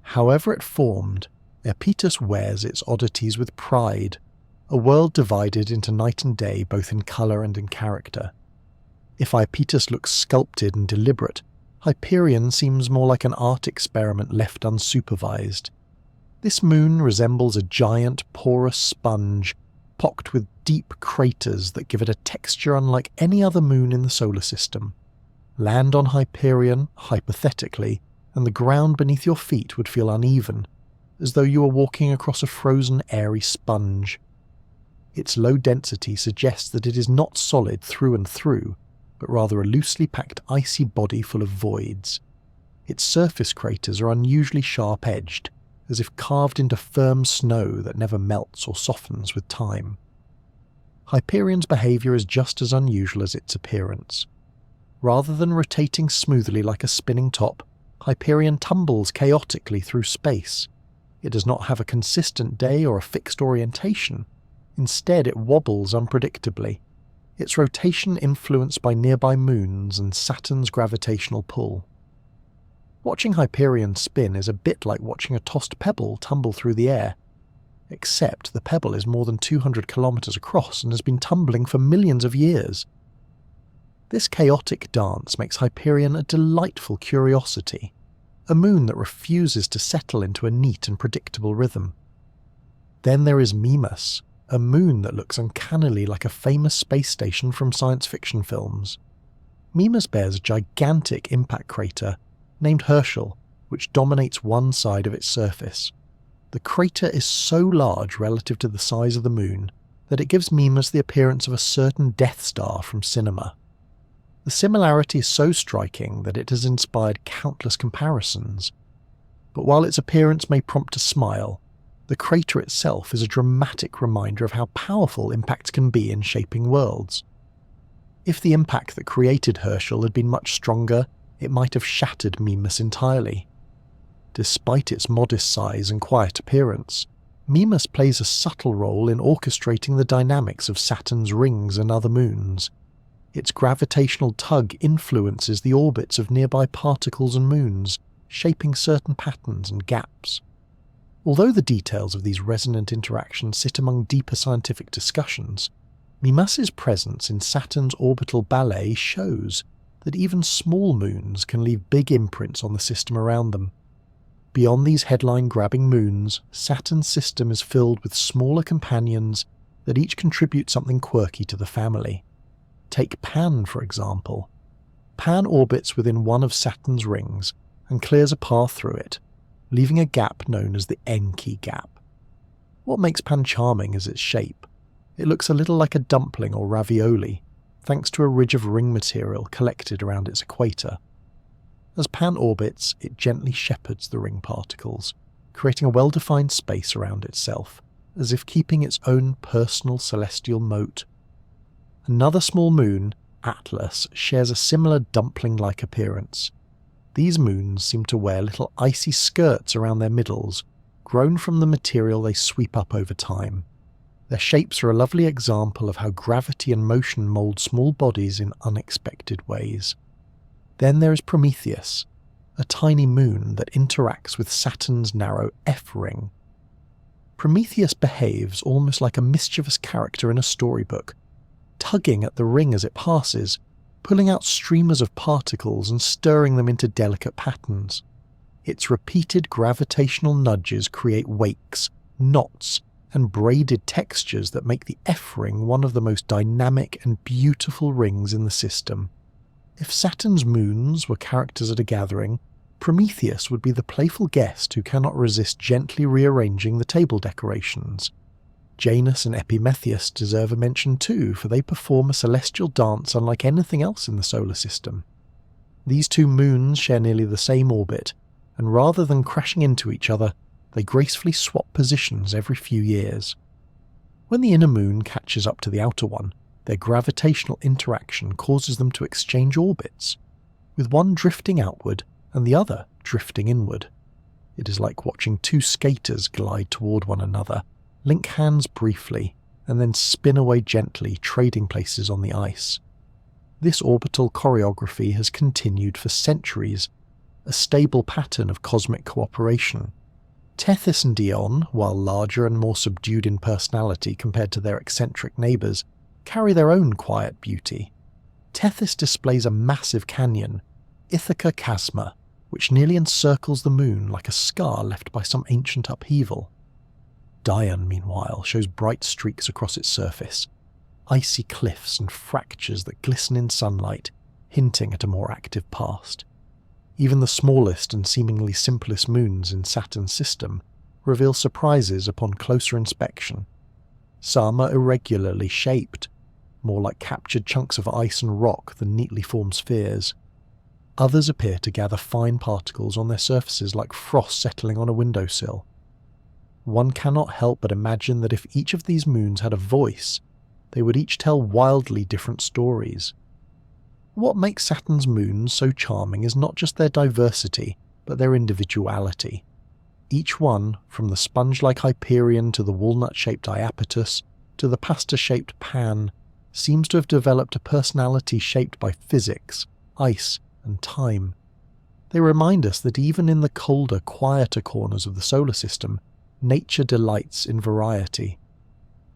However it formed, Iapetus wears its oddities with pride, a world divided into night and day both in colour and in character. If Iapetus looks sculpted and deliberate, Hyperion seems more like an art experiment left unsupervised. This moon resembles a giant, porous sponge, pocked with deep craters that give it a texture unlike any other moon in the solar system. Land on Hyperion, hypothetically, and the ground beneath your feet would feel uneven, as though you were walking across a frozen, airy sponge. Its low density suggests that it is not solid through and through, but rather a loosely packed icy body full of voids. Its surface craters are unusually sharp-edged, as if carved into firm snow that never melts or softens with time. Hyperion's behaviour is just as unusual as its appearance. Rather than rotating smoothly like a spinning top, Hyperion tumbles chaotically through space. It does not have a consistent day or a fixed orientation. Instead, it wobbles unpredictably, its rotation influenced by nearby moons and Saturn's gravitational pull. Watching Hyperion spin is a bit like watching a tossed pebble tumble through the air, except the pebble is more than 200 kilometers across and has been tumbling for millions of years. This chaotic dance makes Hyperion a delightful curiosity, a moon that refuses to settle into a neat and predictable rhythm. Then there is Mimas, a moon that looks uncannily like a famous space station from science fiction films. Mimas bears a gigantic impact crater named Herschel, which dominates one side of its surface. The crater is so large relative to the size of the moon that it gives Mimas the appearance of a certain Death Star from cinema. The similarity is so striking that it has inspired countless comparisons. But while its appearance may prompt a smile, the crater itself is a dramatic reminder of how powerful impacts can be in shaping worlds. If the impact that created Herschel had been much stronger, it might have shattered Mimas entirely. Despite its modest size and quiet appearance, Mimas plays a subtle role in orchestrating the dynamics of Saturn's rings and other moons. Its gravitational tug influences the orbits of nearby particles and moons, shaping certain patterns and gaps. Although the details of these resonant interactions sit among deeper scientific discussions, Mimas's presence in Saturn's orbital ballet shows that even small moons can leave big imprints on the system around them. Beyond these headline-grabbing moons, Saturn's system is filled with smaller companions that each contribute something quirky to the family. Take Pan, for example. Pan orbits within one of Saturn's rings and clears a path through it, leaving a gap known as the Enki gap. What makes Pan charming is its shape. It looks a little like a dumpling or ravioli, thanks to a ridge of ring material collected around its equator. As Pan orbits, it gently shepherds the ring particles, creating a well-defined space around itself, as if keeping its own personal celestial moat. Another small moon, Atlas, shares a similar dumpling-like appearance. These moons seem to wear little icy skirts around their middles, grown from the material they sweep up over time. Their shapes are a lovely example of how gravity and motion mould small bodies in unexpected ways. Then there is Prometheus, a tiny moon that interacts with Saturn's narrow F-ring. Prometheus behaves almost like a mischievous character in a storybook, tugging at the ring as it passes, pulling out streamers of particles and stirring them into delicate patterns. Its repeated gravitational nudges create wakes, knots, and braided textures that make the F ring one of the most dynamic and beautiful rings in the system. If Saturn's moons were characters at a gathering, Prometheus would be the playful guest who cannot resist gently rearranging the table decorations. Janus and Epimetheus deserve a mention too, for they perform a celestial dance unlike anything else in the solar system. These two moons share nearly the same orbit, and rather than crashing into each other, they gracefully swap positions every few years. When the inner moon catches up to the outer one, their gravitational interaction causes them to exchange orbits, with one drifting outward and the other drifting inward. It is like watching two skaters glide toward one another, link hands briefly, and then spin away gently, trading places on the ice. This orbital choreography has continued for centuries, a stable pattern of cosmic cooperation. Tethys and Dione, while larger and more subdued in personality compared to their eccentric neighbours, carry their own quiet beauty. Tethys displays a massive canyon, Ithaca Chasma, which nearly encircles the moon like a scar left by some ancient upheaval. Dione, meanwhile, shows bright streaks across its surface, icy cliffs and fractures that glisten in sunlight, hinting at a more active past. Even the smallest and seemingly simplest moons in Saturn's system reveal surprises upon closer inspection. Some are irregularly shaped, more like captured chunks of ice and rock than neatly formed spheres. Others appear to gather fine particles on their surfaces like frost settling on a windowsill. One cannot help but imagine that if each of these moons had a voice, they would each tell wildly different stories. What makes Saturn's moons so charming is not just their diversity, but their individuality. Each one, from the sponge-like Hyperion to the walnut-shaped Iapetus to the pasta-shaped Pan, seems to have developed a personality shaped by physics, ice, and time. They remind us that even in the colder, quieter corners of the solar system, nature delights in variety.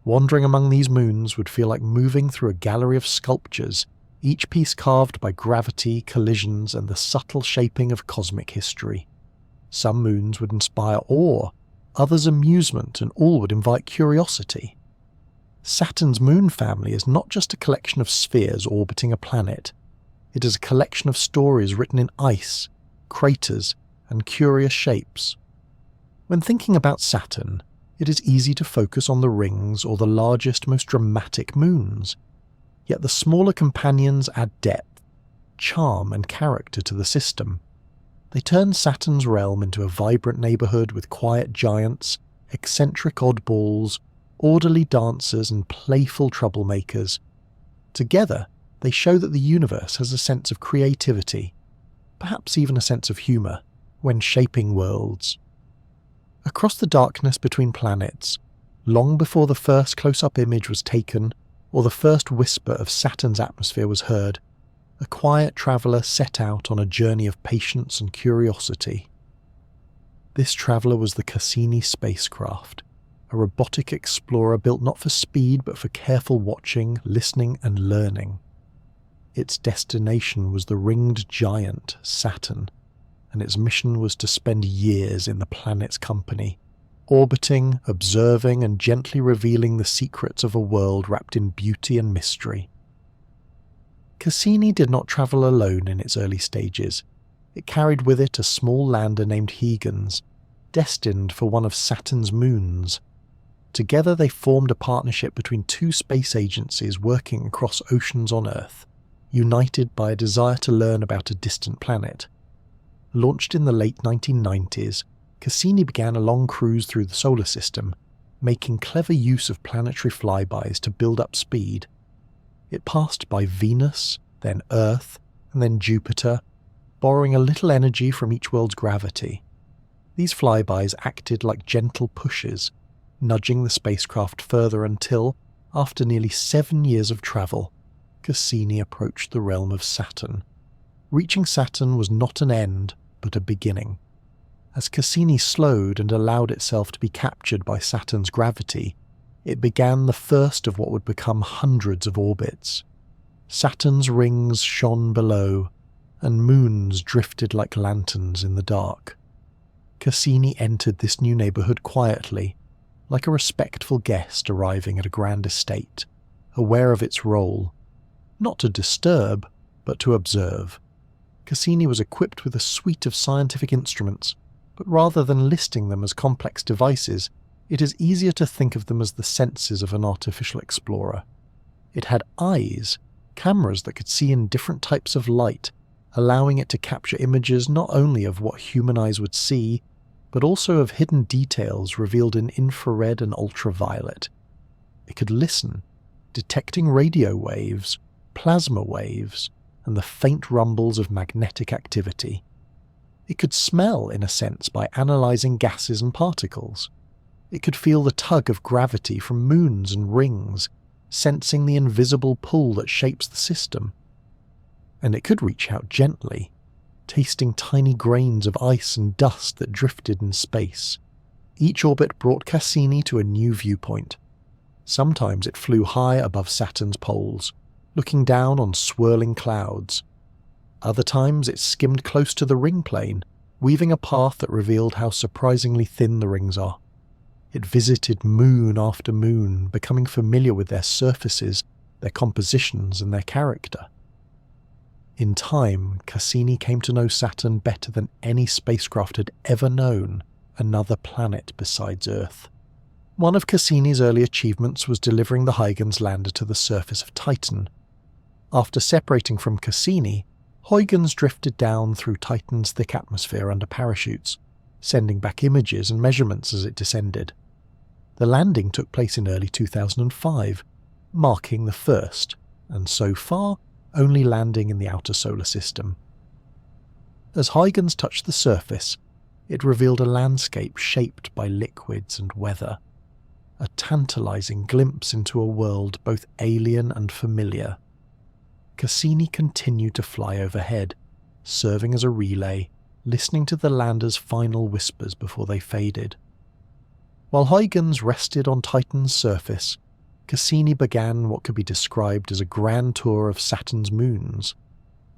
Wandering among these moons would feel like moving through a gallery of sculptures, each piece carved by gravity, collisions, and the subtle shaping of cosmic history. Some moons would inspire awe, others amusement, and all would invite curiosity. Saturn's moon family is not just a collection of spheres orbiting a planet. It is a collection of stories written in ice, craters, and curious shapes. When thinking about Saturn, it is easy to focus on the rings or the largest, most dramatic moons. Yet the smaller companions add depth, charm, and character to the system. They turn Saturn's realm into a vibrant neighbourhood with quiet giants, eccentric oddballs, orderly dancers, and playful troublemakers. Together, they show that the universe has a sense of creativity, perhaps even a sense of humour, when shaping worlds. Across the darkness between planets, long before the first close-up image was taken or the first whisper of Saturn's atmosphere was heard, a quiet traveller set out on a journey of patience and curiosity. This traveller was the Cassini spacecraft, a robotic explorer built not for speed but for careful watching, listening, and learning. Its destination was the ringed giant, Saturn, and its mission was to spend years in the planet's company, orbiting, observing, and gently revealing the secrets of a world wrapped in beauty and mystery. Cassini did not travel alone in its early stages. It carried with it a small lander named Huygens, destined for one of Saturn's moons. Together they formed a partnership between two space agencies working across oceans on Earth, united by a desire to learn about a distant planet. Launched in the late 1990s, Cassini began a long cruise through the solar system, making clever use of planetary flybys to build up speed. It passed by Venus, then Earth, and then Jupiter, borrowing a little energy from each world's gravity. These flybys acted like gentle pushes, nudging the spacecraft further until, after nearly 7 years of travel, Cassini approached the realm of Saturn. Reaching Saturn was not an end, but a beginning. As Cassini slowed and allowed itself to be captured by Saturn's gravity, it began the first of what would become hundreds of orbits. Saturn's rings shone below, and moons drifted like lanterns in the dark. Cassini entered this new neighbourhood quietly, like a respectful guest arriving at a grand estate, aware of its role, not to disturb, but to observe. Cassini was equipped with a suite of scientific instruments, but rather than listing them as complex devices, it is easier to think of them as the senses of an artificial explorer. It had eyes, cameras that could see in different types of light, allowing it to capture images not only of what human eyes would see, but also of hidden details revealed in infrared and ultraviolet. It could listen, detecting radio waves, plasma waves, and the faint rumbles of magnetic activity. It could smell, in a sense, by analysing gases and particles. It could feel the tug of gravity from moons and rings, sensing the invisible pull that shapes the system. And it could reach out gently, tasting tiny grains of ice and dust that drifted in space. Each orbit brought Cassini to a new viewpoint. Sometimes it flew high above Saturn's poles, looking down on swirling clouds. Other times it skimmed close to the ring plane, weaving a path that revealed how surprisingly thin the rings are. It visited moon after moon, becoming familiar with their surfaces, their compositions, and their character. In time, Cassini came to know Saturn better than any spacecraft had ever known another planet besides Earth. One of Cassini's early achievements was delivering the Huygens lander to the surface of Titan. After separating from Cassini, Huygens drifted down through Titan's thick atmosphere under parachutes, sending back images and measurements as it descended. The landing took place in early 2005, marking the first, and so far, only landing in the outer solar system. As Huygens touched the surface, it revealed a landscape shaped by liquids and weather, a tantalizing glimpse into a world both alien and familiar. Cassini continued to fly overhead, serving as a relay, listening to the lander's final whispers before they faded. While Huygens rested on Titan's surface, Cassini began what could be described as a grand tour of Saturn's moons.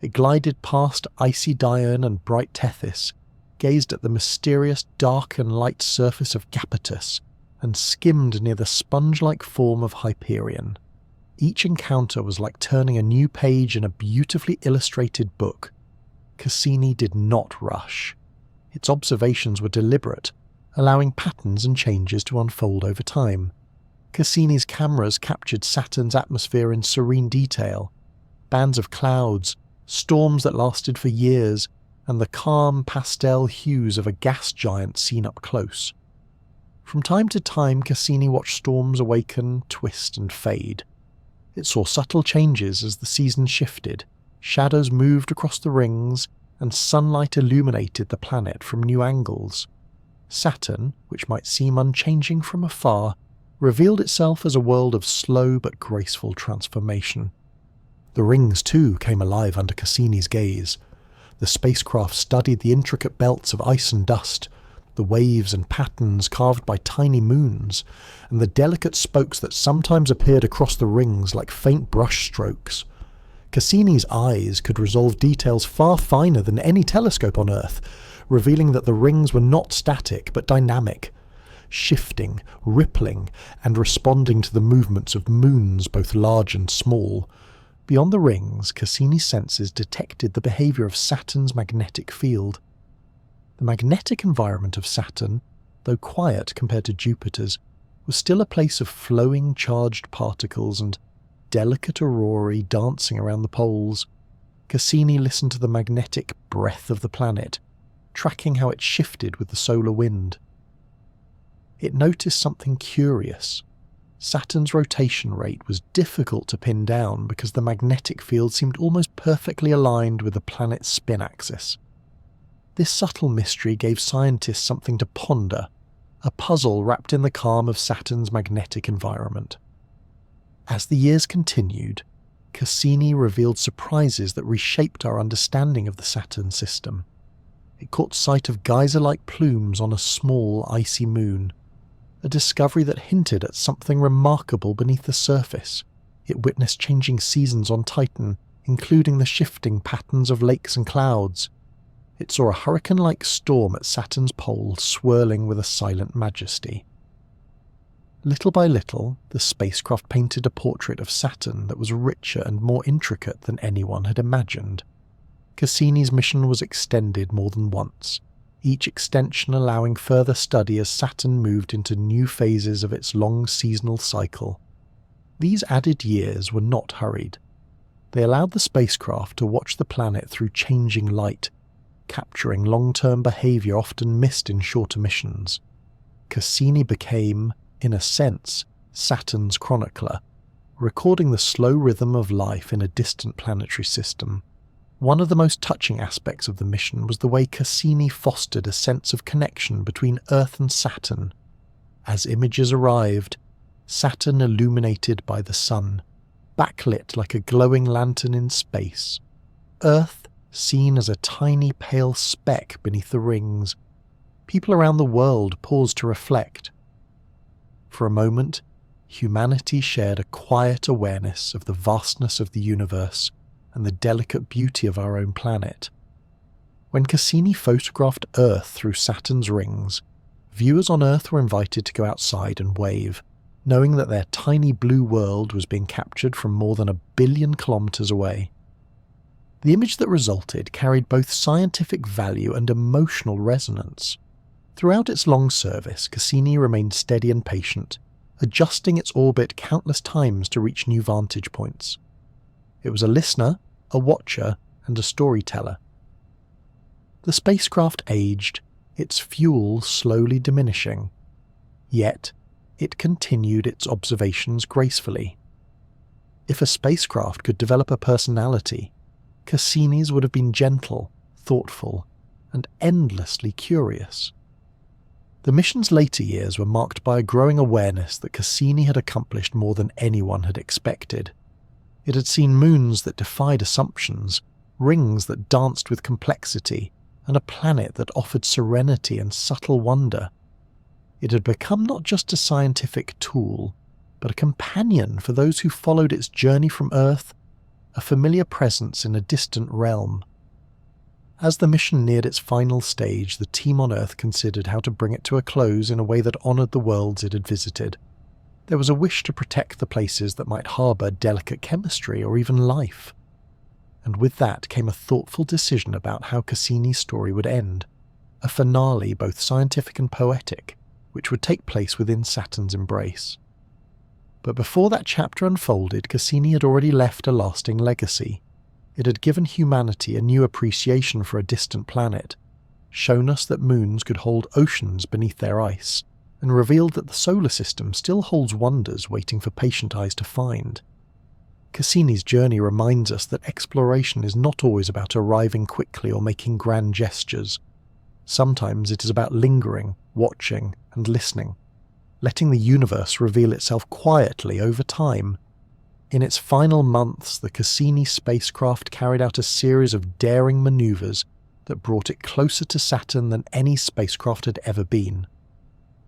It glided past icy Dione and bright Tethys, gazed at the mysterious dark and light surface of Iapetus, and skimmed near the sponge-like form of Hyperion. Each encounter was like turning a new page in a beautifully illustrated book. Cassini did not rush. Its observations were deliberate, allowing patterns and changes to unfold over time. Cassini's cameras captured Saturn's atmosphere in serene detail, bands of clouds, storms that lasted for years, and the calm pastel hues of a gas giant seen up close. From time to time, Cassini watched storms awaken, twist, and fade. It saw subtle changes as the season shifted, shadows moved across the rings, and sunlight illuminated the planet from new angles. Saturn, which might seem unchanging from afar, revealed itself as a world of slow but graceful transformation. The rings, too, came alive under Cassini's gaze. The spacecraft studied the intricate belts of ice and dust, the waves and patterns carved by tiny moons, and the delicate spokes that sometimes appeared across the rings like faint brush strokes. Cassini's eyes could resolve details far finer than any telescope on Earth, revealing that the rings were not static but dynamic, shifting, rippling, and responding to the movements of moons both large and small. Beyond the rings, Cassini's senses detected the behaviour of Saturn's magnetic field. The magnetic environment of Saturn, though quiet compared to Jupiter's, was still a place of flowing charged particles and delicate aurorae dancing around the poles. Cassini listened to the magnetic breath of the planet, tracking how it shifted with the solar wind. It noticed something curious. Saturn's rotation rate was difficult to pin down because the magnetic field seemed almost perfectly aligned with the planet's spin axis. This subtle mystery gave scientists something to ponder, a puzzle wrapped in the calm of Saturn's magnetic environment. As the years continued, Cassini revealed surprises that reshaped our understanding of the Saturn system. It caught sight of geyser-like plumes on a small, icy moon, a discovery that hinted at something remarkable beneath the surface. It witnessed changing seasons on Titan, including the shifting patterns of lakes and clouds. It saw a hurricane-like storm at Saturn's pole swirling with a silent majesty. Little by little, the spacecraft painted a portrait of Saturn that was richer and more intricate than anyone had imagined. Cassini's mission was extended more than once, each extension allowing further study as Saturn moved into new phases of its long seasonal cycle. These added years were not hurried. They allowed the spacecraft to watch the planet through changing light, capturing long-term behavior often missed in shorter missions. Cassini became, in a sense, Saturn's chronicler, recording the slow rhythm of life in a distant planetary system. One of the most touching aspects of the mission was the way Cassini fostered a sense of connection between Earth and Saturn. As images arrived, Saturn illuminated by the sun, backlit like a glowing lantern in space. Earth seen as a tiny pale speck beneath the rings. People around the world paused to reflect. For a moment, humanity shared a quiet awareness of the vastness of the universe and the delicate beauty of our own planet. When Cassini photographed Earth through Saturn's rings, viewers on Earth were invited to go outside and wave, knowing that their tiny blue world was being captured from more than 1 billion kilometers away. The image that resulted carried both scientific value and emotional resonance. Throughout its long service, Cassini remained steady and patient, adjusting its orbit countless times to reach new vantage points. It was a listener, a watcher, and a storyteller. The spacecraft aged, its fuel slowly diminishing. Yet, it continued its observations gracefully. If a spacecraft could develop a personality, Cassini's would have been gentle, thoughtful, and endlessly curious. The mission's later years were marked by a growing awareness that Cassini had accomplished more than anyone had expected. It had seen moons that defied assumptions, rings that danced with complexity, and a planet that offered serenity and subtle wonder. It had become not just a scientific tool, but a companion for those who followed its journey from Earth, a familiar presence in a distant realm. As the mission neared its final stage, the team on Earth considered how to bring it to a close in a way that honoured the worlds it had visited. There was a wish to protect the places that might harbour delicate chemistry or even life. And with that came a thoughtful decision about how Cassini's story would end, a finale both scientific and poetic, which would take place within Saturn's embrace. But before that chapter unfolded, Cassini had already left a lasting legacy. It had given humanity a new appreciation for a distant planet, shown us that moons could hold oceans beneath their ice, and revealed that the solar system still holds wonders waiting for patient eyes to find. Cassini's journey reminds us that exploration is not always about arriving quickly or making grand gestures. Sometimes it is about lingering, watching, and listening, letting the universe reveal itself quietly over time. In its final months, the Cassini spacecraft carried out a series of daring maneuvers that brought it closer to Saturn than any spacecraft had ever been.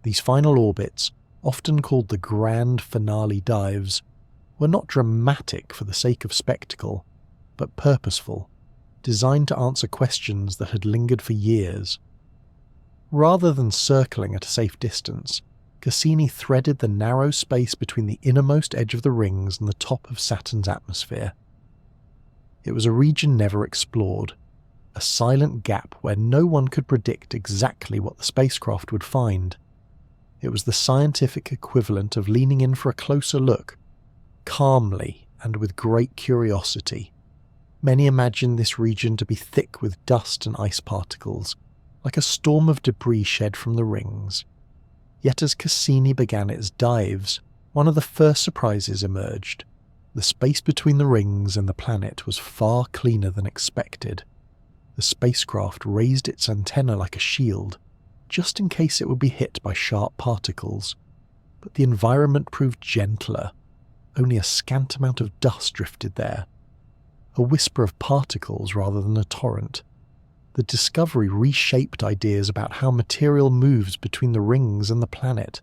These final orbits, often called the grand finale dives, were not dramatic for the sake of spectacle, but purposeful, designed to answer questions that had lingered for years. Rather than circling at a safe distance, Cassini threaded the narrow space between the innermost edge of the rings and the top of Saturn's atmosphere. It was a region never explored, a silent gap where no one could predict exactly what the spacecraft would find. It was the scientific equivalent of leaning in for a closer look, calmly and with great curiosity. Many imagined this region to be thick with dust and ice particles, like a storm of debris shed from the rings. Yet as Cassini began its dives, one of the first surprises emerged. The space between the rings and the planet was far cleaner than expected. The spacecraft raised its antenna like a shield, just in case it would be hit by sharp particles. But the environment proved gentler. Only a scant amount of dust drifted there, a whisper of particles rather than a torrent. The discovery reshaped ideas about how material moves between the rings and the planet.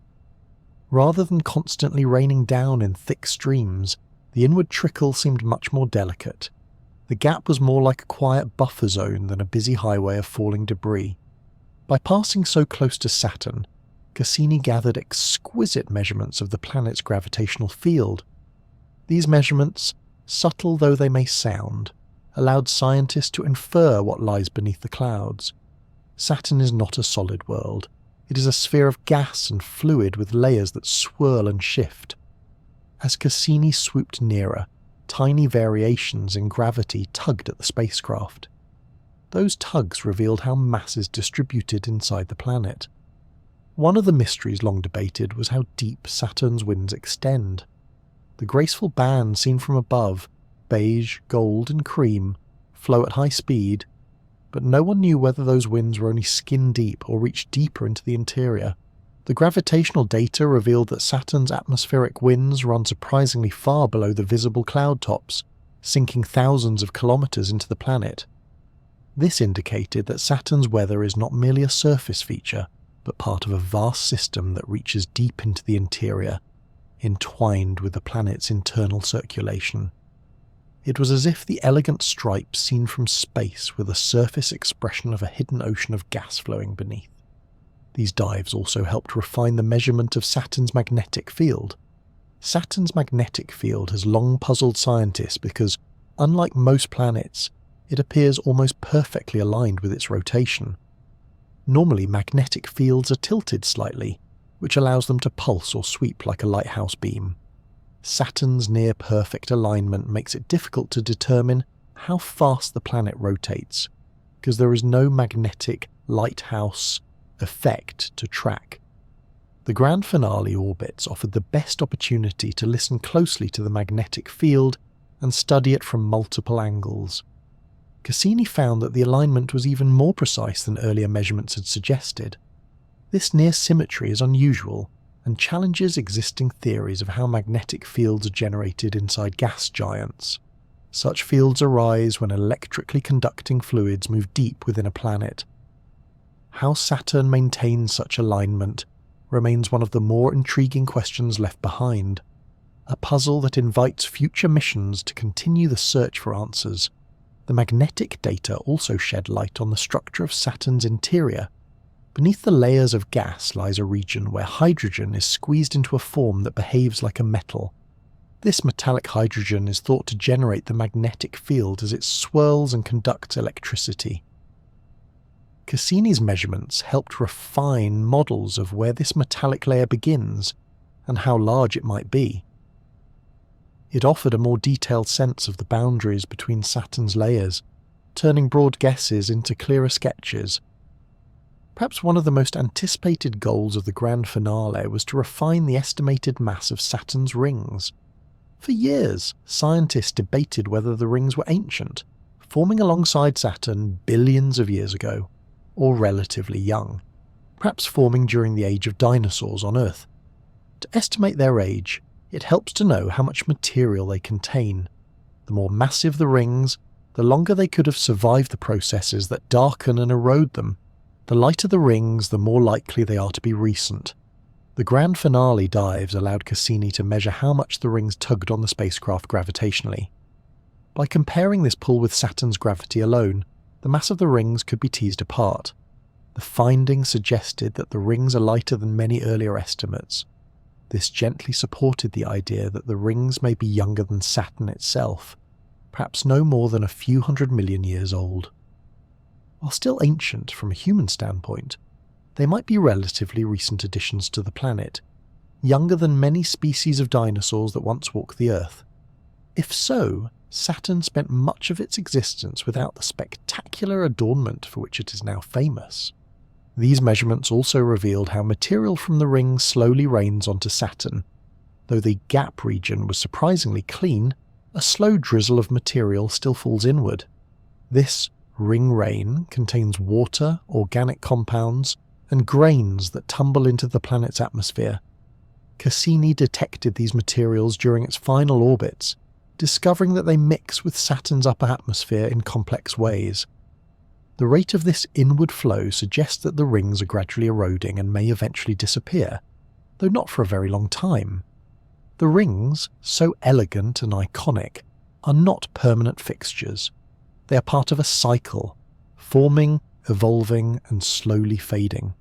Rather than constantly raining down in thick streams, the inward trickle seemed much more delicate. The gap was more like a quiet buffer zone than a busy highway of falling debris. By passing so close to Saturn, Cassini gathered exquisite measurements of the planet's gravitational field. These measurements, subtle though they may sound, allowed scientists to infer what lies beneath the clouds. Saturn is not a solid world. It is a sphere of gas and fluid with layers that swirl and shift. As Cassini swooped nearer, tiny variations in gravity tugged at the spacecraft. Those tugs revealed how mass is distributed inside the planet. One of the mysteries long debated was how deep Saturn's winds extend. The graceful bands seen from above, beige, gold and cream, flow at high speed, but no one knew whether those winds were only skin deep or reached deeper into the interior. The gravitational data revealed that Saturn's atmospheric winds run surprisingly far below the visible cloud tops, sinking thousands of kilometers into the planet. This indicated that Saturn's weather is not merely a surface feature, but part of a vast system that reaches deep into the interior, entwined with the planet's internal circulation. It was as if the elegant stripes seen from space were the surface expression of a hidden ocean of gas flowing beneath. These dives also helped refine the measurement of Saturn's magnetic field. Saturn's magnetic field has long puzzled scientists because, unlike most planets, it appears almost perfectly aligned with its rotation. Normally, magnetic fields are tilted slightly, which allows them to pulse or sweep like a lighthouse beam. Saturn's near-perfect alignment makes it difficult to determine how fast the planet rotates, because there is no magnetic lighthouse effect to track. The grand finale orbits offered the best opportunity to listen closely to the magnetic field and study it from multiple angles. Cassini found that the alignment was even more precise than earlier measurements had suggested. This near symmetry is unusual and challenges existing theories of how magnetic fields are generated inside gas giants. Such fields arise when electrically conducting fluids move deep within a planet. How Saturn maintains such alignment remains one of the more intriguing questions left behind, a puzzle that invites future missions to continue the search for answers. The magnetic data also shed light on the structure of Saturn's interior. Beneath the layers of gas lies a region where hydrogen is squeezed into a form that behaves like a metal. This metallic hydrogen is thought to generate the magnetic field as it swirls and conducts electricity. Cassini's measurements helped refine models of where this metallic layer begins and how large it might be. It offered a more detailed sense of the boundaries between Saturn's layers, turning broad guesses into clearer sketches. Perhaps one of the most anticipated goals of the grand finale was to refine the estimated mass of Saturn's rings. For years, scientists debated whether the rings were ancient, forming alongside Saturn billions of years ago, or relatively young, perhaps forming during the age of dinosaurs on Earth. To estimate their age, it helps to know how much material they contain. The more massive the rings, the longer they could have survived the processes that darken and erode them. The lighter the rings, the more likely they are to be recent. The grand finale dives allowed Cassini to measure how much the rings tugged on the spacecraft gravitationally. By comparing this pull with Saturn's gravity alone, the mass of the rings could be teased apart. The findings suggested that the rings are lighter than many earlier estimates. This gently supported the idea that the rings may be younger than Saturn itself, perhaps no more than a few 100 million years old. While still ancient from a human standpoint, they might be relatively recent additions to the planet, younger than many species of dinosaurs that once walked the Earth. If so, Saturn spent much of its existence without the spectacular adornment for which it is now famous. These measurements also revealed how material from the rings slowly rains onto Saturn. Though the gap region was surprisingly clean, a slow drizzle of material still falls inward. This ring rain contains water, organic compounds, and grains that tumble into the planet's atmosphere. Cassini detected these materials during its final orbits, discovering that they mix with Saturn's upper atmosphere in complex ways. The rate of this inward flow suggests that the rings are gradually eroding and may eventually disappear, though not for a very long time. The rings, so elegant and iconic, are not permanent fixtures. They are part of a cycle, forming, evolving, and slowly fading.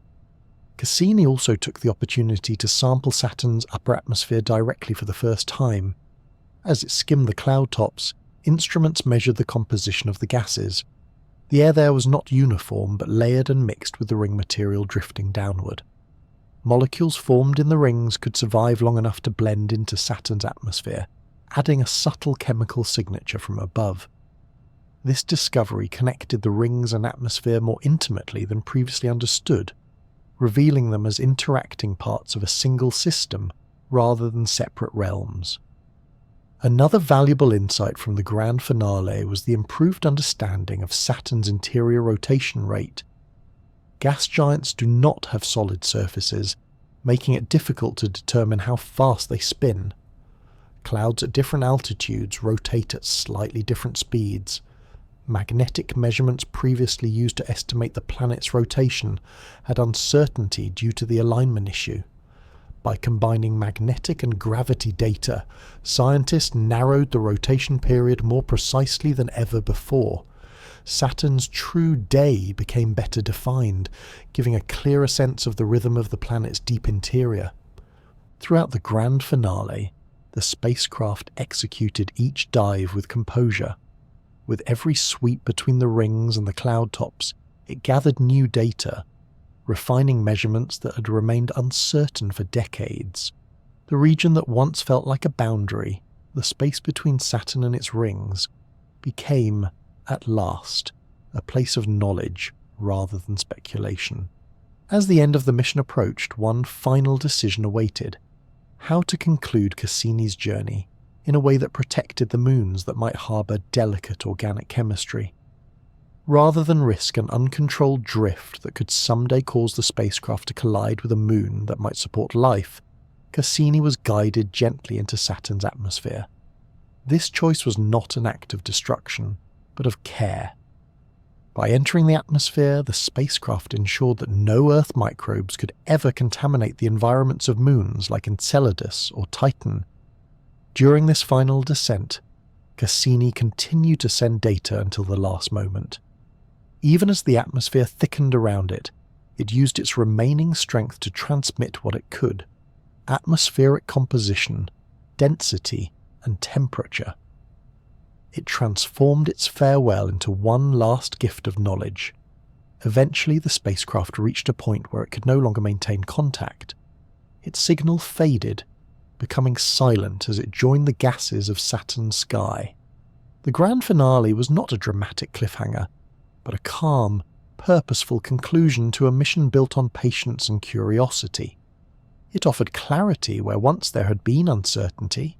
Cassini also took the opportunity to sample Saturn's upper atmosphere directly for the first time. As it skimmed the cloud tops, instruments measured the composition of the gases. The air there was not uniform, but layered and mixed with the ring material drifting downward. Molecules formed in the rings could survive long enough to blend into Saturn's atmosphere, adding a subtle chemical signature from above. This discovery connected the rings and atmosphere more intimately than previously understood, revealing them as interacting parts of a single system rather than separate realms. Another valuable insight from the grand finale was the improved understanding of Saturn's interior rotation rate. Gas giants do not have solid surfaces, making it difficult to determine how fast they spin. Clouds at different altitudes rotate at slightly different speeds. Magnetic measurements previously used to estimate the planet's rotation had uncertainty due to the alignment issue. By combining magnetic and gravity data, scientists narrowed the rotation period more precisely than ever before. Saturn's true day became better defined, giving a clearer sense of the rhythm of the planet's deep interior. Throughout the grand finale, the spacecraft executed each dive with composure. With every sweep between the rings and the cloud tops, it gathered new data, refining measurements that had remained uncertain for decades. The region that once felt like a boundary, the space between Saturn and its rings, became, at last, a place of knowledge rather than speculation. As the end of the mission approached, one final decision awaited: how to conclude Cassini's journey in a way that protected the moons that might harbour delicate organic chemistry. Rather than risk an uncontrolled drift that could someday cause the spacecraft to collide with a moon that might support life, Cassini was guided gently into Saturn's atmosphere. This choice was not an act of destruction, but of care. By entering the atmosphere, the spacecraft ensured that no Earth microbes could ever contaminate the environments of moons like Enceladus or Titan. During this final descent, Cassini continued to send data until the last moment. Even as the atmosphere thickened around it, it used its remaining strength to transmit what it could: atmospheric composition, density, and temperature. It transformed its farewell into one last gift of knowledge. Eventually, the spacecraft reached a point where it could no longer maintain contact. Its signal faded, becoming silent as it joined the gases of Saturn's sky. The grand finale was not a dramatic cliffhanger, but a calm, purposeful conclusion to a mission built on patience and curiosity. It offered clarity where once there had been uncertainty.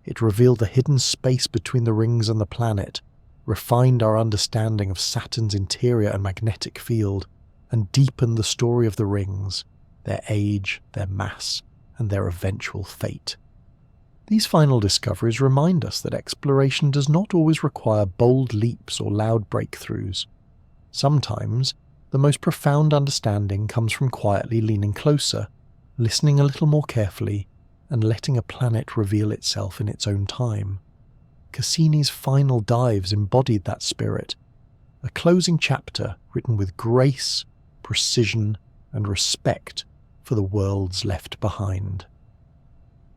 It revealed the hidden space between the rings and the planet, refined our understanding of Saturn's interior and magnetic field, and deepened the story of the rings, their age, their mass, and their eventual fate. These final discoveries remind us that exploration does not always require bold leaps or loud breakthroughs. Sometimes, the most profound understanding comes from quietly leaning closer, listening a little more carefully, and letting a planet reveal itself in its own time. Cassini's final dives embodied that spirit, a closing chapter written with grace, precision, and respect for the worlds left behind.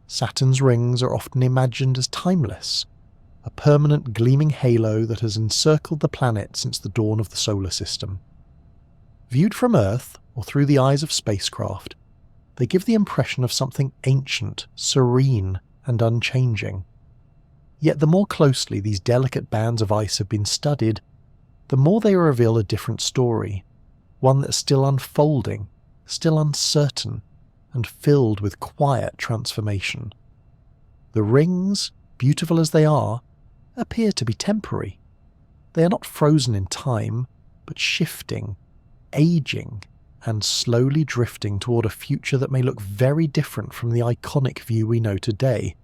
Saturn's rings are often imagined as timeless, a permanent gleaming halo that has encircled the planet since the dawn of the solar system. Viewed from Earth, or through the eyes of spacecraft, they give the impression of something ancient, serene, and unchanging. Yet the more closely these delicate bands of ice have been studied, the more they reveal a different story, one that's still unfolding, still uncertain, and filled with quiet transformation. The rings, beautiful as they are, appear to be temporary. They are not frozen in time, but shifting, aging, and slowly drifting toward a future that may look very different from the iconic view we know today.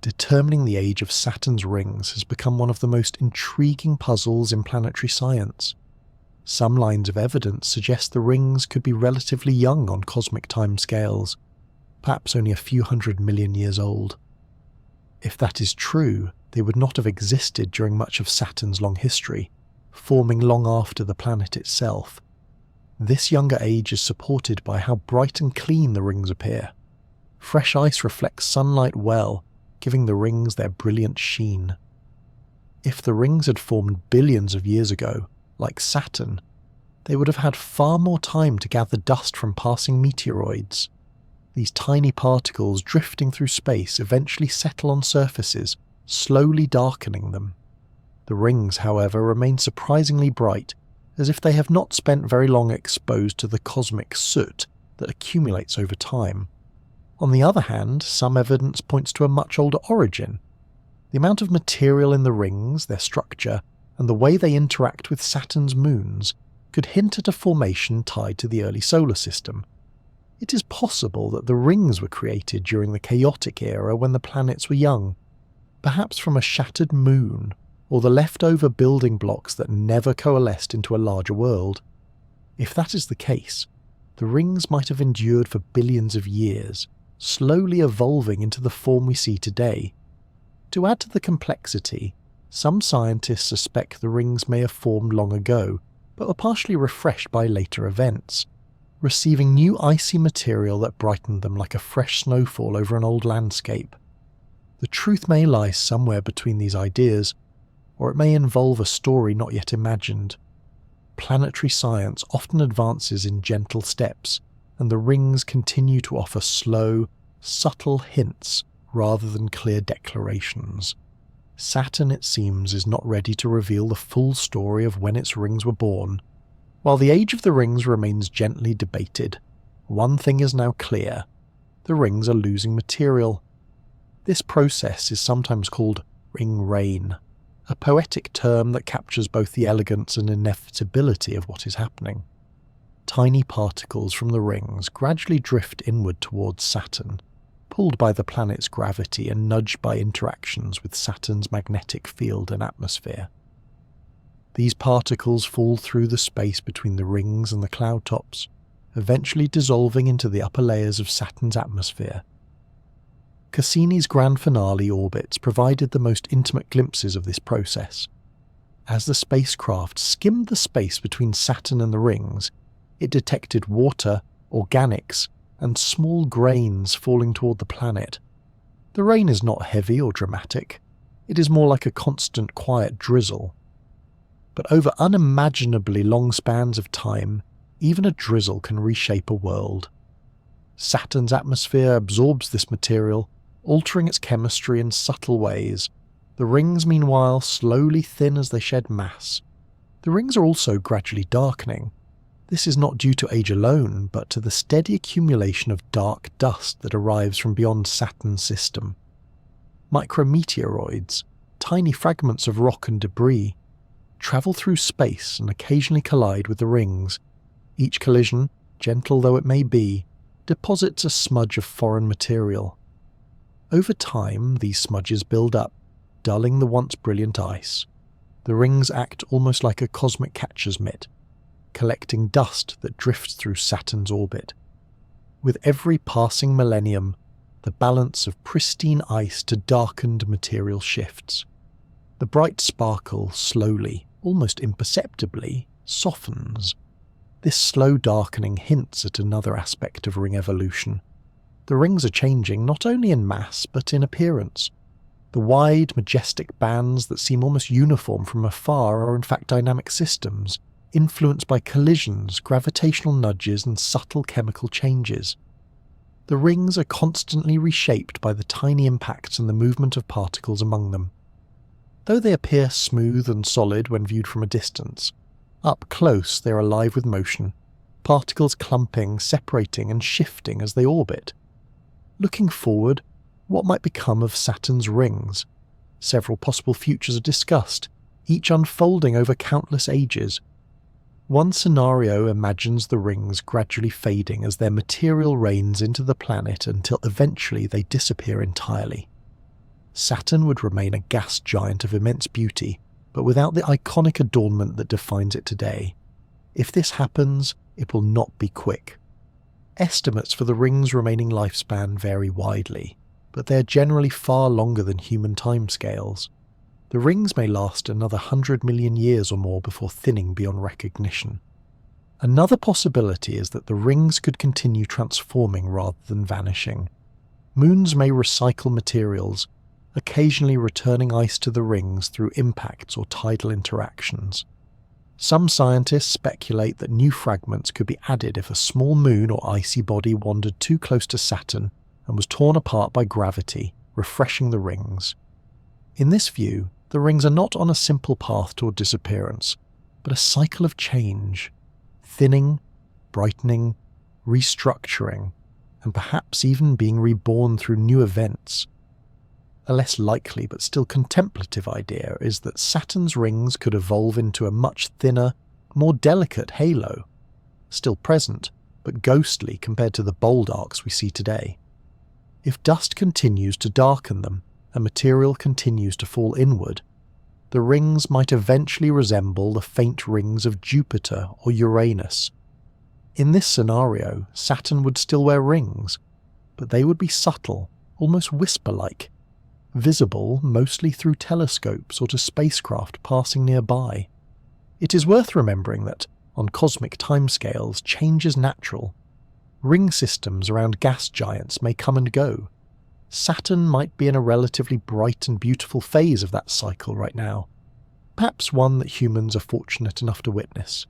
Determining the age of Saturn's rings has become one of the most intriguing puzzles in planetary science. Some lines of evidence suggest the rings could be relatively young on cosmic timescales, perhaps only a few 100 million years old. If that is true, they would not have existed during much of Saturn's long history, forming long after the planet itself. This younger age is supported by how bright and clean the rings appear. Fresh ice reflects sunlight well, giving the rings their brilliant sheen. If the rings had formed billions of years ago, like Saturn, they would have had far more time to gather dust from passing meteoroids. These tiny particles drifting through space eventually settle on surfaces, slowly darkening them. The rings, however, remain surprisingly bright, as if they have not spent very long exposed to the cosmic soot that accumulates over time. On the other hand, some evidence points to a much older origin. The amount of material in the rings, their structure, and the way they interact with Saturn's moons could hint at a formation tied to the early solar system. It is possible that the rings were created during the chaotic era when the planets were young, perhaps from a shattered moon or the leftover building blocks that never coalesced into a larger world. If that is the case, the rings might have endured for billions of years, slowly evolving into the form we see today. To add to the complexity, some scientists suspect the rings may have formed long ago, but were partially refreshed by later events, receiving new icy material that brightened them like a fresh snowfall over an old landscape. The truth may lie somewhere between these ideas, or it may involve a story not yet imagined. Planetary science often advances in gentle steps, and the rings continue to offer slow, subtle hints rather than clear declarations. Saturn, it seems, is not ready to reveal the full story of when its rings were born. While the age of the rings remains gently debated, one thing is now clear: the rings are losing material. This process is sometimes called ring rain, a poetic term that captures both the elegance and inevitability of what is happening. Tiny particles from the rings gradually drift inward towards Saturn, pulled by the planet's gravity and nudged by interactions with Saturn's magnetic field and atmosphere. These particles fall through the space between the rings and the cloud tops, eventually dissolving into the upper layers of Saturn's atmosphere. Cassini's grand finale orbits provided the most intimate glimpses of this process. As the spacecraft skimmed the space between Saturn and the rings, it detected water, organics, and small grains falling toward the planet. The rain is not heavy or dramatic. It is more like a constant quiet drizzle. But over unimaginably long spans of time, even a drizzle can reshape a world. Saturn's atmosphere absorbs this material, altering its chemistry in subtle ways. The rings, meanwhile, slowly thin as they shed mass. The rings are also gradually darkening. This is not due to age alone, but to the steady accumulation of dark dust that arrives from beyond Saturn's system. Micrometeoroids, tiny fragments of rock and debris, travel through space and occasionally collide with the rings. Each collision, gentle though it may be, deposits a smudge of foreign material. Over time, these smudges build up, dulling the once brilliant ice. The rings act almost like a cosmic catcher's mitt, collecting dust that drifts through Saturn's orbit. With every passing millennium, the balance of pristine ice to darkened material shifts. The bright sparkle slowly, almost imperceptibly, softens. This slow darkening hints at another aspect of ring evolution. The rings are changing not only in mass but in appearance. The wide, majestic bands that seem almost uniform from afar are in fact dynamic systems, influenced by collisions, gravitational nudges, and subtle chemical changes. The rings are constantly reshaped by the tiny impacts and the movement of particles among them. Though they appear smooth and solid when viewed from a distance, up close they are alive with motion, particles clumping, separating, and shifting as they orbit. Looking forward, what might become of Saturn's rings? Several possible futures are discussed, each unfolding over countless ages. One scenario imagines the rings gradually fading as their material rains into the planet until eventually they disappear entirely. Saturn would remain a gas giant of immense beauty, but without the iconic adornment that defines it today. If this happens, it will not be quick. Estimates for the rings' remaining lifespan vary widely, but they are generally far longer than human timescales. The rings may last another 100 million years or more before thinning beyond recognition. Another possibility is that the rings could continue transforming rather than vanishing. Moons may recycle materials, occasionally returning ice to the rings through impacts or tidal interactions. Some scientists speculate that new fragments could be added if a small moon or icy body wandered too close to Saturn and was torn apart by gravity, refreshing the rings. In this view, the rings are not on a simple path toward disappearance, but a cycle of change, thinning, brightening, restructuring, and perhaps even being reborn through new events. A less likely but still contemplative idea is that Saturn's rings could evolve into a much thinner, more delicate halo, still present, but ghostly compared to the bold arcs we see today. If dust continues to darken them, and material continues to fall inward, the rings might eventually resemble the faint rings of Jupiter or Uranus. In this scenario, Saturn would still wear rings, but they would be subtle, almost whisper-like, visible mostly through telescopes or to spacecraft passing nearby. It is worth remembering that, on cosmic timescales, change is natural. Ring systems around gas giants may come and go. Saturn might be in a relatively bright and beautiful phase of that cycle right now, perhaps one that humans are fortunate enough to witness.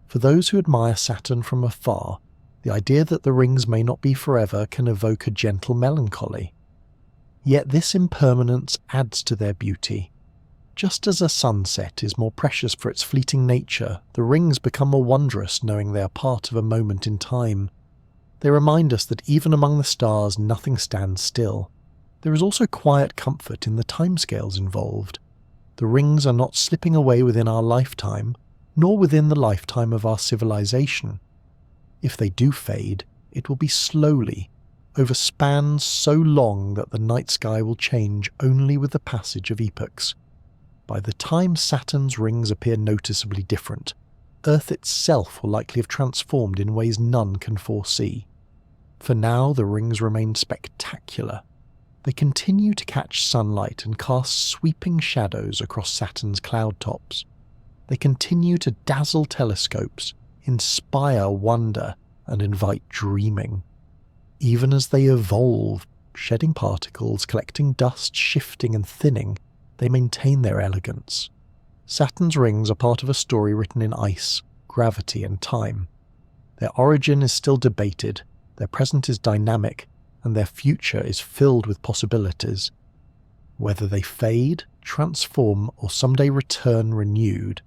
For those who admire Saturn from afar, the idea that the rings may not be forever can evoke a gentle melancholy. Yet this impermanence adds to their beauty. Just as a sunset is more precious for its fleeting nature, the rings become more wondrous knowing they are part of a moment in time. They remind us that even among the stars nothing stands still. There is also quiet comfort in the timescales involved. The rings are not slipping away within our lifetime, nor within the lifetime of our civilization. If they do fade, it will be slowly, over spans so long that the night sky will change only with the passage of epochs. By the time Saturn's rings appear noticeably different, Earth itself will likely have transformed in ways none can foresee. For now, the rings remain spectacular. They continue to catch sunlight and cast sweeping shadows across Saturn's cloud tops. They continue to dazzle telescopes, inspire wonder, and invite dreaming. Even as they evolve, shedding particles, collecting dust, shifting and thinning, they maintain their elegance. Saturn's rings are part of a story written in ice, gravity and time. Their origin is still debated, their present is dynamic, and their future is filled with possibilities. Whether they fade, transform, or someday return renewed,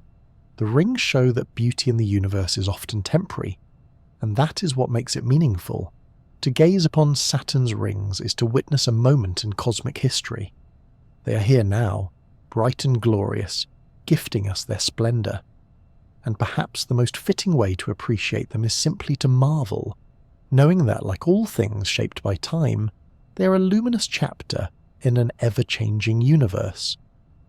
the rings show that beauty in the universe is often temporary, and that is what makes it meaningful. To gaze upon Saturn's rings is to witness a moment in cosmic history. They are here now, bright and glorious, gifting us their splendour. And perhaps the most fitting way to appreciate them is simply to marvel, knowing that, like all things shaped by time, they are a luminous chapter in an ever-changing universe.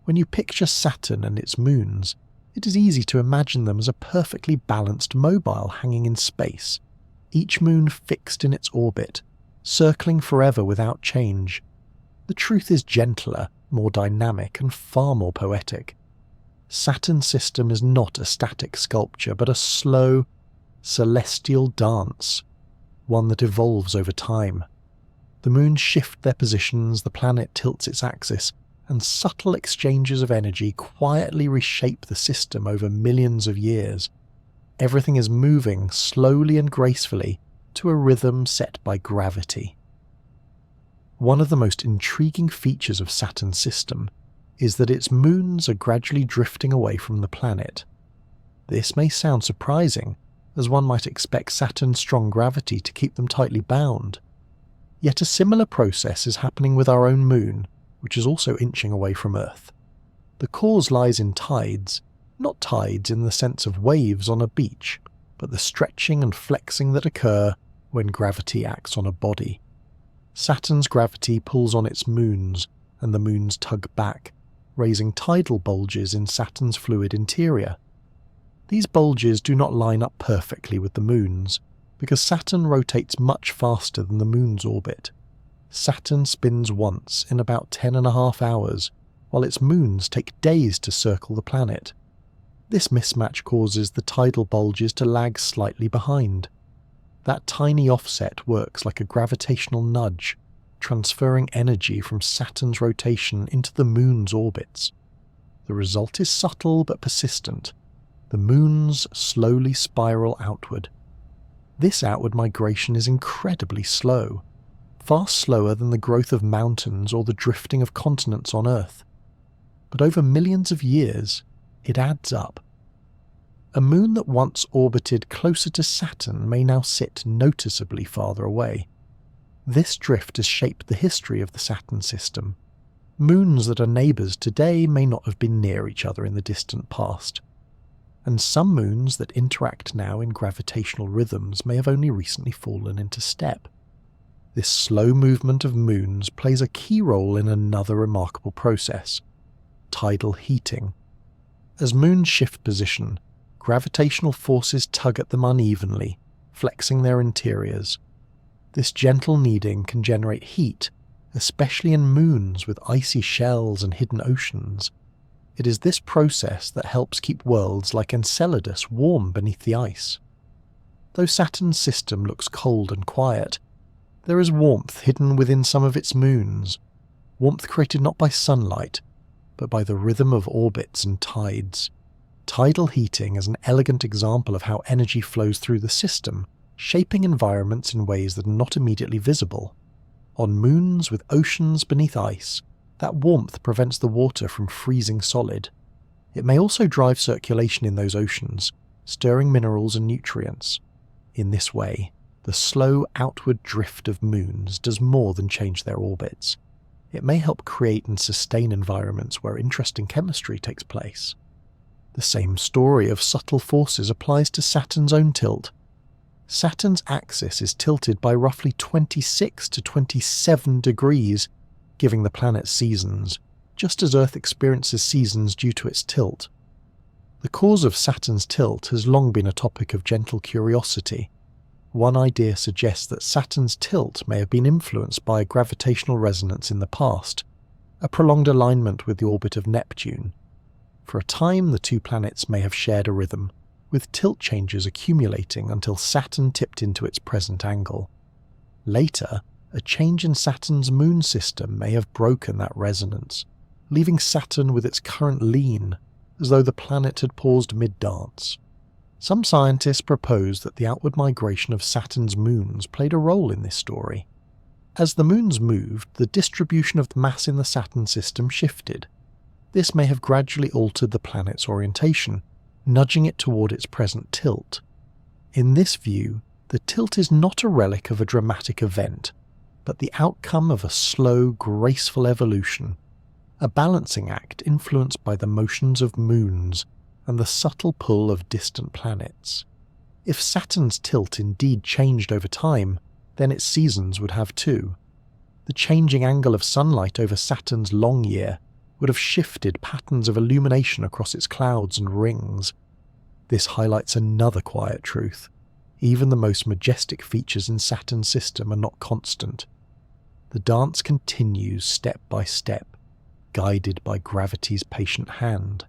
When you picture Saturn and its moons, it is easy to imagine them as a perfectly balanced mobile hanging in space, each moon fixed in its orbit, circling forever without change. The truth is gentler, more dynamic, and far more poetic. Saturn's system is not a static sculpture, but a slow, celestial dance, one that evolves over time. The moons shift their positions, the planet tilts its axis, and subtle exchanges of energy quietly reshape the system over millions of years. Everything is moving slowly and gracefully to a rhythm set by gravity. One of the most intriguing features of Saturn's system is that its moons are gradually drifting away from the planet. This may sound surprising, as one might expect Saturn's strong gravity to keep them tightly bound. Yet a similar process is happening with our own moon, which is also inching away from Earth. The cause lies in tides, not tides in the sense of waves on a beach, but the stretching and flexing that occur when gravity acts on a body. Saturn's gravity pulls on its moons, and the moons tug back, raising tidal bulges in Saturn's fluid interior. These bulges do not line up perfectly with the moon's, because Saturn rotates much faster than the moon's orbit. Saturn spins once in about 10.5 hours, while its moons take days to circle the planet. This mismatch causes the tidal bulges to lag slightly behind. That tiny offset works like a gravitational nudge, transferring energy from Saturn's rotation into the Moon's orbits. The result is subtle but persistent. The moons slowly spiral outward. This outward migration is incredibly slow, far slower than the growth of mountains or the drifting of continents on Earth. But over millions of years, it adds up. A moon that once orbited closer to Saturn may now sit noticeably farther away. This drift has shaped the history of the Saturn system. Moons that are neighbours today may not have been near each other in the distant past, and some moons that interact now in gravitational rhythms may have only recently fallen into step. This slow movement of moons plays a key role in another remarkable process: tidal heating. As moons shift position, gravitational forces tug at them unevenly, flexing their interiors. This gentle kneading can generate heat, especially in moons with icy shells and hidden oceans. It is this process that helps keep worlds like Enceladus warm beneath the ice. Though Saturn's system looks cold and quiet, there is warmth hidden within some of its moons, warmth created not by sunlight, but by the rhythm of orbits and tides. Tidal heating is an elegant example of how energy flows through the system, shaping environments in ways that are not immediately visible. On moons with oceans beneath ice, that warmth prevents the water from freezing solid. It may also drive circulation in those oceans, stirring minerals and nutrients. In this way, the slow outward drift of moons does more than change their orbits. It may help create and sustain environments where interesting chemistry takes place. The same story of subtle forces applies to Saturn's own tilt. Saturn's axis is tilted by roughly 26 to 27 degrees, giving the planet seasons, just as Earth experiences seasons due to its tilt. The cause of Saturn's tilt has long been a topic of gentle curiosity. One idea suggests that Saturn's tilt may have been influenced by a gravitational resonance in the past, a prolonged alignment with the orbit of Neptune. For a time, the two planets may have shared a rhythm, with tilt changes accumulating until Saturn tipped into its present angle. Later, a change in Saturn's moon system may have broken that resonance, leaving Saturn with its current lean, as though the planet had paused mid-dance. Some scientists propose that the outward migration of Saturn's moons played a role in this story. As the moons moved, the distribution of the mass in the Saturn system shifted. This may have gradually altered the planet's orientation, nudging it toward its present tilt. In this view, the tilt is not a relic of a dramatic event, but the outcome of a slow, graceful evolution, a balancing act influenced by the motions of moons and the subtle pull of distant planets. If Saturn's tilt indeed changed over time, then its seasons would have too. The changing angle of sunlight over Saturn's long year would have shifted patterns of illumination across its clouds and rings. This highlights another quiet truth. Even the most majestic features in Saturn's system are not constant. The dance continues step by step, guided by gravity's patient hand.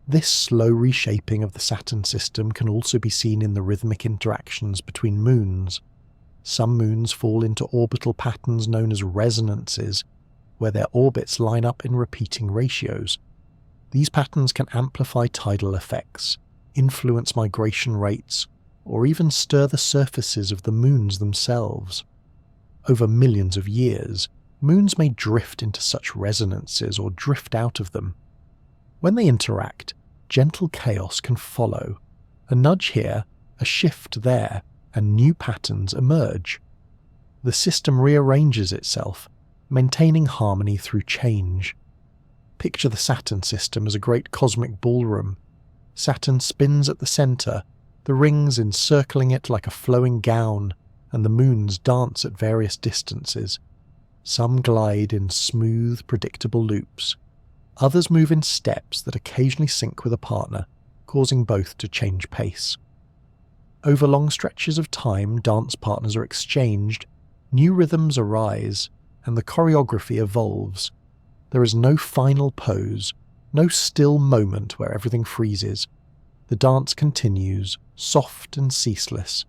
This slow reshaping of the Saturn system can also be seen in the rhythmic interactions between moons. Some moons fall into orbital patterns known as resonances, where their orbits line up in repeating ratios. These patterns can amplify tidal effects, influence migration rates, or even stir the surfaces of the moons themselves. Over millions of years, moons may drift into such resonances or drift out of them. When they interact, gentle chaos can follow. A nudge here, a shift there, and new patterns emerge. The system rearranges itself, maintaining harmony through change. Picture the Saturn system as a great cosmic ballroom. Saturn spins at the centre, the rings encircling it like a flowing gown, and the moons dance at various distances. Some glide in smooth, predictable loops. Others move in steps that occasionally sync with a partner, causing both to change pace. Over long stretches of time, dance partners are exchanged, new rhythms arise, and the choreography evolves. There is no final pose, No still moment where everything freezes. The dance continues, soft and ceaseless.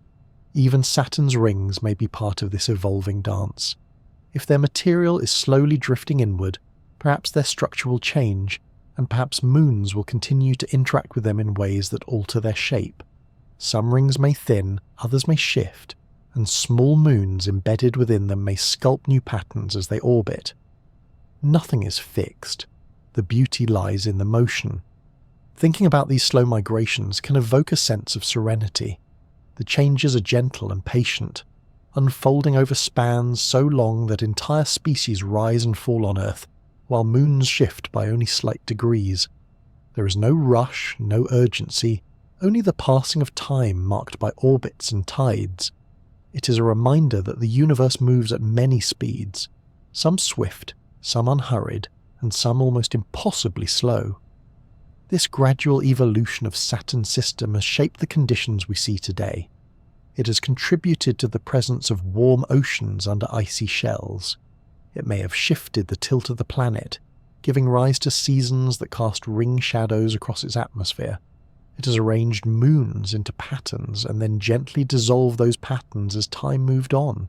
Even Saturn's rings may be part of this evolving dance. If their material is slowly drifting inward, perhaps their structure will change, and perhaps moons will continue to interact with them in ways that alter their shape. Some rings may thin, others may shift, and small moons embedded within them may sculpt new patterns as they orbit. Nothing is fixed. The beauty lies in the motion. Thinking about these slow migrations can evoke a sense of serenity. The changes are gentle and patient, unfolding over spans so long that entire species rise and fall on Earth, while moons shift by only slight degrees. There is no rush, no urgency, only the passing of time marked by orbits and tides. It is a reminder that the universe moves at many speeds, some swift, some unhurried, and some almost impossibly slow. This gradual evolution of Saturn's system has shaped the conditions we see today. It has contributed to the presence of warm oceans under icy shells. It may have shifted the tilt of the planet, giving rise to seasons that cast ring shadows across its atmosphere. It has arranged moons into patterns and then gently dissolved those patterns as time moved on.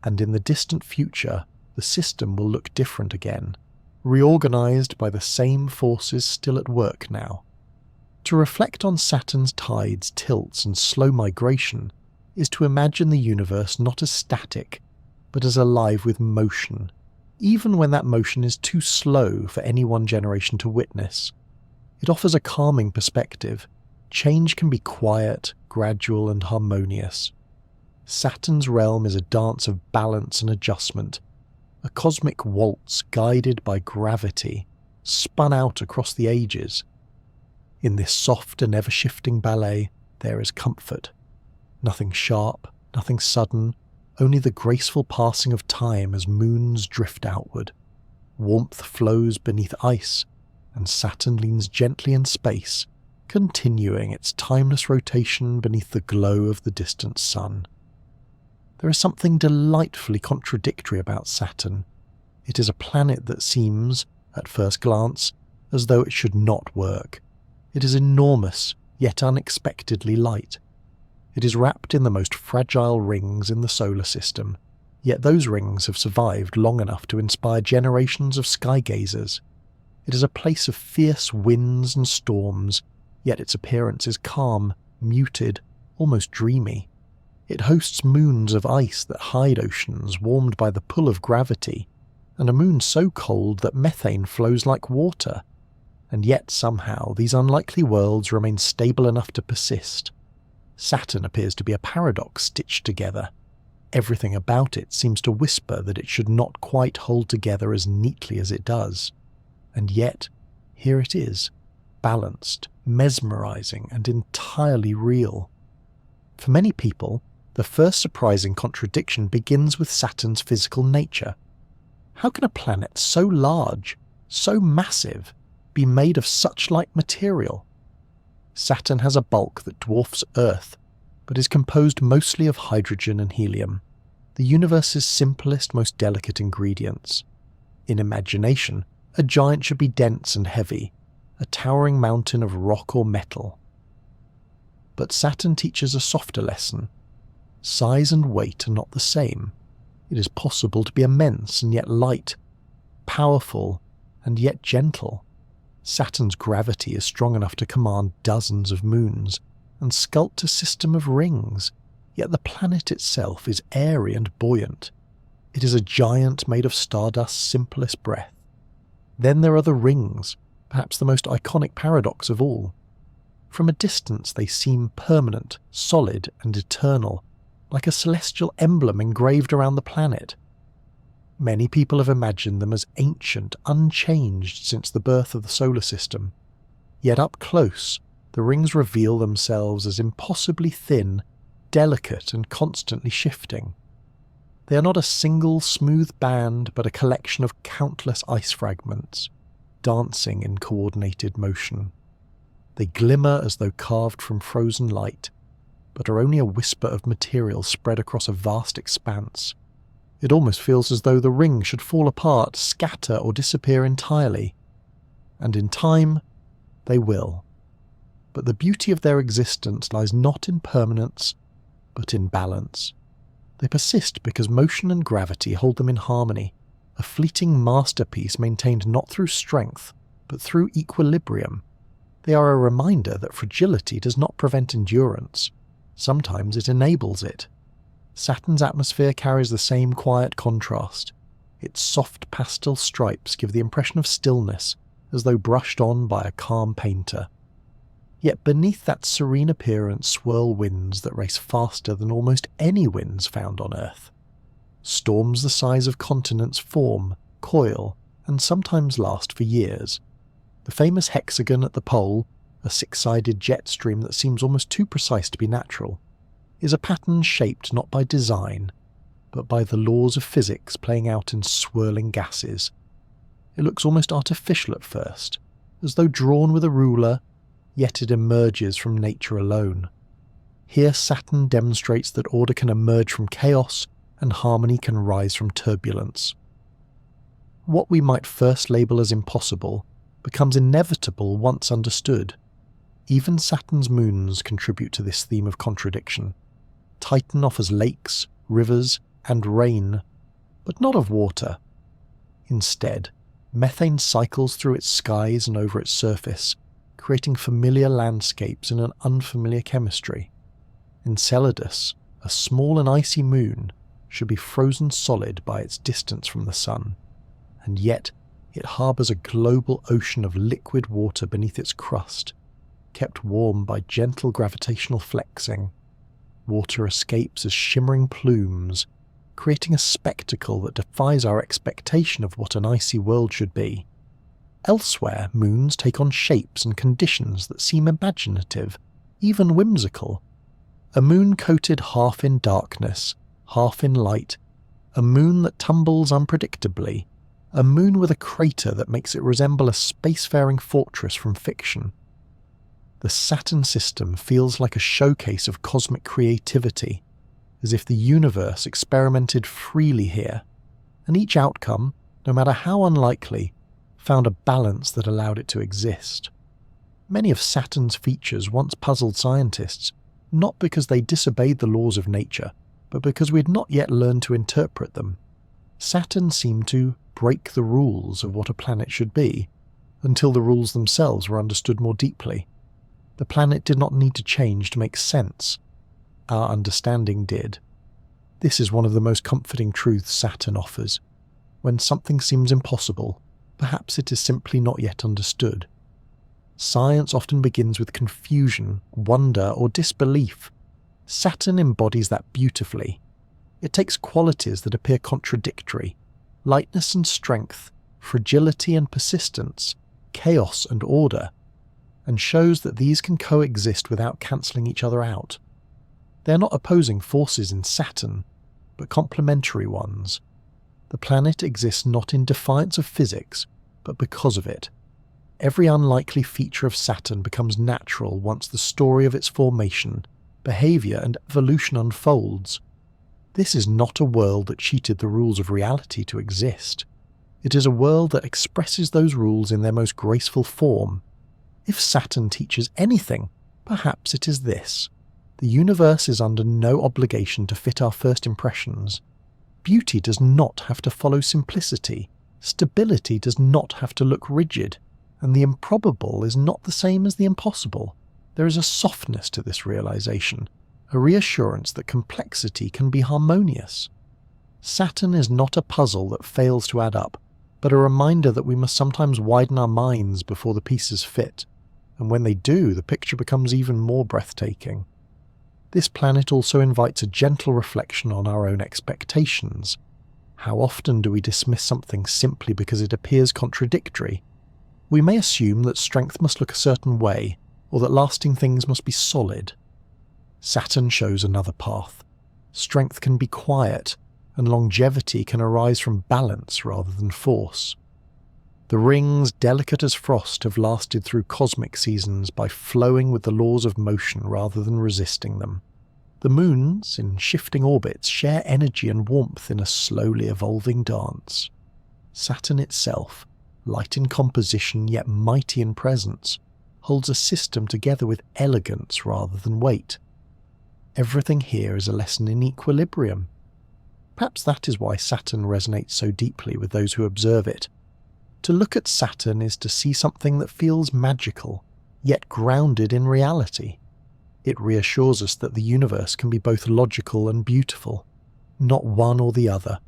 And in the distant future, the system will look different again, reorganized by the same forces still at work now. To reflect on Saturn's tides, tilts, and slow migration is to imagine the universe not as static, but as alive with motion, even when that motion is too slow for any one generation to witness. It offers a calming perspective. Change can be quiet, gradual, and harmonious. Saturn's realm is a dance of balance and adjustment, a cosmic waltz guided by gravity, spun out across the ages. In this soft and ever-shifting ballet, there is comfort. Nothing sharp, nothing sudden, only the graceful passing of time as moons drift outward. Warmth flows beneath ice, and Saturn leans gently in space, continuing its timeless rotation beneath the glow of the distant sun. There is something delightfully contradictory about Saturn. It is a planet that seems, at first glance, as though it should not work. It is enormous, yet unexpectedly light. It is wrapped in the most fragile rings in the solar system, yet those rings have survived long enough to inspire generations of skygazers. It is a place of fierce winds and storms, yet its appearance is calm, muted, almost dreamy. It hosts moons of ice that hide oceans warmed by the pull of gravity, and a moon so cold that methane flows like water. And yet somehow these unlikely worlds remain stable enough to persist. Saturn appears to be a paradox stitched together. Everything about it seems to whisper that it should not quite hold together as neatly as it does. And yet, here it is, balanced, mesmerizing, and entirely real. For many people, the first surprising contradiction begins with Saturn's physical nature. How can a planet so large, so massive, be made of such light material? Saturn has a bulk that dwarfs Earth, but is composed mostly of hydrogen and helium, the universe's simplest, most delicate ingredients. In imagination, a giant should be dense and heavy, a towering mountain of rock or metal. But Saturn teaches a softer lesson. Size and weight are not the same. It is possible to be immense and yet light, powerful and yet gentle. Saturn's gravity is strong enough to command dozens of moons and sculpt a system of rings, yet the planet itself is airy and buoyant. It is a giant made of stardust's simplest breath. Then there are the rings, perhaps the most iconic paradox of all. From a distance they seem permanent, solid, and eternal, like a celestial emblem engraved around the planet. Many people have imagined them as ancient, unchanged since the birth of the solar system. Yet up close, the rings reveal themselves as impossibly thin, delicate, and constantly shifting. They are not a single smooth band, but a collection of countless ice fragments, dancing in coordinated motion. They glimmer as though carved from frozen light, but are only a whisper of material spread across a vast expanse. It almost feels as though the ring should fall apart, scatter, or disappear entirely. and in time, they will. But the beauty of their existence lies not in permanence, but in balance. They persist because motion and gravity hold them in harmony, a fleeting masterpiece maintained not through strength, but through equilibrium. They are a reminder that fragility does not prevent endurance. Sometimes it enables it. Saturn's atmosphere carries the same quiet contrast. Its soft pastel stripes give the impression of stillness, as though brushed on by a calm painter. Yet beneath that serene appearance swirl winds that race faster than almost any winds found on Earth. Storms the size of continents form, coil, and sometimes last for years. The famous hexagon at the pole, a six-sided jet stream that seems almost too precise to be natural, is a pattern shaped not by design, but by the laws of physics playing out in swirling gases. It looks almost artificial at first, as though drawn with a ruler, yet it emerges from nature alone. Here Saturn demonstrates that order can emerge from chaos and harmony can rise from turbulence. What we might first label as impossible becomes inevitable once understood. Even Saturn's moons contribute to this theme of contradiction. Titan offers lakes, rivers, and rain, but not of water. Instead, methane cycles through its skies and over its surface, creating familiar landscapes in an unfamiliar chemistry. Enceladus, a small and icy moon, should be frozen solid by its distance from the sun, and yet it harbours a global ocean of liquid water beneath its crust, kept warm by gentle gravitational flexing. Water escapes as shimmering plumes, creating a spectacle that defies our expectation of what an icy world should be. Elsewhere, moons take on shapes and conditions that seem imaginative, even whimsical. A moon coated half in darkness, half in light, a moon that tumbles unpredictably, a moon with a crater that makes it resemble a spacefaring fortress from fiction. The Saturn system feels like a showcase of cosmic creativity, as if the universe experimented freely here, and each outcome, no matter how unlikely, found a balance that allowed it to exist. Many of Saturn's features once puzzled scientists, not because they disobeyed the laws of nature, but because we had not yet learned to interpret them. Saturn seemed to break the rules of what a planet should be, until the rules themselves were understood more deeply. The planet did not need to change to make sense. Our understanding did. This is one of the most comforting truths Saturn offers. When something seems impossible, perhaps it is simply not yet understood. Science often begins with confusion, wonder, or disbelief. Saturn embodies that beautifully. It takes qualities that appear contradictory, lightness and strength, fragility and persistence, chaos and order, and shows that these can coexist without cancelling each other out. They are not opposing forces in Saturn, but complementary ones. The planet exists not in defiance of physics, but because of it. Every unlikely feature of Saturn becomes natural once the story of its formation, behaviour and evolution unfolds. This is not a world that cheated the rules of reality to exist. It is a world that expresses those rules in their most graceful form. If Saturn teaches anything, perhaps it is this. The universe is under no obligation to fit our first impressions. Beauty does not have to follow simplicity. Stability does not have to look rigid. And the improbable is not the same as the impossible. There is a softness to this realization, a reassurance that complexity can be harmonious. Saturn is not a puzzle that fails to add up, but a reminder that we must sometimes widen our minds before the pieces fit, and when they do, the picture becomes even more breathtaking. This planet also invites a gentle reflection on our own expectations. How often do we dismiss something simply because it appears contradictory? We may assume that strength must look a certain way, or that lasting things must be solid. Saturn shows another path. Strength can be quiet, and longevity can arise from balance rather than force. The rings, delicate as frost, have lasted through cosmic seasons by flowing with the laws of motion rather than resisting them. The moons, in shifting orbits, share energy and warmth in a slowly evolving dance. Saturn itself, light in composition yet mighty in presence, holds a system together with elegance rather than weight. Everything here is a lesson in equilibrium. Perhaps that is why Saturn resonates so deeply with those who observe it. To look at Saturn is to see something that feels magical, yet grounded in reality. It reassures us that the universe can be both logical and beautiful, not one or the other.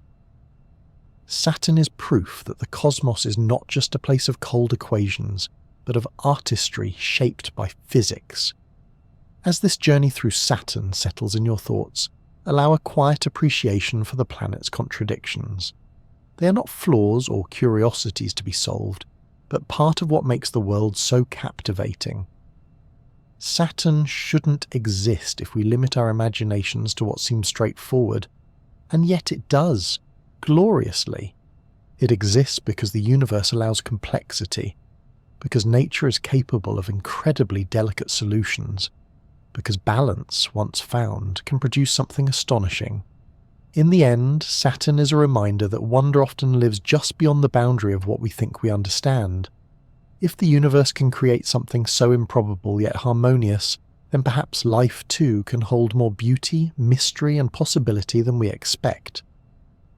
Saturn is proof that the cosmos is not just a place of cold equations, but of artistry shaped by physics. As this journey through Saturn settles in your thoughts, allow a quiet appreciation for the planet's contradictions. They are not flaws or curiosities to be solved, but part of what makes the world so captivating. Saturn shouldn't exist if we limit our imaginations to what seems straightforward, and yet it does, gloriously. It exists because the universe allows complexity, because nature is capable of incredibly delicate solutions, because balance, once found, can produce something astonishing. In the end, Saturn is a reminder that wonder often lives just beyond the boundary of what we think we understand. If the universe can create something so improbable yet harmonious, then perhaps life too can hold more beauty, mystery, and possibility than we expect.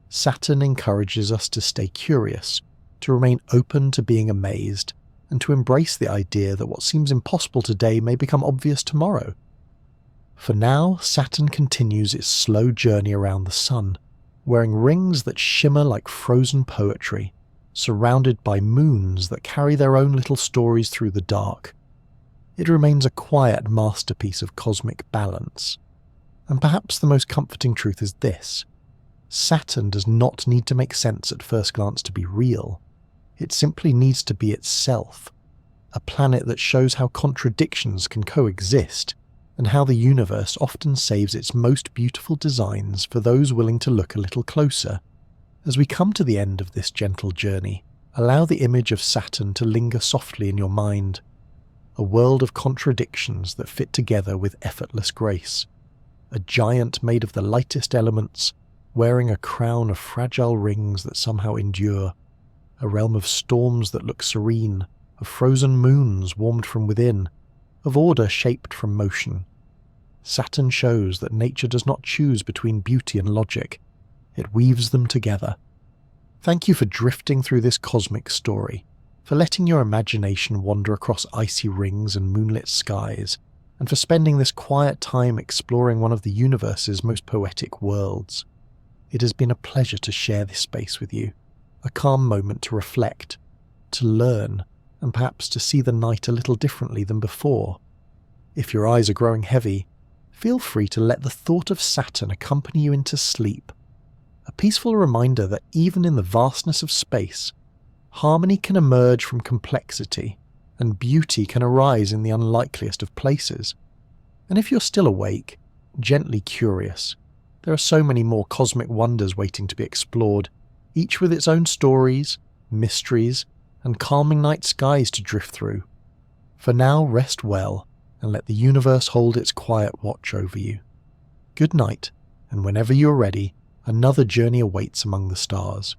Saturn encourages us to stay curious, to remain open to being amazed, and to embrace the idea that what seems impossible today may become obvious tomorrow. For now, Saturn continues its slow journey around the Sun, wearing rings that shimmer like frozen poetry, surrounded by moons that carry their own little stories through the dark. It remains a quiet masterpiece of cosmic balance. And perhaps the most comforting truth is this: Saturn does not need to make sense at first glance to be real. It simply needs to be itself, a planet that shows how contradictions can coexist, and how the universe often saves its most beautiful designs for those willing to look a little closer. As we come to the end of this gentle journey, allow the image of Saturn to linger softly in your mind, a world of contradictions that fit together with effortless grace, a giant made of the lightest elements, wearing a crown of fragile rings that somehow endure, a realm of storms that look serene, of frozen moons warmed from within, of order shaped from motion. Saturn shows that nature does not choose between beauty and logic. It weaves them together. Thank you for drifting through this cosmic story, for letting your imagination wander across icy rings and moonlit skies, and for spending this quiet time exploring one of the universe's most poetic worlds. It has been a pleasure to share this space with you, a calm moment to reflect, to learn, and perhaps to see the night a little differently than before. If your eyes are growing heavy, feel free to let the thought of Saturn accompany you into sleep, a peaceful reminder that even in the vastness of space, harmony can emerge from complexity, and beauty can arise in the unlikeliest of places. And if you're still awake, gently curious, there are so many more cosmic wonders waiting to be explored, each with its own stories, mysteries, and calming night skies to drift through. For now, rest well, and let the universe hold its quiet watch over you. Good night, and whenever you're ready, another journey awaits among the stars.